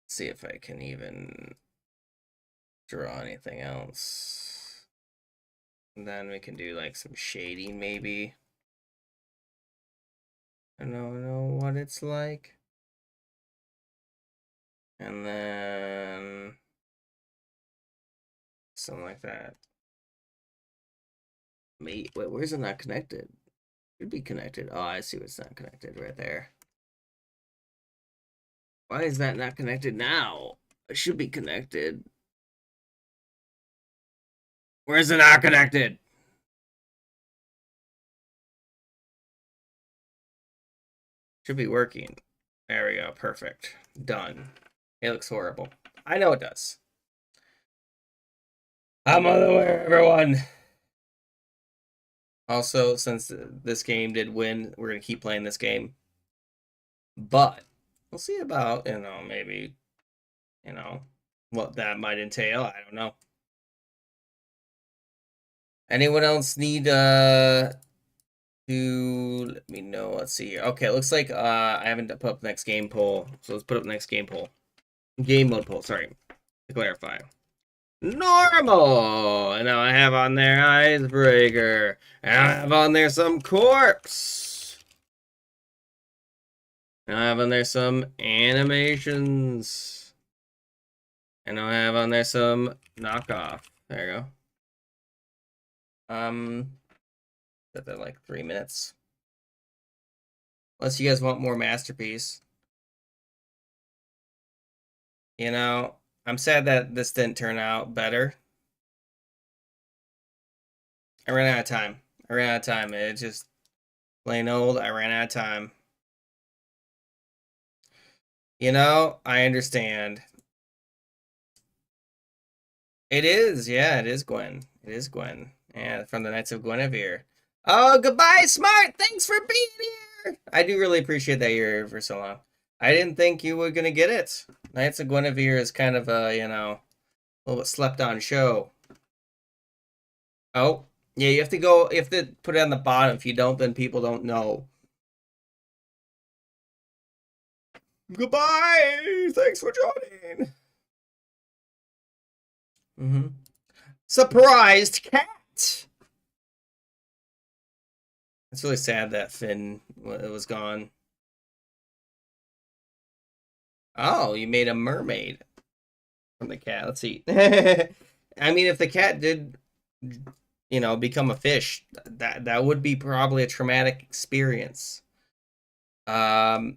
See if I can even draw anything else. And then we can do like some shading, maybe. I don't know what it's like. And then something like that. Wait, where's it not connected? Should be connected. Oh, I see what's not connected right there. Why is that not connected now? It should be connected. Where's it not connected? Should be working. There we go. Perfect. Done. It looks horrible. I know it does. I'm unaware, everyone. Also, since this game did win, we're going to keep playing this game. But we'll see about, maybe, what that might entail. I don't know. Anyone else need to let me know? Let's see here. Okay, looks like I haven't put up the next game poll. So let's put up the next game poll. Game mode poll, sorry. To clarify. Normal! And now I have on there Icebreaker. And I have on there some Corpse. And I have on there some animations. And I have on there some knockoff. There you go. Set that like 3 minutes. Unless you guys want more masterpiece. You know, I'm sad that this didn't turn out better. I ran out of time. It's just plain old. I ran out of time. You know, I understand. It is, yeah, it is Gwen. It is Gwen. Yeah, from the Knights of Guinevere. Oh, goodbye, Smart! Thanks for being here! I do really appreciate that you're here for so long. I didn't think you were gonna get it. Knights of Guinevere is kind of a, a little bit slept on show. Oh, yeah, you have to put it on the bottom. If you don't, then people don't know. Goodbye! Thanks for joining! Surprised cat! It's really sad that Finn was gone. Oh, you made a mermaid from the cat. Let's see. I mean, if the cat did, become a fish, that would be probably a traumatic experience. All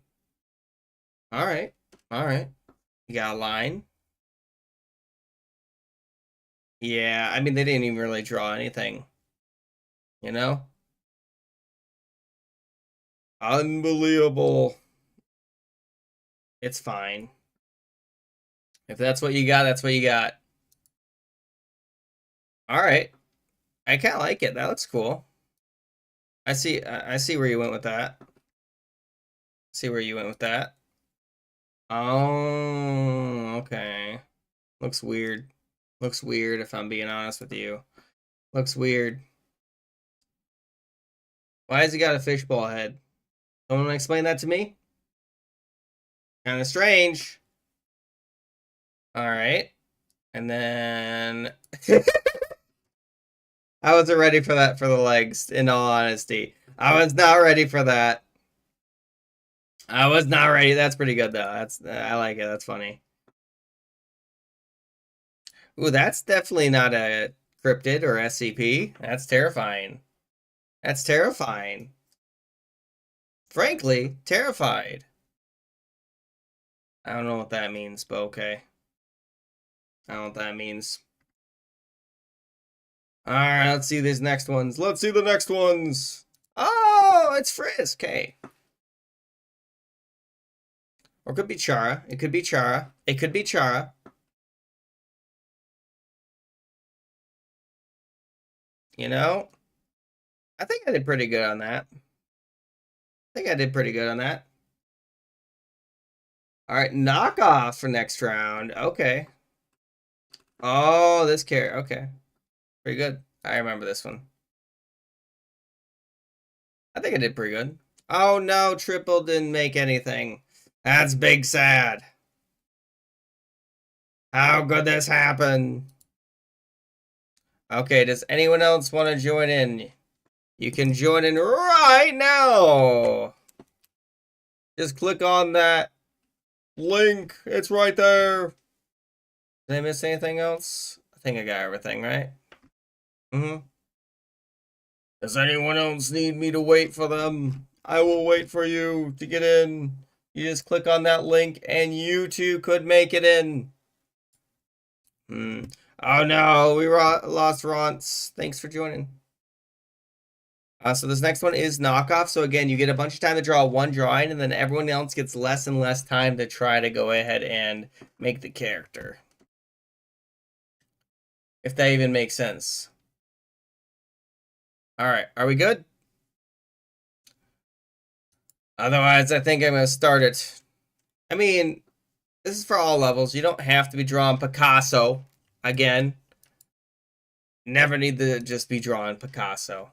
right. You got a line. Yeah, I mean, they didn't even really draw anything. You know? Unbelievable. It's fine. If that's what you got, that's what you got. All right. I kind of like it. That looks cool. I see where you went with that. Oh, okay. Looks weird. If I'm being honest with you. Looks weird. Why has he got a fishbowl head? Someone explain that to me? Kind of strange. All right. And then I wasn't ready for that for the legs, in all honesty. I was not ready for that. I was not ready. That's pretty good though. I like it. That's funny. Ooh, that's definitely not a cryptid or SCP. That's terrifying. That's terrifying. Frankly, terrified. I don't know what that means, but okay. I don't know what that means. Alright, let's see these next ones. Let's see the next ones. Oh, it's Frisk. Okay. Or it could be Chara. It could be Chara. It could be Chara. You know? I think I did pretty good on that. Alright, knockoff for next round. Okay. Oh, this character. Okay. Pretty good. I remember this one. I think I did pretty good. Oh no, Triple didn't make anything. That's big sad. How could this happen? Okay, does anyone else want to join in? You can join in right now. Just click on that link. It's right there. Did I miss anything else? I think I got everything, right? Mm-hmm. Does anyone else need me to wait for them? I will wait for you to get in. You just click on that link and you too could make it in. Oh no, we lost Ronce. Thanks for joining. So this next one is knockoff. So again, you get a bunch of time to draw one drawing, and then everyone else gets less and less time to try to go ahead and make the character. If that even makes sense. Alright, are we good? Otherwise, I think I'm going to start it. I mean, this is for all levels. You don't have to be drawing Picasso. Again, never need to just be drawing Picasso.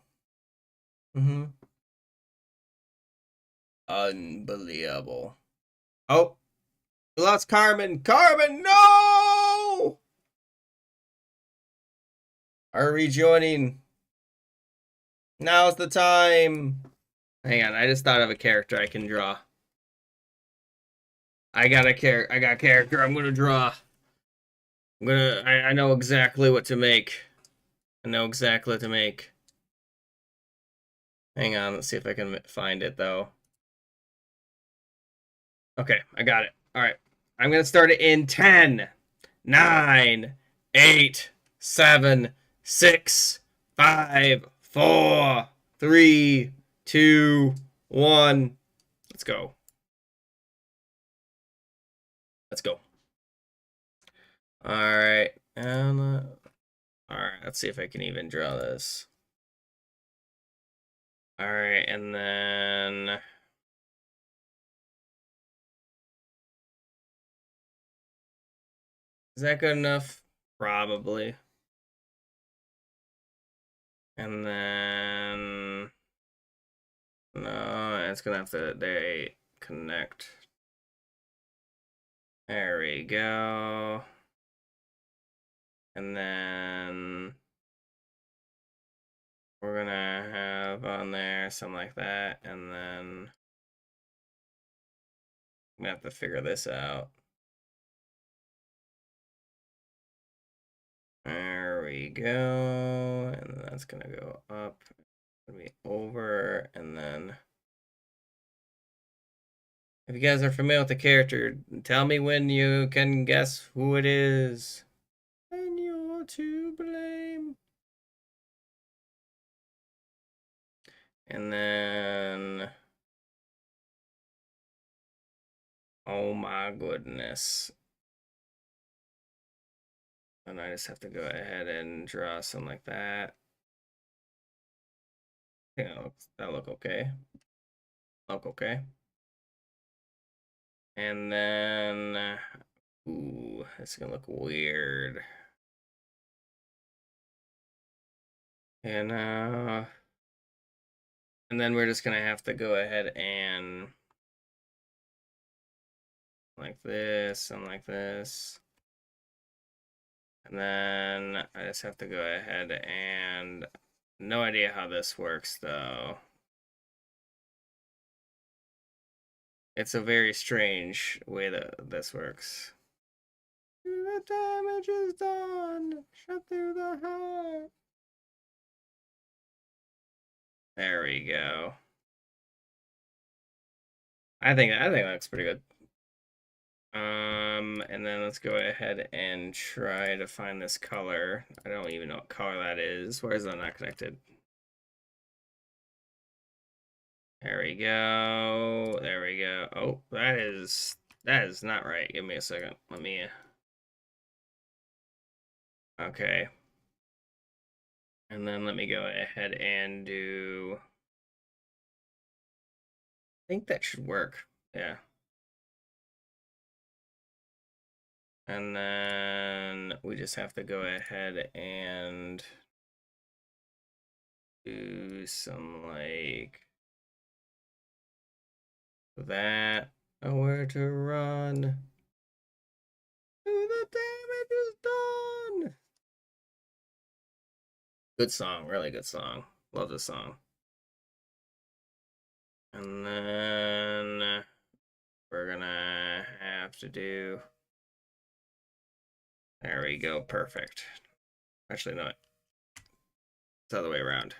Unbelievable. Oh, we lost Carmen. Carmen, no! Are rejoining. Now's the time. Hang on, I just thought of a character I can draw. I got character I'm gonna draw. I know exactly what to make. Hang on, let's see if I can find it though. Okay, I got it. Alright. I'm gonna start it in 10, 9, 8, 7, 6, 5, 4, 3, 2, 1. Let's go. Alright. Alright, let's see if I can even draw this. Alright, and then is that good enough? Probably. And then no, it's gonna have to they connect. There we go. And then we're gonna have on there something like that, and then I'm gonna have to figure this out. There we go, and that's gonna go up, gonna be over, and then if you guys are familiar with the character, tell me when you can guess who it is. And you're to blame. And then oh my goodness. And I just have to go ahead and draw something like that. Yeah, that'll look okay. Okay. And then, ooh, it's gonna look weird. And then we're just gonna have to go ahead and like this and like this. And then I just have to go ahead and no idea how this works though. It's a very strange way that this works. The damage is done. Shut through the heart. There we go. I think that looks pretty good. And then let's go ahead and try to find this color. I don't even know what color that is. Where is that not connected? There we go. There we go. Oh, that is not right. Give me a second. Let me. Okay. And then let me go ahead and do. I think that should work. Yeah. And then we just have to go ahead and do some like that. Nowhere to run. The damage is done. Good song, really good song. Love this song. And then we're gonna have to do. There we go, perfect. Actually, no, it's the other way around.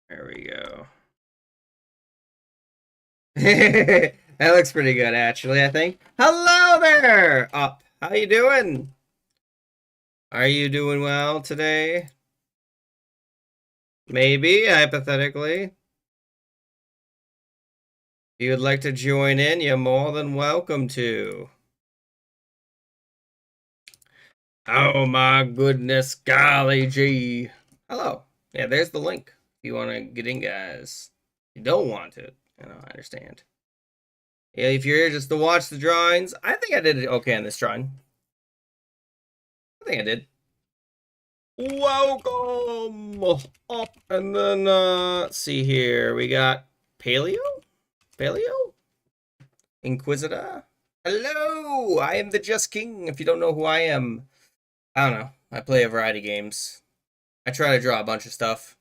There we go. That looks pretty good, actually, I think. Hello there! Up. How you doing? Are you doing well today? Maybe, hypothetically. If you would like to join in, you're more than welcome to. Oh my goodness, golly gee. Hello. Yeah, there's the link. If you want to get in, guys. If you don't want to, I understand. Yeah, if you're here just to watch the drawings, I think I did it okay on this drawing. I think I did. Welcome up, and then let's see here. We got Paleo, Inquisitor. Hello, I am the Just King. If you don't know who I am, I don't know. I play a variety of games. I try to draw a bunch of stuff.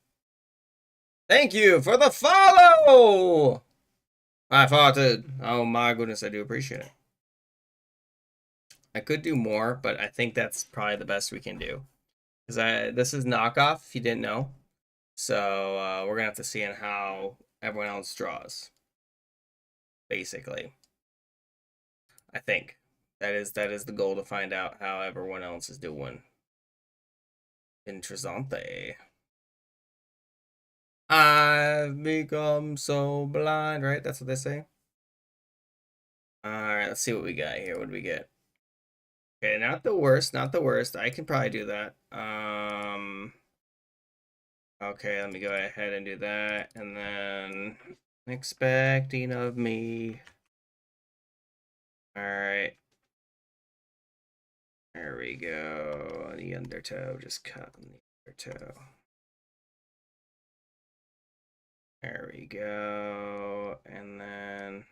Thank you for the follow. I farted. Oh my goodness, I do appreciate it. I could do more, but I think that's probably the best we can do. Because this is knockoff, if you didn't know. So we're gonna have to see on how everyone else draws. Basically, I think that is the goal, to find out how everyone else is doing. Interessante. I've become so blind, right? That's what they say. All right, let's see what we got here. What do we get? Okay, not the worst, not the worst. I can probably do that. Okay, let me go ahead and do that, and then expecting of me. All right. There we go. The undertow, just cut the undertow. There we go, and then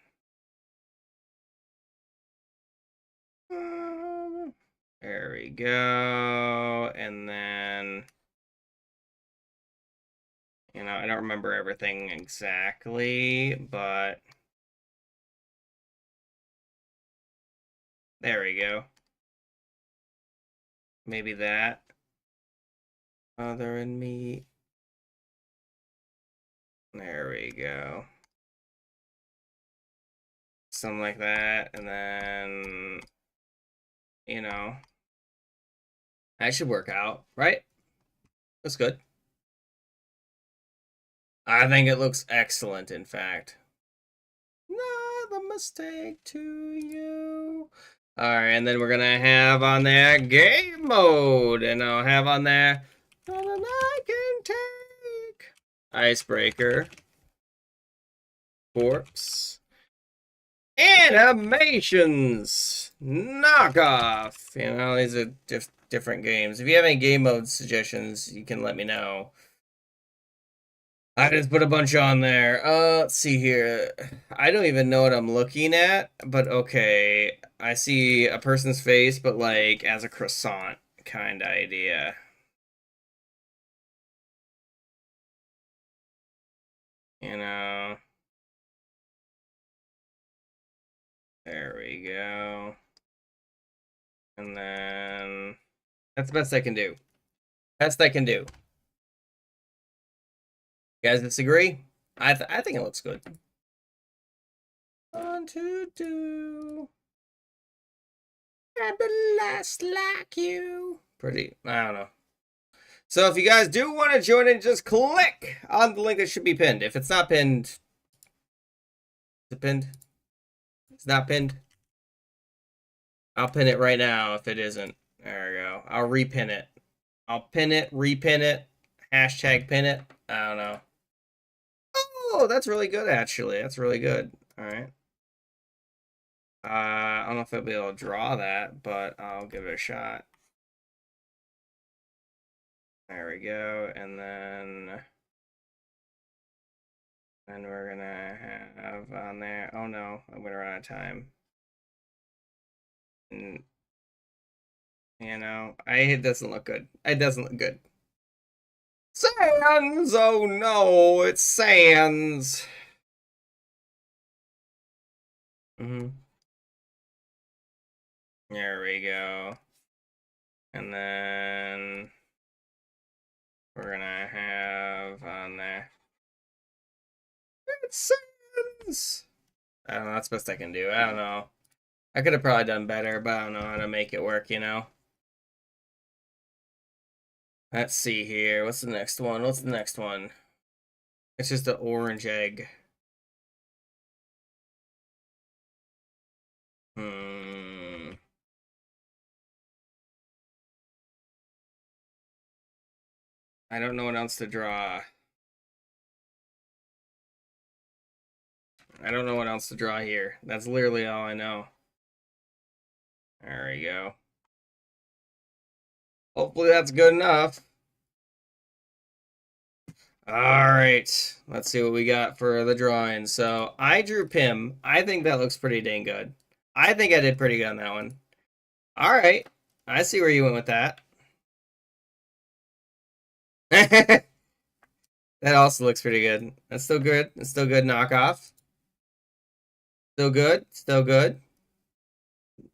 there we go, and then I don't remember everything exactly, but there we go. Maybe that. Mother and me. There we go. Something like that, and then that should work out, right? That's good. I think it looks excellent, in fact. Not a mistake to you. Alright, and then we're gonna have on there game mode, and I'll have on there all I can take. Icebreaker. Corpse. Animations. Knockoff. You know, these are different games. If you have any game mode suggestions, you can let me know. I just put a bunch on there. Let's see here. I don't even know what I'm looking at, but okay. I see a person's face, but like as a croissant kind of idea. You know. There we go. And then that's the best I can do. Best I can do. You guys disagree? I think it looks good. 1, 2, 2. I be last like you. Pretty. I don't know. So if you guys do want to join in, just click on the link that should be pinned. If it's not pinned, is it pinned? It's not pinned. I'll pin it right now if it isn't. There we go. I'll repin it. I'll pin it, repin it, hashtag pin it. I don't know. Oh, that's really good, actually. That's really good. All right. I don't know if I'll be able to draw that, but I'll give it a shot. There we go. And then we're gonna have on there. Oh no, I'm gonna run out of time. And, you know, it doesn't look good. It doesn't look good. Sans! Oh no, it's Sans. There we go. And then we're gonna have on there. It's Sans! I don't know, that's the best I can do. I don't know. I could have probably done better, but I don't know how to make it work, you know? Let's see here. What's the next one? What's the next one? It's just an orange egg. I don't know what else to draw. I don't know what else to draw here. That's literally all I know. There we go. Hopefully that's good enough. All right. Let's see what we got for the drawing. So I drew Pim. I think that looks pretty dang good. I think I did pretty good on that one. All right. I see where you went with that. That also looks pretty good. That's still good. It's still good knockoff. Still good. Still good.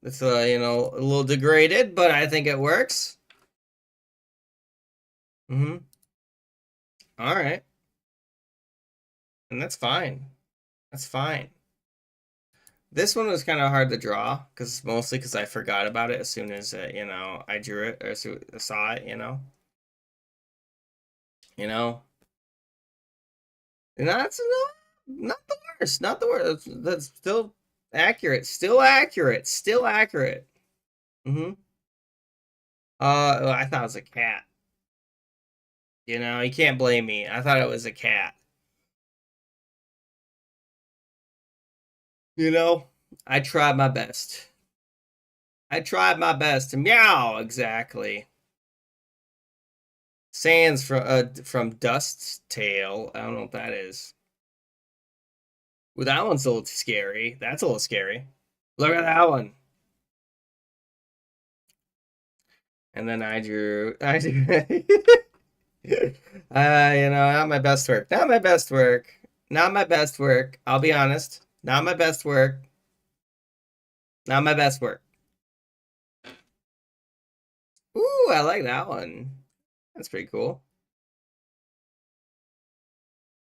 It's you know, a little degraded, but I think it works. All right. And that's fine. That's fine. This one was kind of hard to draw because mostly because I forgot about it as soon as you know, I drew it or saw it, you know. You know. And that's not the worst. Not the worst. That's still accurate. Still accurate. Still accurate. I thought it was a cat. You know, you can't blame me. I thought it was a cat. You know, I tried my best. I tried my best to meow exactly. Sans from Dust's Tale. I don't know what that is. Well, that one's a little scary. That's a little scary. Look at that one. And then I drew. You know, not my best work. Not my best work. Not my best work. I'll be honest. Not my best work. Not my best work. Ooh, I like that one. That's pretty cool.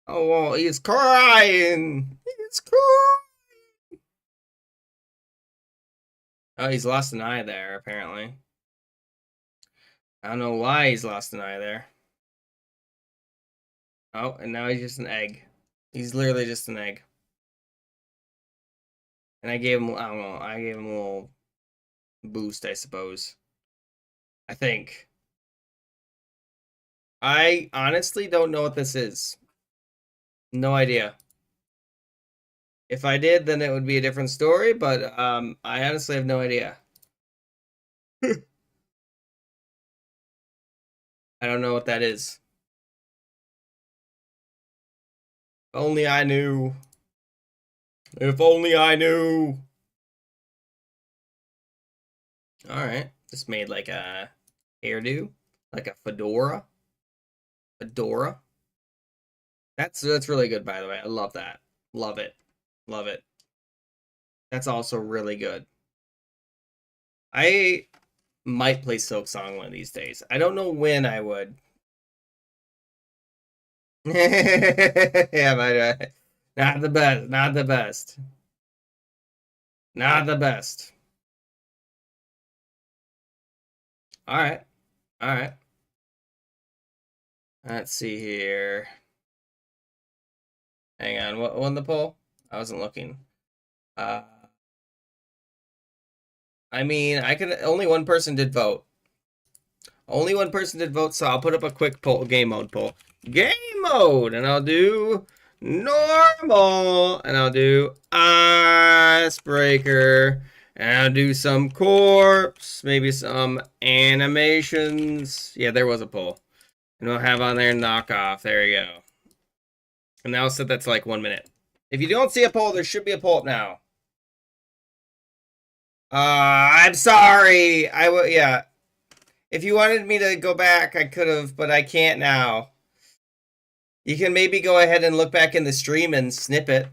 Oh, well, he's crying. He's crying. Oh, he's lost an eye there, apparently. I don't know why he's lost an eye there. Oh, and now he's just an egg. He's literally just an egg. And I gave him, I don't know, I gave him a little boost, I suppose. I think. I honestly don't know what this is. No idea. If I did, then it would be a different story, but I honestly have no idea. I don't know what that is. If only I knew. If only I knew. Alright. Just made like a hairdo. Like a fedora. Fedora. That's really good, by the way. I love that. Love it. Love it. That's also really good. I might play Silk Song one of these days. I don't know when I would. Yeah, but not the best. Not the best. Not the best. All right. All right. Let's see here. Hang on. What won the poll? I wasn't looking. I mean, I could. Only one person did vote. Only one person did vote, so I'll put up a quick poll, game mode poll. Game mode, and I'll do normal, and I'll do icebreaker, and I'll do some corpse, maybe some animations. Yeah, there was a poll. And we'll have on there knockoff. There you go. And now I'll set that to like 1 minute. If you don't see a poll, there should be a poll up now. I'm sorry. Yeah. If you wanted me to go back, I could have, but I can't now. You can maybe go ahead and look back in the stream and snip it.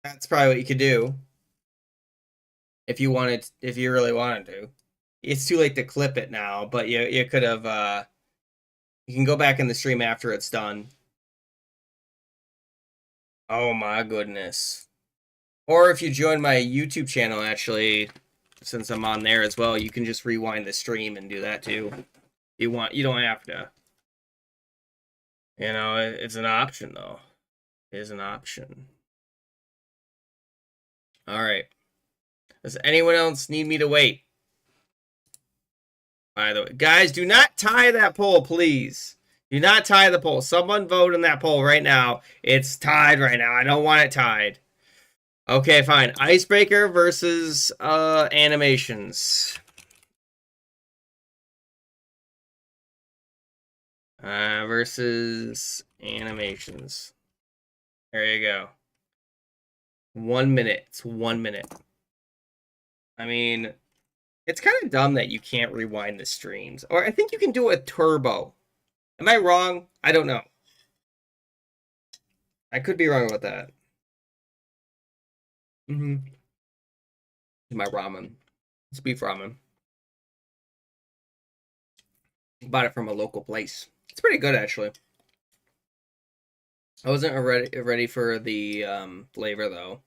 That's probably what you could do. If you really wanted to. It's too late to clip it now, but you could have, you can go back in the stream after it's done. Oh my goodness. Or if you join my YouTube channel, actually, since I'm on there as well, you can just rewind the stream and do that too. You don't have to. You know, it's an option though. It is an option. All right. Does anyone else need me to wait? By the way, guys, do not tie that poll, please. Do not tie the poll. Someone vote in that poll right now. It's tied right now. I don't want it tied. Okay, fine. Icebreaker versus animations. Versus animations. There you go. 1 minute. It's 1 minute. I mean, it's kind of dumb that you can't rewind the streams. Or I think you can do a turbo. Am I wrong? I don't know. I could be wrong about that. My ramen. It's beef ramen. Bought it from a local place. It's pretty good, actually. I wasn't ready for the flavor, though.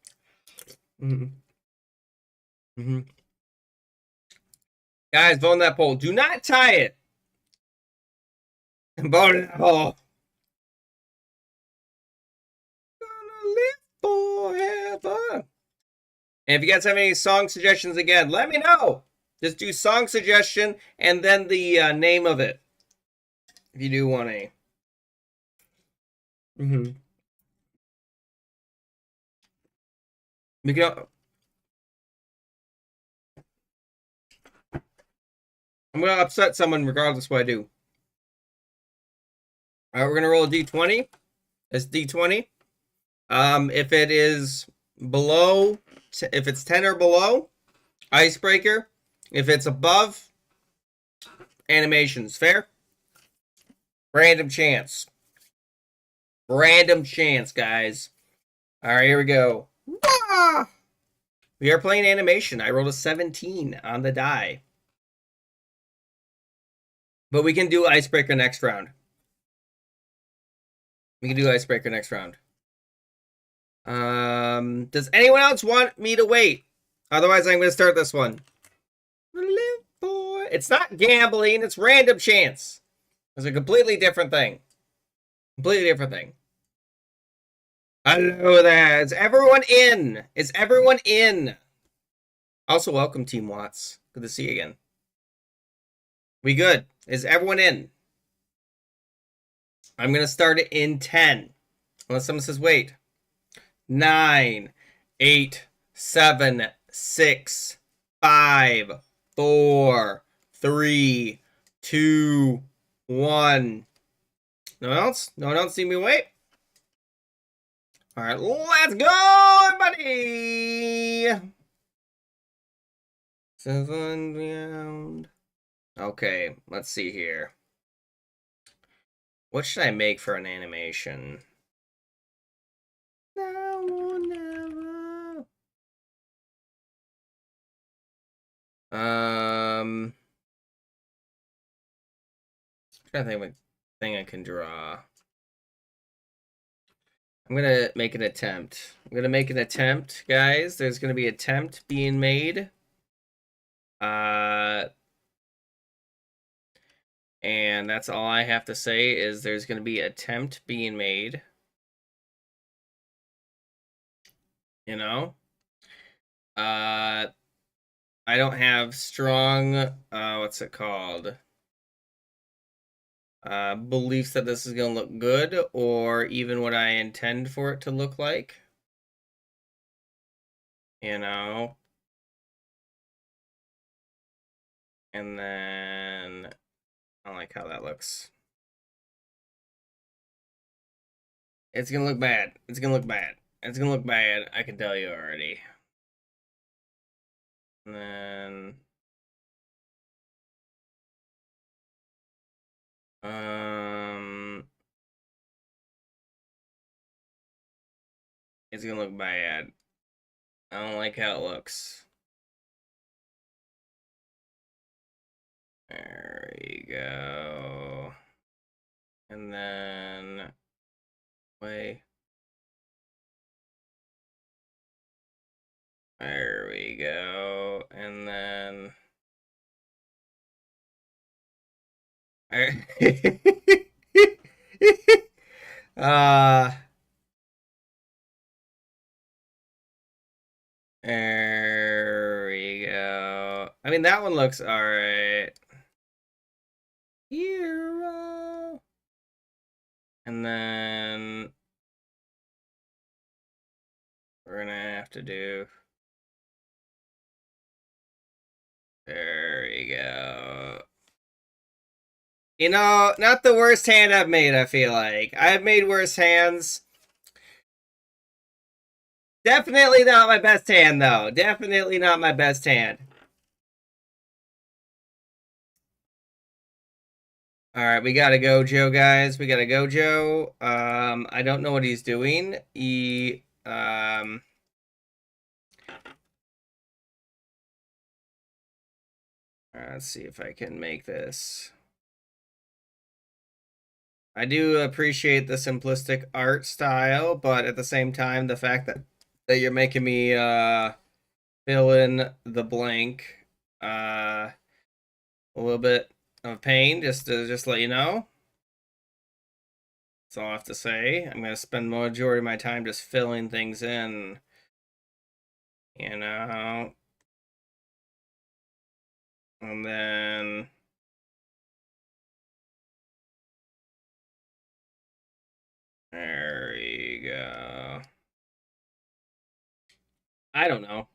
Guys, vote in that poll. Do not tie it. Vote in that poll. Gonna live forever. And if you guys have any song suggestions, again, let me know. Just do song suggestion and then the name of it. If you do want a. We can. I'm going to upset someone regardless what I do. All right, we're going to roll a d20. It's d20. If it is below, if it's 10 or below, icebreaker. If it's above, animations. Fair? Random chance. Random chance, guys. All right, here we go. Ah! We are playing animation. I rolled a 17 on the die. But we can do icebreaker next round. We can do icebreaker next round. Does anyone else want me to wait? Otherwise, I'm going to start this one. It's not gambling. It's random chance. It's a completely different thing. Completely different thing. Hello there. Is everyone in? Is everyone in? Also, welcome, Team Watts. Good to see you again. We good? Is everyone in? I'm going to start it in 10. Unless someone says wait. 9, 8, 7, 6, 5, 4, 3, 2, 1. No one else? No one else see me wait? All right, let's go, everybody! 7 round. Okay, let's see here. What should I make for an animation? Now or never. I'm trying to think of a thing I can draw. I'm gonna make an attempt. I'm gonna make an attempt, guys. There's gonna be an attempt being made. And that's all I have to say is there's gonna be an attempt being made. You know? I don't have strong what's it called? Beliefs that this is gonna look good or even what I intend for it to look like. You know? And then I don't like how that looks. It's gonna look bad. It's gonna look bad. It's gonna look bad. I can tell you already. And then it's gonna look bad. I don't like how it looks. There you go. And then wait. There we go. And then uh there we go. I mean that one looks alright. Hero. And then we're gonna have to do. There you go. You know, not the worst hand I've made, I feel like. I've made worse hands. Definitely not my best hand, though. Definitely not my best hand. Alright, we got a Gojo, guys. We got a Gojo. I don't know what he's doing. Let's see if I can make this. I do appreciate the simplistic art style, but at the same time, the fact that you're making me fill in the blank a little bit of pain, just to let you know. That's all I have to say. I'm gonna spend the majority of my time just filling things in. You know. And then there you go. I don't know.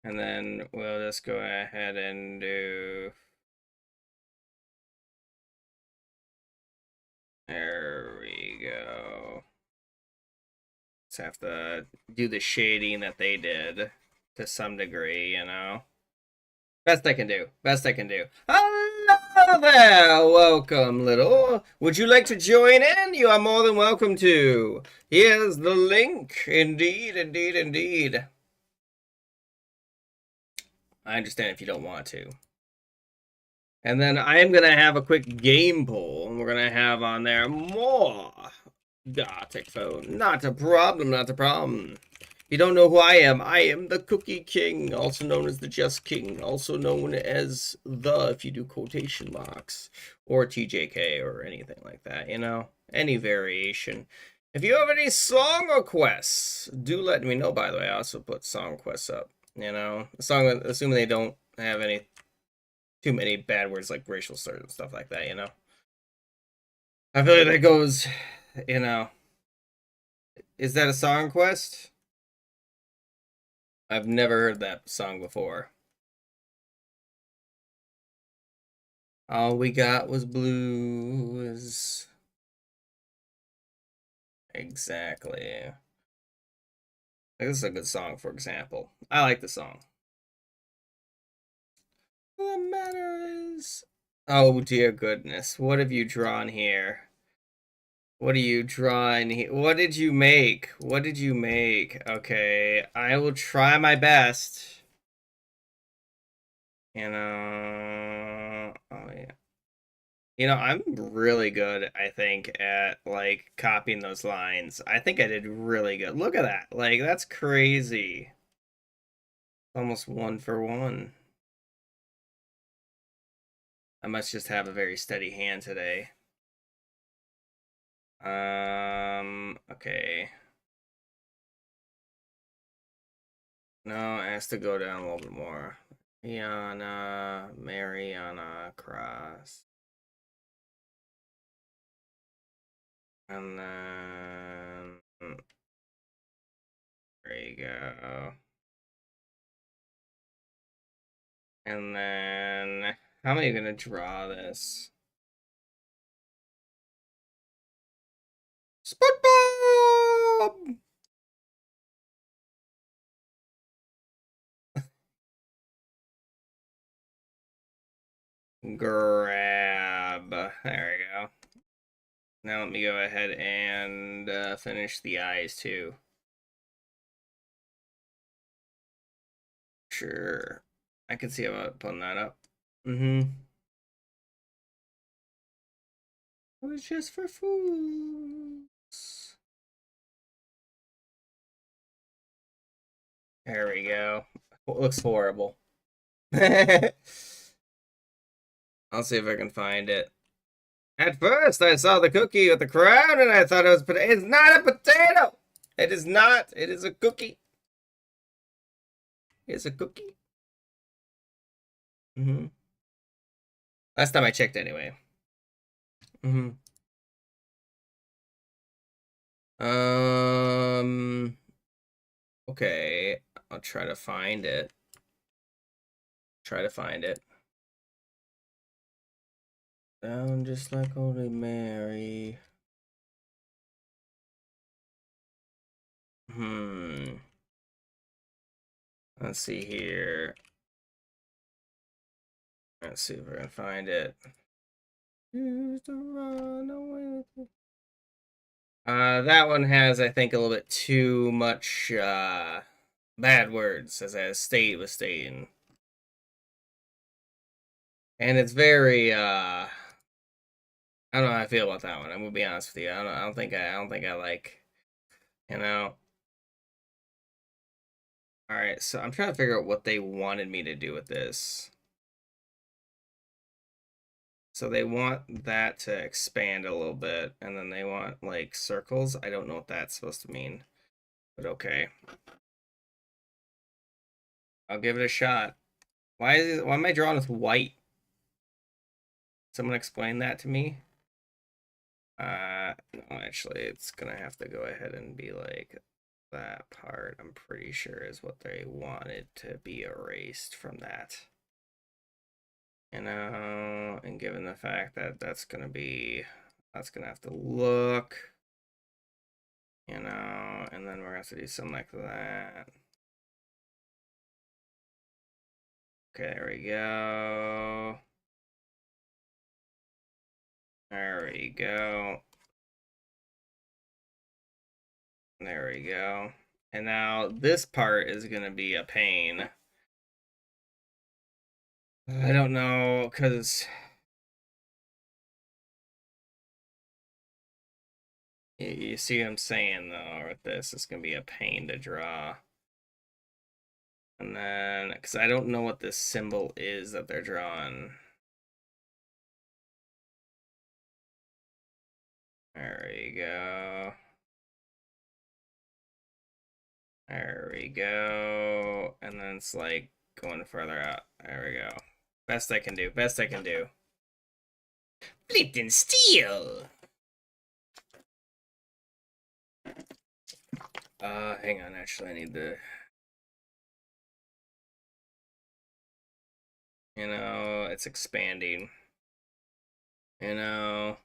And then we'll just go ahead and do. There we go. Just have to do the shading that they did to some degree, you know. Best I can do. Best I can do. Hello there! Welcome, little. Would you like to join in? You are more than welcome to. Here's the link. Indeed, indeed, indeed. I understand if you don't want to. And then I am going to have a quick game poll. And we're going to have on there more Gartic phone. Not a problem, not a problem. If you don't know who I am the Cookie King, also known as the Just King, also known as the, if you do quotation marks, or TJK, or anything like that, you know? Any variation. If you have any song requests, do let me know, by the way. I also put song requests up, you know? Assuming they don't have any too many bad words like racial slurs and stuff like that, you know? I feel like that goes, you know, Is that a song quest? I've never heard that song before. All we got was blues. Exactly. This is a good song, for example. I like the song. All that matters. Oh dear goodness. What have you drawn here? What are you drawing here? What did you make? What did you make? Okay, I will try my best. You know, oh yeah. You know, I'm really good, I think, at like copying those lines. I think I did really good. Look at that. Like, that's crazy. Almost 1-for-1. I must just have a very steady hand today. Okay. No, it has to go down a little bit more. Mariana Cross. And then there you go. And then how am I gonna draw this? SpongeBob! Grab. There we go. Now let me go ahead and finish the eyes too. Sure. I can see about putting that up. Mm-hmm. It was just for fools. There we go. It looks horrible. I'll see if I can find it. At first, I saw the cookie with the crown, and I thought it was potato. It's not a potato. It is not. It is a cookie. It's a cookie. Mm-hmm. Last time I checked, anyway. Mm-hmm. Okay. I'll try to find it. Try to find it. Down just like Holy Mary. Let's see here. Let's see if I can find it. That one has, I think, a little bit too much bad words, as I was stating. And it's very I don't know how I feel about that one. I'm gonna be honest with you. I don't think I like, you know. Alright, so I'm trying to figure out what they wanted me to do with this. So they want that to expand a little bit, and then they want like circles. I don't know what that's supposed to mean, but okay. I'll give it a shot. Why am I drawing with white? Someone explain that to me. No, actually, it's gonna have to go ahead and be like that part. I'm pretty sure is what they wanted to be erased from that. You know, and given the fact that that's gonna have to look, you know, and then we're gonna have to do something like that. Okay, there we go. There we go. There we go. And now this part is gonna be a pain. I don't know, because you see what I'm saying, though, with this. It's going to be a pain to draw. And then, because I don't know what this symbol is that they're drawing. There we go. There we go. And then it's like going further out. There we go. Best I can do. Best I can do. Flipped in steel. Hang on. Actually, I need the. You know, it's expanding. You know,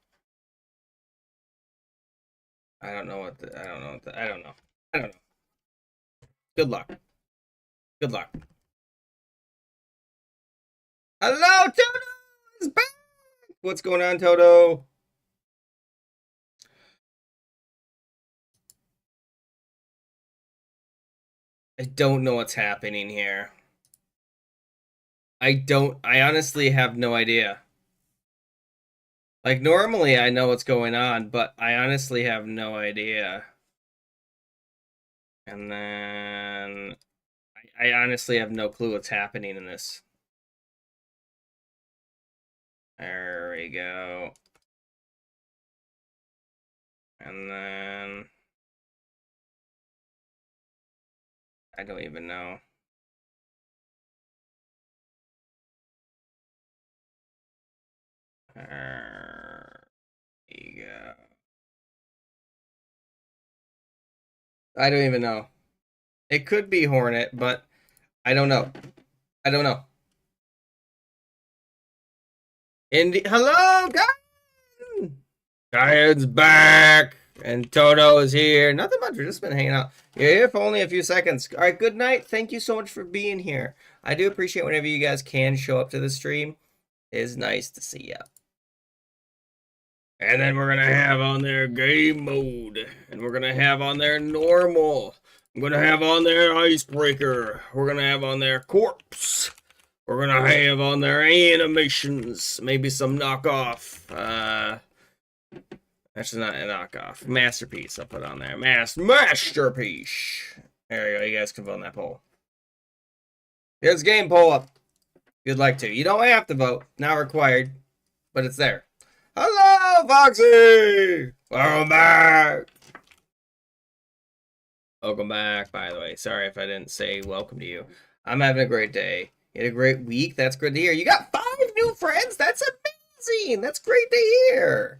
I don't know what the. I don't know what the. I don't know. I don't know. Good luck. Good luck. Hello, Toto is back. What's going on, Toto? I don't know what's happening here. I honestly have no idea. Like, normally I know what's going on, but I honestly have no idea. And then I honestly have no clue what's happening in this. There we go. And then I don't even know. There you go. I don't even know. It could be Hornet, but I don't know. I don't know. Hello, guys! Giant's back! And Toto is here. Nothing much. We've just been hanging out. You're here for only a few seconds. All right, good night. Thank you so much for being here. I do appreciate whenever you guys can show up to the stream. It is nice to see you. And then we're going to have on there game mode. And we're going to have on there normal. I'm going to have on there icebreaker. We're going to have on there corpse. We're going to have on there animations. Maybe some knockoff. Actually, not a knockoff. Masterpiece, I'll put on there. Masterpiece. There you go. You guys can vote on that poll. Here's game poll up. If you'd like to. You don't have to vote. Not required. But it's there. Hello, Foxy! Welcome back! Welcome back, by the way. Sorry if I didn't say welcome to you. I'm having a great day. You had a great week? That's good to hear. You got 5 new friends? That's amazing! That's great to hear.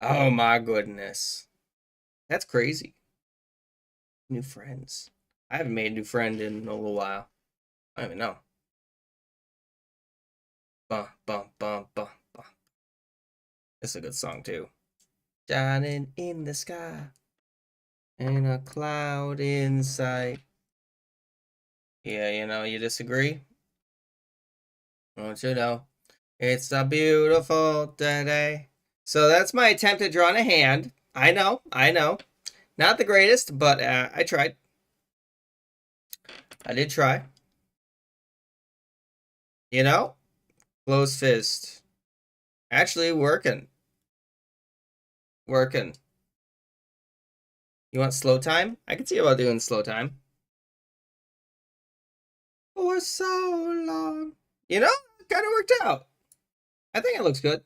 Oh my goodness. That's crazy. New friends. I haven't made a new friend in a little while. I don't even know. Bum, bum, bum, bum, bum. It's a good song too. Shining in the sky. And a cloud in sight. Yeah, you know, you disagree? Don't you know? It's a beautiful day. So that's my attempt at drawing a hand. I know. Not the greatest, but I tried. I did try. You know? Closed fist. Actually working. Working. You want slow time? I can see about doing slow time. For so long. You know? It kind of worked out. I think it looks good.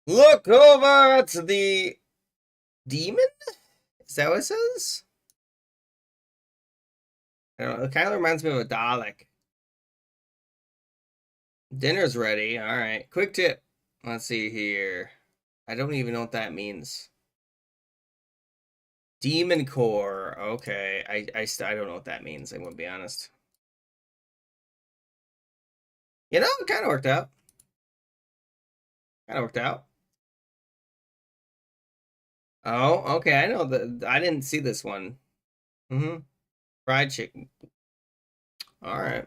Look over at the demon? Is that what it says? I don't know. It kind of reminds me of a Dalek. Dinner's ready. All right. Quick tip. Let's see here. I don't even know what that means. Demon core. Okay. I don't know what that means. I won't be honest. You know, it kind of worked out. Kind of worked out. Oh, okay. I know that. I didn't see this one. Fried chicken. All right.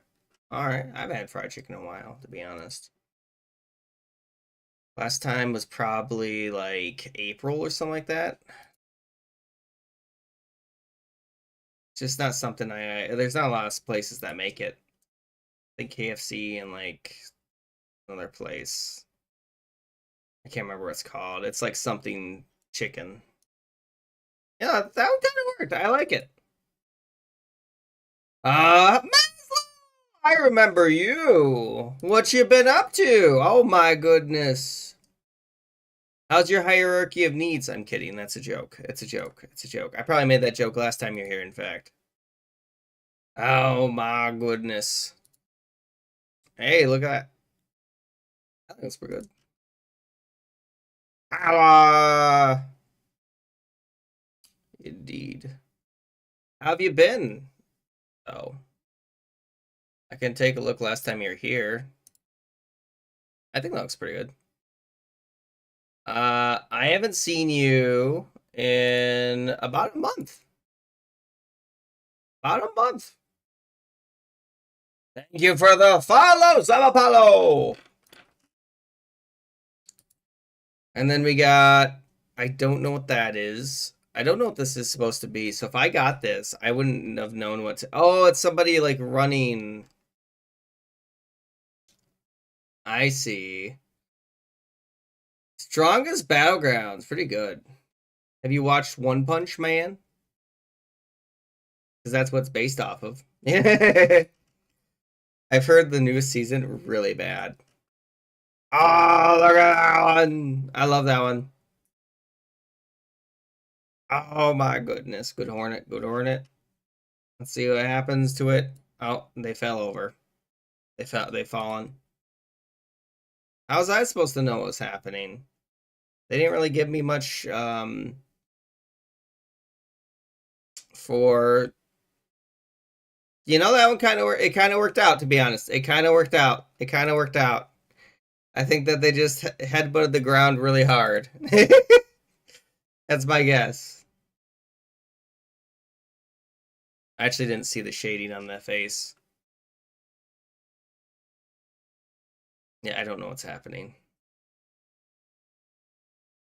All right. I've had fried chicken in a while, to be honest. Last time was probably like April or something like that. Just not something there's not a lot of places that make it. I think KFC and like another place. I can't remember what it's called. It's like something chicken. Yeah, that one kind of worked. I like it. I remember you. What you been up to? Oh my goodness. How's your hierarchy of needs? I'm kidding. That's a joke. It's a joke. It's a joke. I probably made that joke last time you were here, in fact. Oh my goodness. Hey, look at that. That looks pretty good. indeed. How have you been? Oh. I can take a look last time you were here. I think that looks pretty good. I haven't seen you in about a month. About a month. Thank you for the follow, Samapalo. And then we got, I don't know what that is. I don't know what this is supposed to be. So if I got this, I wouldn't have known what to. Oh, it's somebody like running. I see. Strongest Battlegrounds. Pretty good. Have you watched One Punch Man? Because that's what's based off of. I've heard the newest season really bad. Oh, look at that one. I love that one. Oh my goodness. Good Hornet. Good Hornet. Let's see what happens to it. Oh, they fell over. They've fallen. How was I supposed to know what was happening? They didn't really give me much for, you know, that one kind of worked out, to be honest. It kind of worked out. I think that they just headbutted the ground really hard. That's my guess. I actually didn't see the shading on that face. Yeah, I don't know what's happening.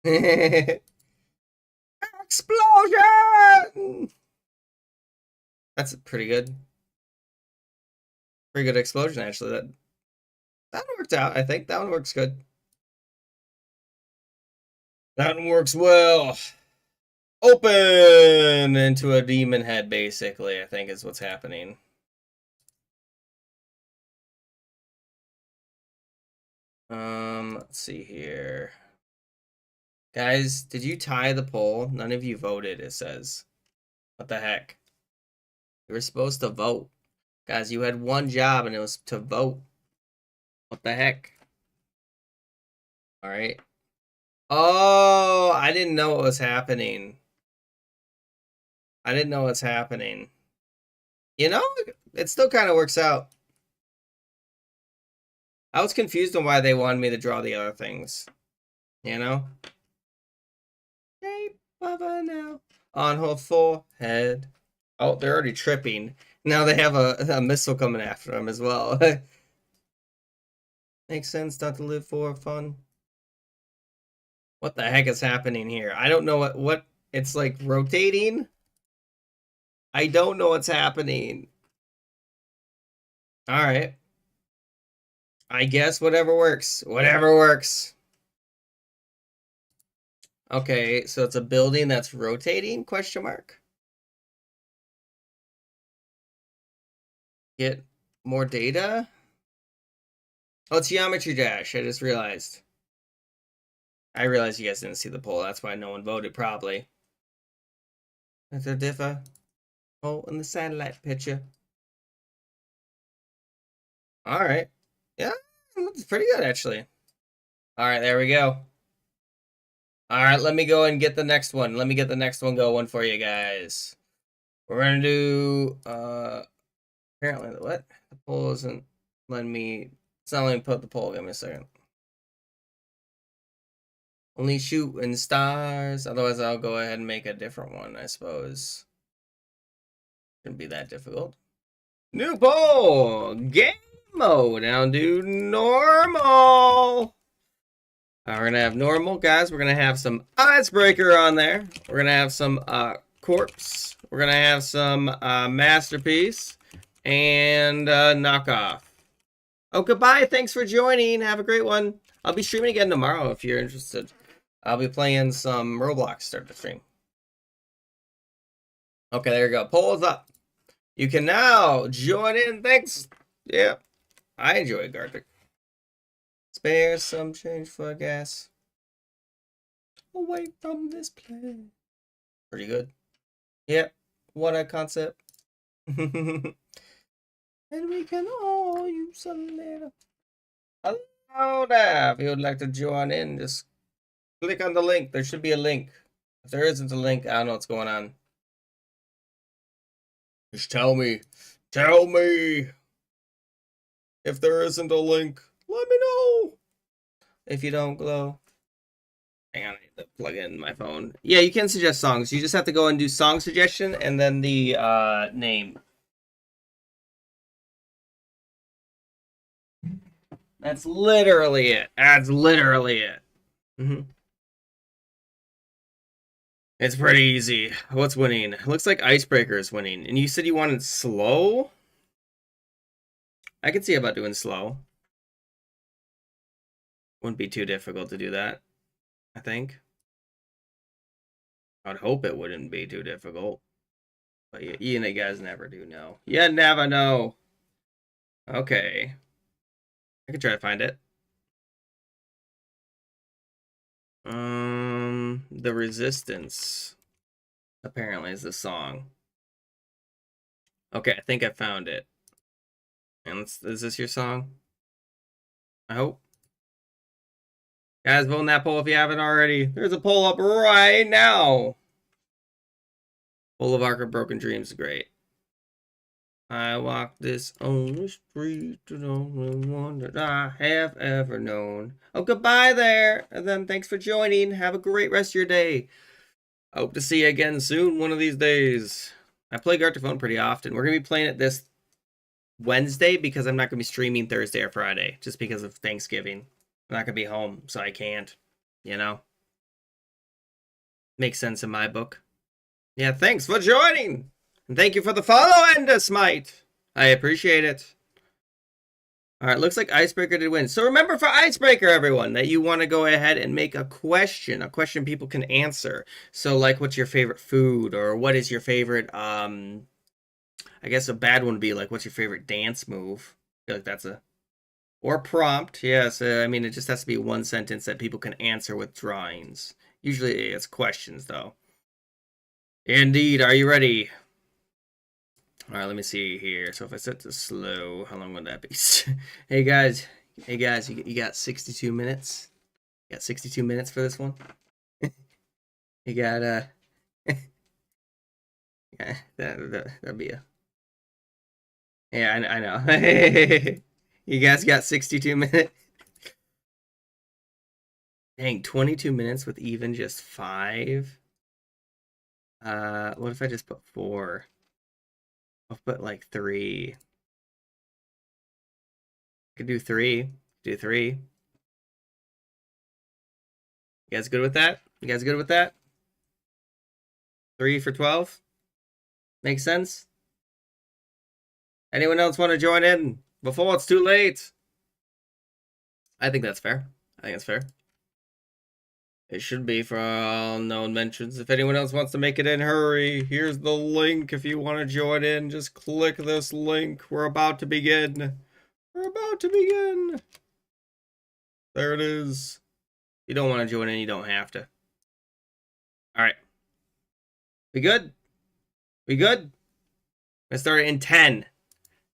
Explosion! That's pretty good. Pretty good explosion, actually. That one worked out, I think. That one works good. That one works well. Open into a demon head, basically, I think is what's happening. Let's see here. Guys, did you tie the poll? None of you voted, it says. What the heck? You were supposed to vote. Guys, you had one job and it was to vote. What the heck? Alright. Oh, I didn't know what was happening. I didn't know what's happening. You know, it still kind of works out. I was confused on why they wanted me to draw the other things. You know? Shape of a now on her forehead. Oh, they're already tripping. Now they have a missile coming after them as well. Makes sense not to live for fun. What the heck is happening here? I don't know what it's like rotating. I don't know what's happening. All right. I guess whatever works. Whatever works. Okay, so it's a building that's rotating, question mark? Get more data? Oh, it's Geometry Dash, I just realized. I realized you guys didn't see the poll, that's why no one voted, probably. That's a differ. Oh, in the satellite picture. Alright. Yeah, that's pretty good, actually. Alright, there we go. Alright, let me go and get the next one. Let me get the next one going for you guys. We're gonna do, apparently, what? The poll isn't letting me, it's not letting me put the poll, give me a second. Only shooting stars, otherwise I'll go ahead and make a different one, I suppose. Shouldn't be that difficult. New poll! Game mode, down to normal! We're gonna have normal, guys. We're gonna have some icebreaker on there. We're gonna have some corpse. We're gonna have some masterpiece and knockoff. Oh, goodbye. Thanks for joining. Have a great one. I'll be streaming again tomorrow if you're interested. I'll be playing some Roblox start the stream. Okay, there you go. Poll is up. You can now join in. Thanks. Yeah, I enjoy Gartic. Spare some change for gas. Away from this place. Pretty good. Yep. What a concept. And we can all use a little. Hello there. If you would like to join in, just click on the link. There should be a link. If there isn't a link, I don't know what's going on. Just tell me. Tell me. If there isn't a link, let me know. If you don't glow. Hang on, I need to plug in my phone. Yeah, you can suggest songs. You just have to go and do song suggestion and then the name. That's literally it. That's literally it. It's pretty easy. What's winning? Looks like Icebreaker is winning. And you said you wanted slow? I could see about doing slow. Wouldn't be too difficult to do that, I think. I'd hope it wouldn't be too difficult. But you guys never do know. You never know. Okay. I can try to find it. The Resistance apparently is the song. Okay, I think I found it. And is this your song? I hope. Guys, vote in that poll if you haven't already. There's a poll up right now. Boulevard of Broken Dreams is great. I walk this only street, the only one that I have ever known. Oh, goodbye there. And then thanks for joining. Have a great rest of your day. I hope to see you again soon, one of these days. I play Gartic pretty often. We're going to be playing it this Wednesday because I'm not going to be streaming Thursday or Friday just because of Thanksgiving. I'm not going to be home, so I can't, you know? Makes sense in my book. Yeah, thanks for joining. And thank you for the follow, Smite. I appreciate it. All right, looks like Icebreaker did win. So remember for Icebreaker, everyone, that you want to go ahead and make a question people can answer. So like, what's your favorite food? Or what is your favorite, I guess a bad one would be like, what's your favorite dance move? I feel like that's a... Or prompt, yes. I mean, it just has to be one sentence that people can answer with drawings. Usually it's questions, though. Indeed, are you ready? All right, let me see here. So if I set to slow, how long would that be? Hey guys, you got 62 minutes. You got 62 minutes for this one. You got yeah, that'd be a... Yeah, I know. You guys got 62 minutes. Dang, 22 minutes with even just 5. What if I just put 4? I'll put like 3. I could do 3. Do 3. You guys good with that? You guys good with that? 3 for 12? Makes sense? Anyone else want to join in before it's too late? I think that's fair. I think it's fair. It should be for all known mentions. If anyone else wants to make it in, hurry. Here's the link if you want to join in. Just click this link. We're about to begin. We're about to begin. There it is. If you don't want to join in, you don't have to. All right. We good? We good? Let's start in 10,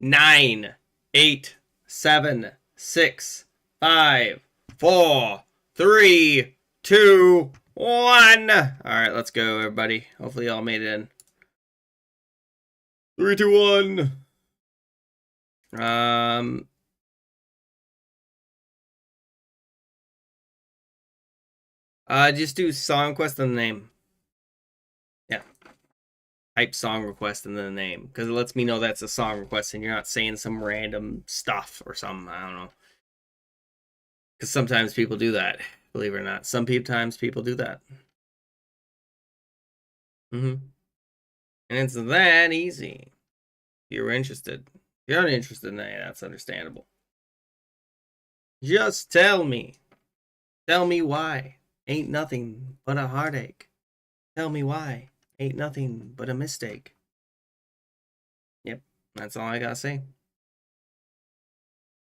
9, 8, 7, 6, 5, 4, 3, 2, 1. All right, let's go, everybody. Hopefully, y'all made it in. 3, 2, 1. Just do song request and the name. Yeah. Type song request and then the name, because it lets me know that's a song request and you're not saying some random stuff or something. I don't know. Because sometimes people do that. Believe it or not, sometimes people do that. And it's that easy. If you're interested. If you're not interested in that, that's understandable. Just tell me. Tell me why. Ain't nothing but a heartache. Tell me why. Ain't nothing but a mistake. Yep, that's all I gotta say.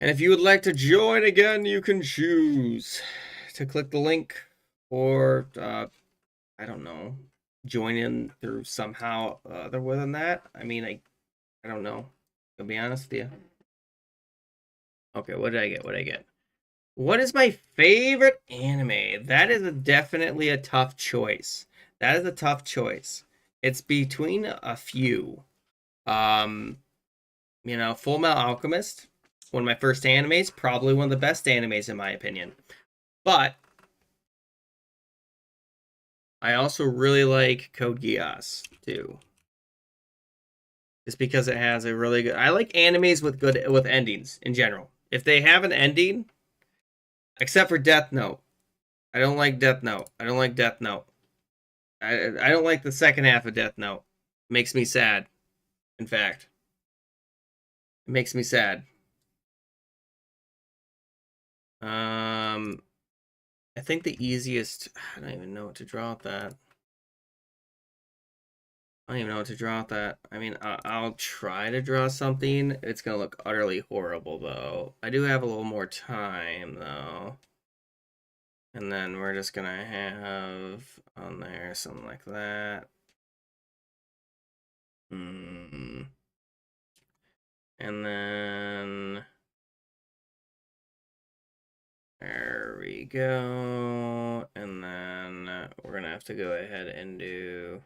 And if you would like to join again, you can choose to click the link or, I don't know, join in through somehow other than that. I mean, I don't know. I'll be honest with you. Okay, what did I get? What did I get? What is my favorite anime? That is definitely a tough choice. That is a tough choice. It's between a few. You know, Full Metal Alchemist, one of my first animes, probably one of the best animes in my opinion. But I also really like Code Geass too. Just because it has a really good, I like animes with endings in general. If they have an ending, except for Death Note. I don't like Death Note. I don't like Death Note. I don't like the second half of Death Note. It makes me sad. In fact, it makes me sad. I think the easiest. I don't even know what to draw with that. I don't even know what to draw with that. I mean, I'll try to draw something. It's gonna look utterly horrible though. I do have a little more time though. And then we're just gonna have on there something like that. And then there we go. And then we're gonna have to go ahead and do.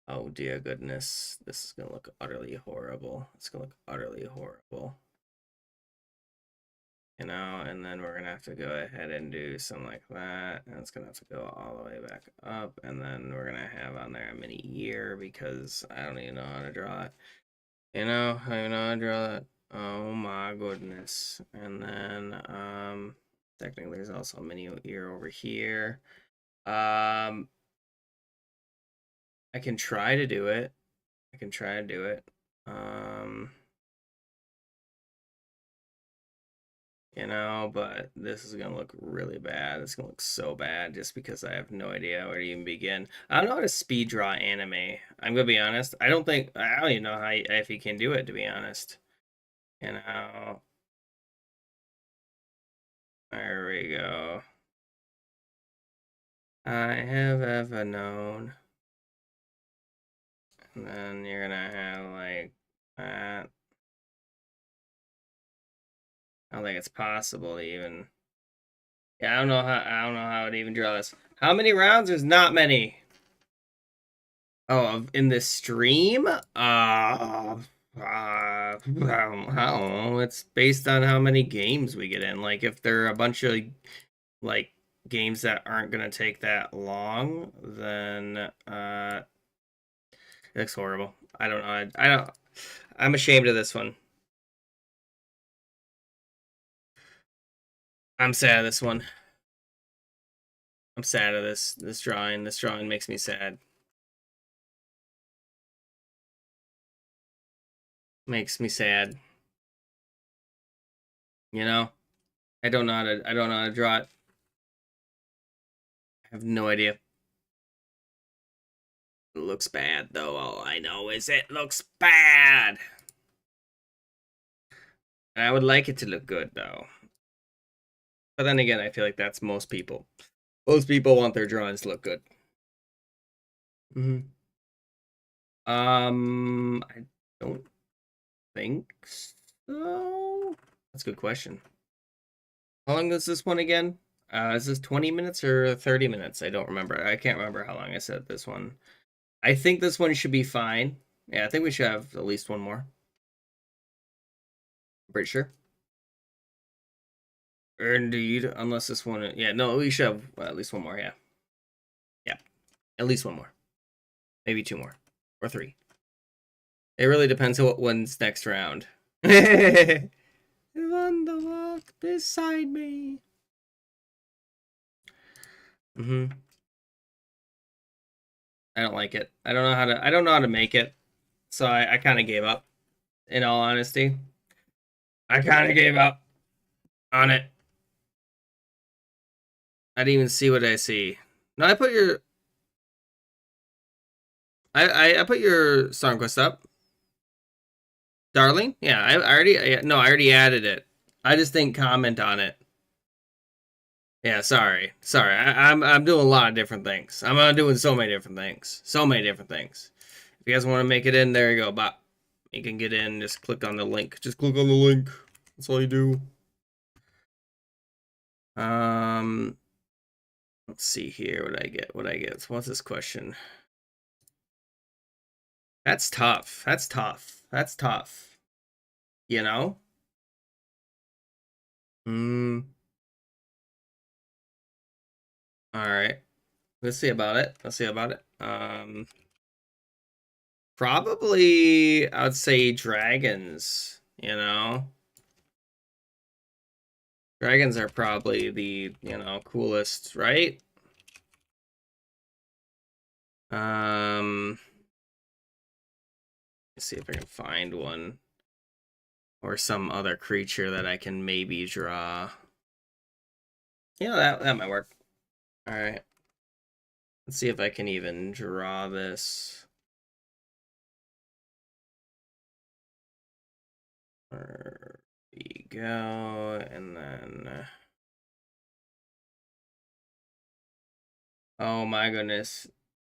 Oh dear goodness, this is gonna look utterly horrible. It's gonna look utterly horrible. You know, and then we're gonna have to go ahead and do something like that, and it's gonna have to go all the way back up, and then we're gonna have on there a mini year because I don't even know how to draw it. You know, I don't even know how to draw that. Oh my goodness. And then technically there's also a mini year over here. I can try to do it. I can try to do it. You know, but this is gonna look really bad. It's gonna look so bad just because I have no idea where to even begin. I don't know how to speed draw anime. I'm gonna be honest. I don't even know how if you can do it, to be honest. You know. There we go. I have ever known. And then you're gonna have like that. I don't think it's possible to even. Yeah, I don't know how to even draw this. How many rounds? There's not many. Oh, in this stream? I don't know. It's based on how many games we get in. Like, if there are a bunch of like games that aren't gonna take that long, then it looks horrible. I don't know. I don't. I'm ashamed of this one. I'm sad of this one. I'm sad of this drawing. This drawing makes me sad. Makes me sad. You know? I don't know how to draw it. I have no idea. It looks bad though. All I know is it looks bad. And I would like it to look good though. But then again, I feel like that's most people. Most people want their drawings to look good. I don't think so. That's a good question. How long is this one again? Is this 20 minutes or 30 minutes? I don't remember. I can't remember how long I said this one. I think this one should be fine. Yeah, I think we should have at least one more. I'm pretty sure. Indeed, unless this one. Yeah, no, we should have at least one more. Yeah. Yeah, at least one more. Maybe two more. Or three. It really depends on what one's next round. On the walk beside me. I don't like it. I don't know how to make it. So I kind of gave up, in all honesty. I kind of gave up on it. I didn't even see what I see. No, I put your I put your song quest up. Darling? Yeah, I already added it. I just didn't comment on it. Yeah, sorry. I'm doing a lot of different things. I'm doing so many different things. So many different things. If you guys want to make it in, there you go. But you can get in. Just click on the link. Just click on the link. That's all you do. Let's see here. What I get. What's this question? That's tough. That's tough. That's tough. You know? Hmm. All right. Let's see about it. Let's see about it. Probably I would say dragons, you know? Dragons are probably the, coolest, right? Let's see if I can find one. Or some other creature that I can maybe draw. Yeah, that might work. Alright. Let's see if I can even draw this. There we go. And then... oh my goodness.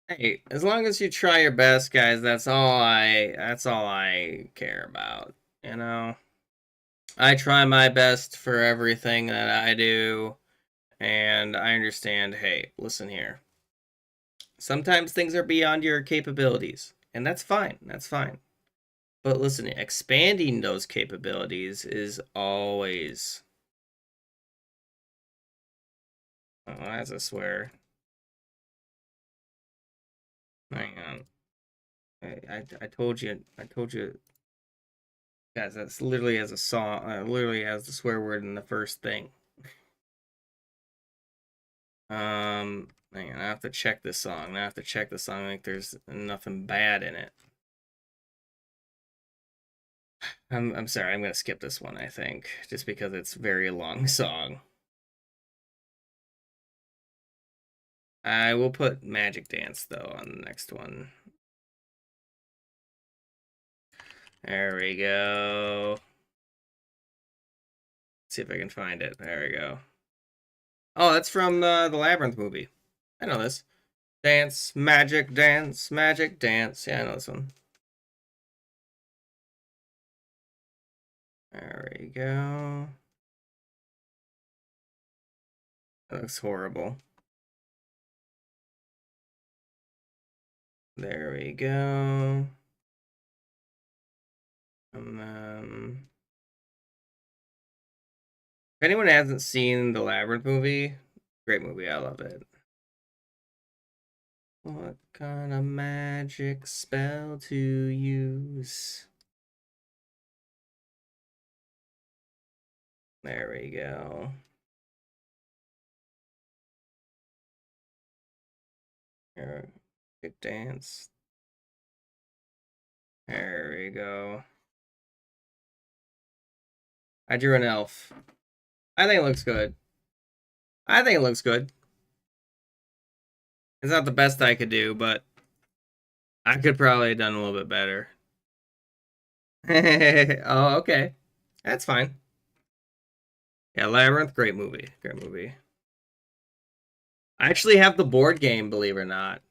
Hey, as long as you try your best, guys, that's all I care about, you know? I try my best for everything that I do, and I understand, hey, listen here. Sometimes things are beyond your capabilities, and that's fine. That's fine. But listen, expanding those capabilities is always... oh, that's a swear. Hang on. I told you, guys, that's literally as a song, literally has the swear word in the first thing. Hang on, I have to check this song. I have to check the song like there's nothing bad in it. I'm sorry, I'm gonna skip this one, I think, just because it's a very long song. I will put Magic Dance though on the next one. There we go. Let's see if I can find it. There we go. Oh, that's from the Labyrinth movie. I know this. Dance, magic dance, magic dance. Yeah, I know this one. There we go. That looks horrible. There we go. And then... if anyone hasn't seen the Labyrinth movie, great movie, I love it. What kind of magic spell to use? There we go. Here, big dance. There we go. I drew an elf. I think it looks good. I think it looks good. It's not the best I could do, but I could probably have done a little bit better. Oh, okay. That's fine. Yeah, Labyrinth, great movie. Great movie. I actually have the board game, believe it or not.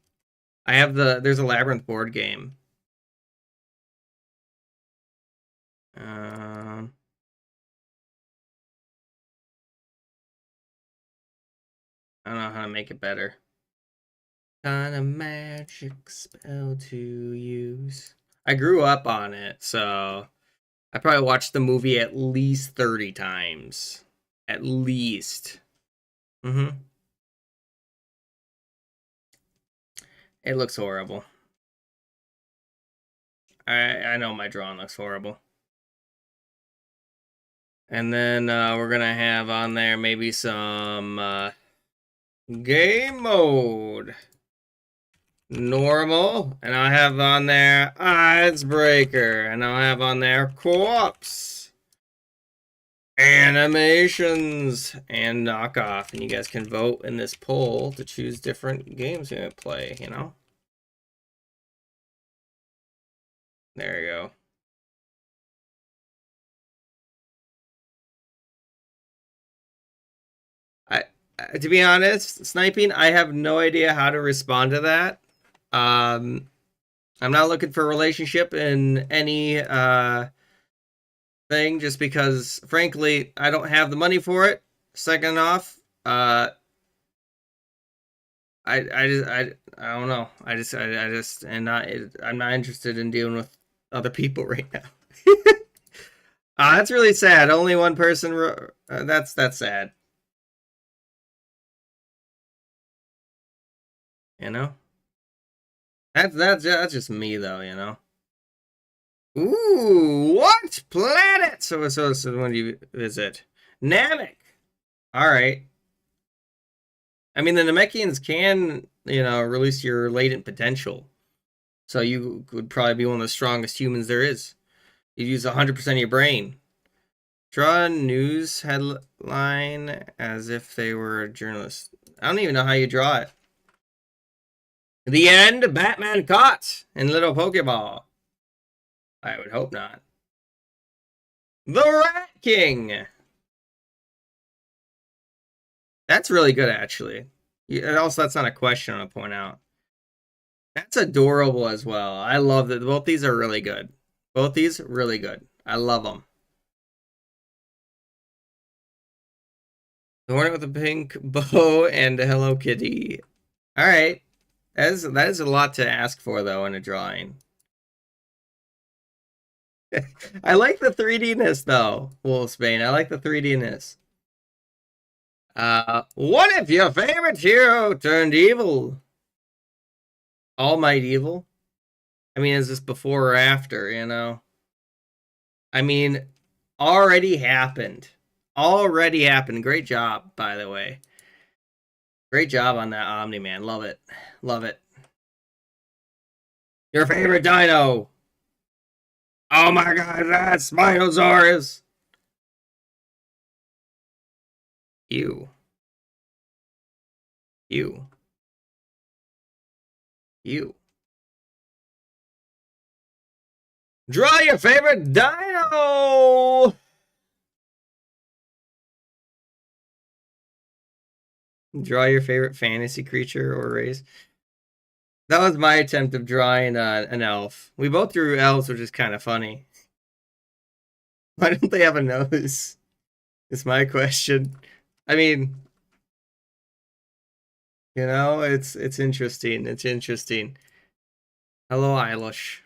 There's a Labyrinth board game. I don't know how to make it better. Kind of magic spell to use. I grew up on it, so I probably watched the movie at least 30 times. At least. Mm-hmm. It looks horrible. I know my drawing looks horrible. And then we're going to have on there maybe some game mode. Normal. And I'll have on there Icebreaker. And I'll have on there Co-ops. Animations. And Knockoff. And you guys can vote in this poll to choose different games you're going to play, you know? There you go. To be honest, sniping, I have no idea how to respond to that. I'm not looking for a relationship in any thing, just because, frankly, I don't have the money for it. Second off, I don't know. I'm not interested in dealing with other people right now. That's really sad. Only one person. That's sad. You know. That's just me though. You know. Ooh, what planet? So when do you visit? Namek. All right. I mean, the Namekians can, release your latent potential. So you would probably be one of the strongest humans there is. You use 100% of your brain. Draw a news headline as if they were a journalist. I don't even know how you draw it. The end, Batman caught in Little Pokeball. I would hope not. The Rat King. That's really good, actually. Also, that's not a question I want to point out. That's adorable as well. I love that. Both these are really good. Both these, really good. I love them. The Hornet with a pink bow and a Hello Kitty. All right. That is a lot to ask for, though, in a drawing. I like the 3D-ness, though, Wolfsbane. I like the 3D-ness. What if your favorite hero turned evil? All Might Evil? I mean, is this before or after, I mean, already happened. Already happened. Great job, by the way. Great job on that Omni-Man. Love it. Love it. Your favorite dino? Oh my god, that's Spinosaurus! You. You. You. Draw your favorite dino! Draw your favorite fantasy creature or race. That was my attempt of drawing an elf. We both drew elves, which is kind of funny. Why don't they have a nose? Is my question. I mean, it's interesting. It's interesting. Hello, Eilish.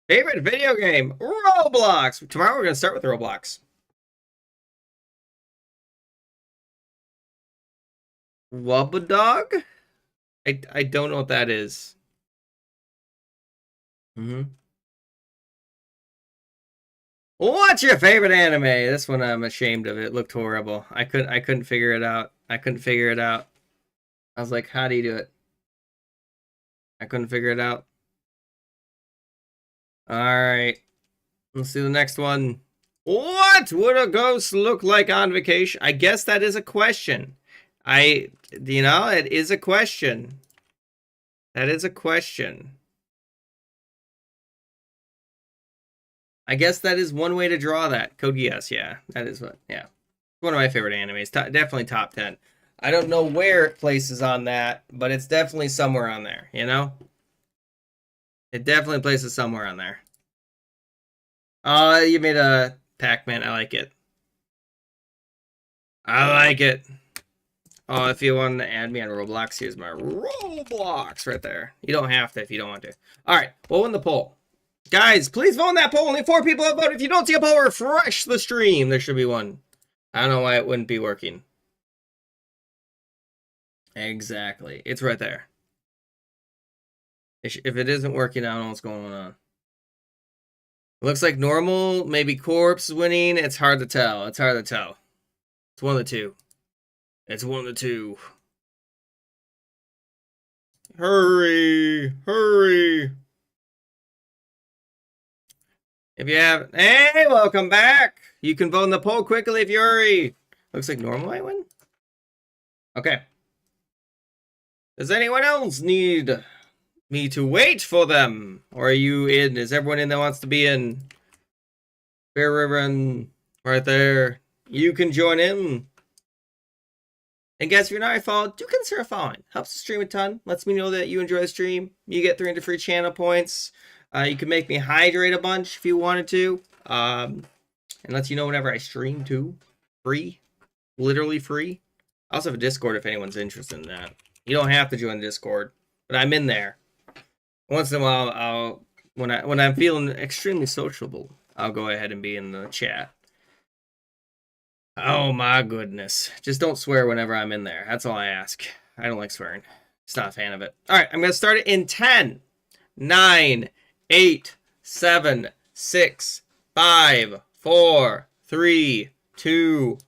Favorite video game? Roblox! Tomorrow we're going to start with Roblox. Wubbadog? I don't know what that is. What's your favorite anime? This one I'm ashamed of. It looked horrible. I couldn't figure it out. I was like, how do you do it? I couldn't figure it out. Alright. Let's see the next one. What would a ghost look like on vacation? I guess that is a question. It is a question. That is a question. I guess that is one way to draw that. Code Geass, yeah. That is one of my favorite animes. Definitely top 10. I don't know where it places on that, but it's definitely somewhere on there, It definitely places somewhere on there. You made a Pac-Man. I like it. I like it. Oh, if you want to add me on Roblox, here's my Roblox right there. You don't have to if you don't want to. All right, we'll win the poll. Guys, please vote in that poll. Only 4 people have voted. If you don't see a poll, refresh the stream. There should be one. I don't know why it wouldn't be working. Exactly. It's right there. If it isn't working, I don't know what's going on. It looks like normal, maybe Corpse winning. It's hard to tell. It's hard to tell. It's one of the two. It's one of the two. Hurry! Hurry! If you have... Hey, welcome back! You can vote in the poll quickly if you hurry. Looks like normal might win. Okay. Does anyone else need me to wait for them? Or are you in? Is everyone in that wants to be in? Fair Ribbon, right there. You can join in. And guys, if you're not already followed, do consider following. Helps the stream a ton. Lets me know that you enjoy the stream. You get 300 free channel points. You can make me hydrate a bunch if you wanted to. And lets you know whenever I stream too. Free. Literally free. I also have a Discord if anyone's interested in that. You don't have to join the Discord, but I'm in there. Once in a while, when I'm feeling extremely sociable, I'll go ahead and be in the chat. Oh my goodness. Just don't swear whenever I'm in there. That's all I ask. I don't like swearing. Just not a fan of it. All right, I'm going to start it in 10, 9, 8, 7, 6, 5, 4, 3, 2,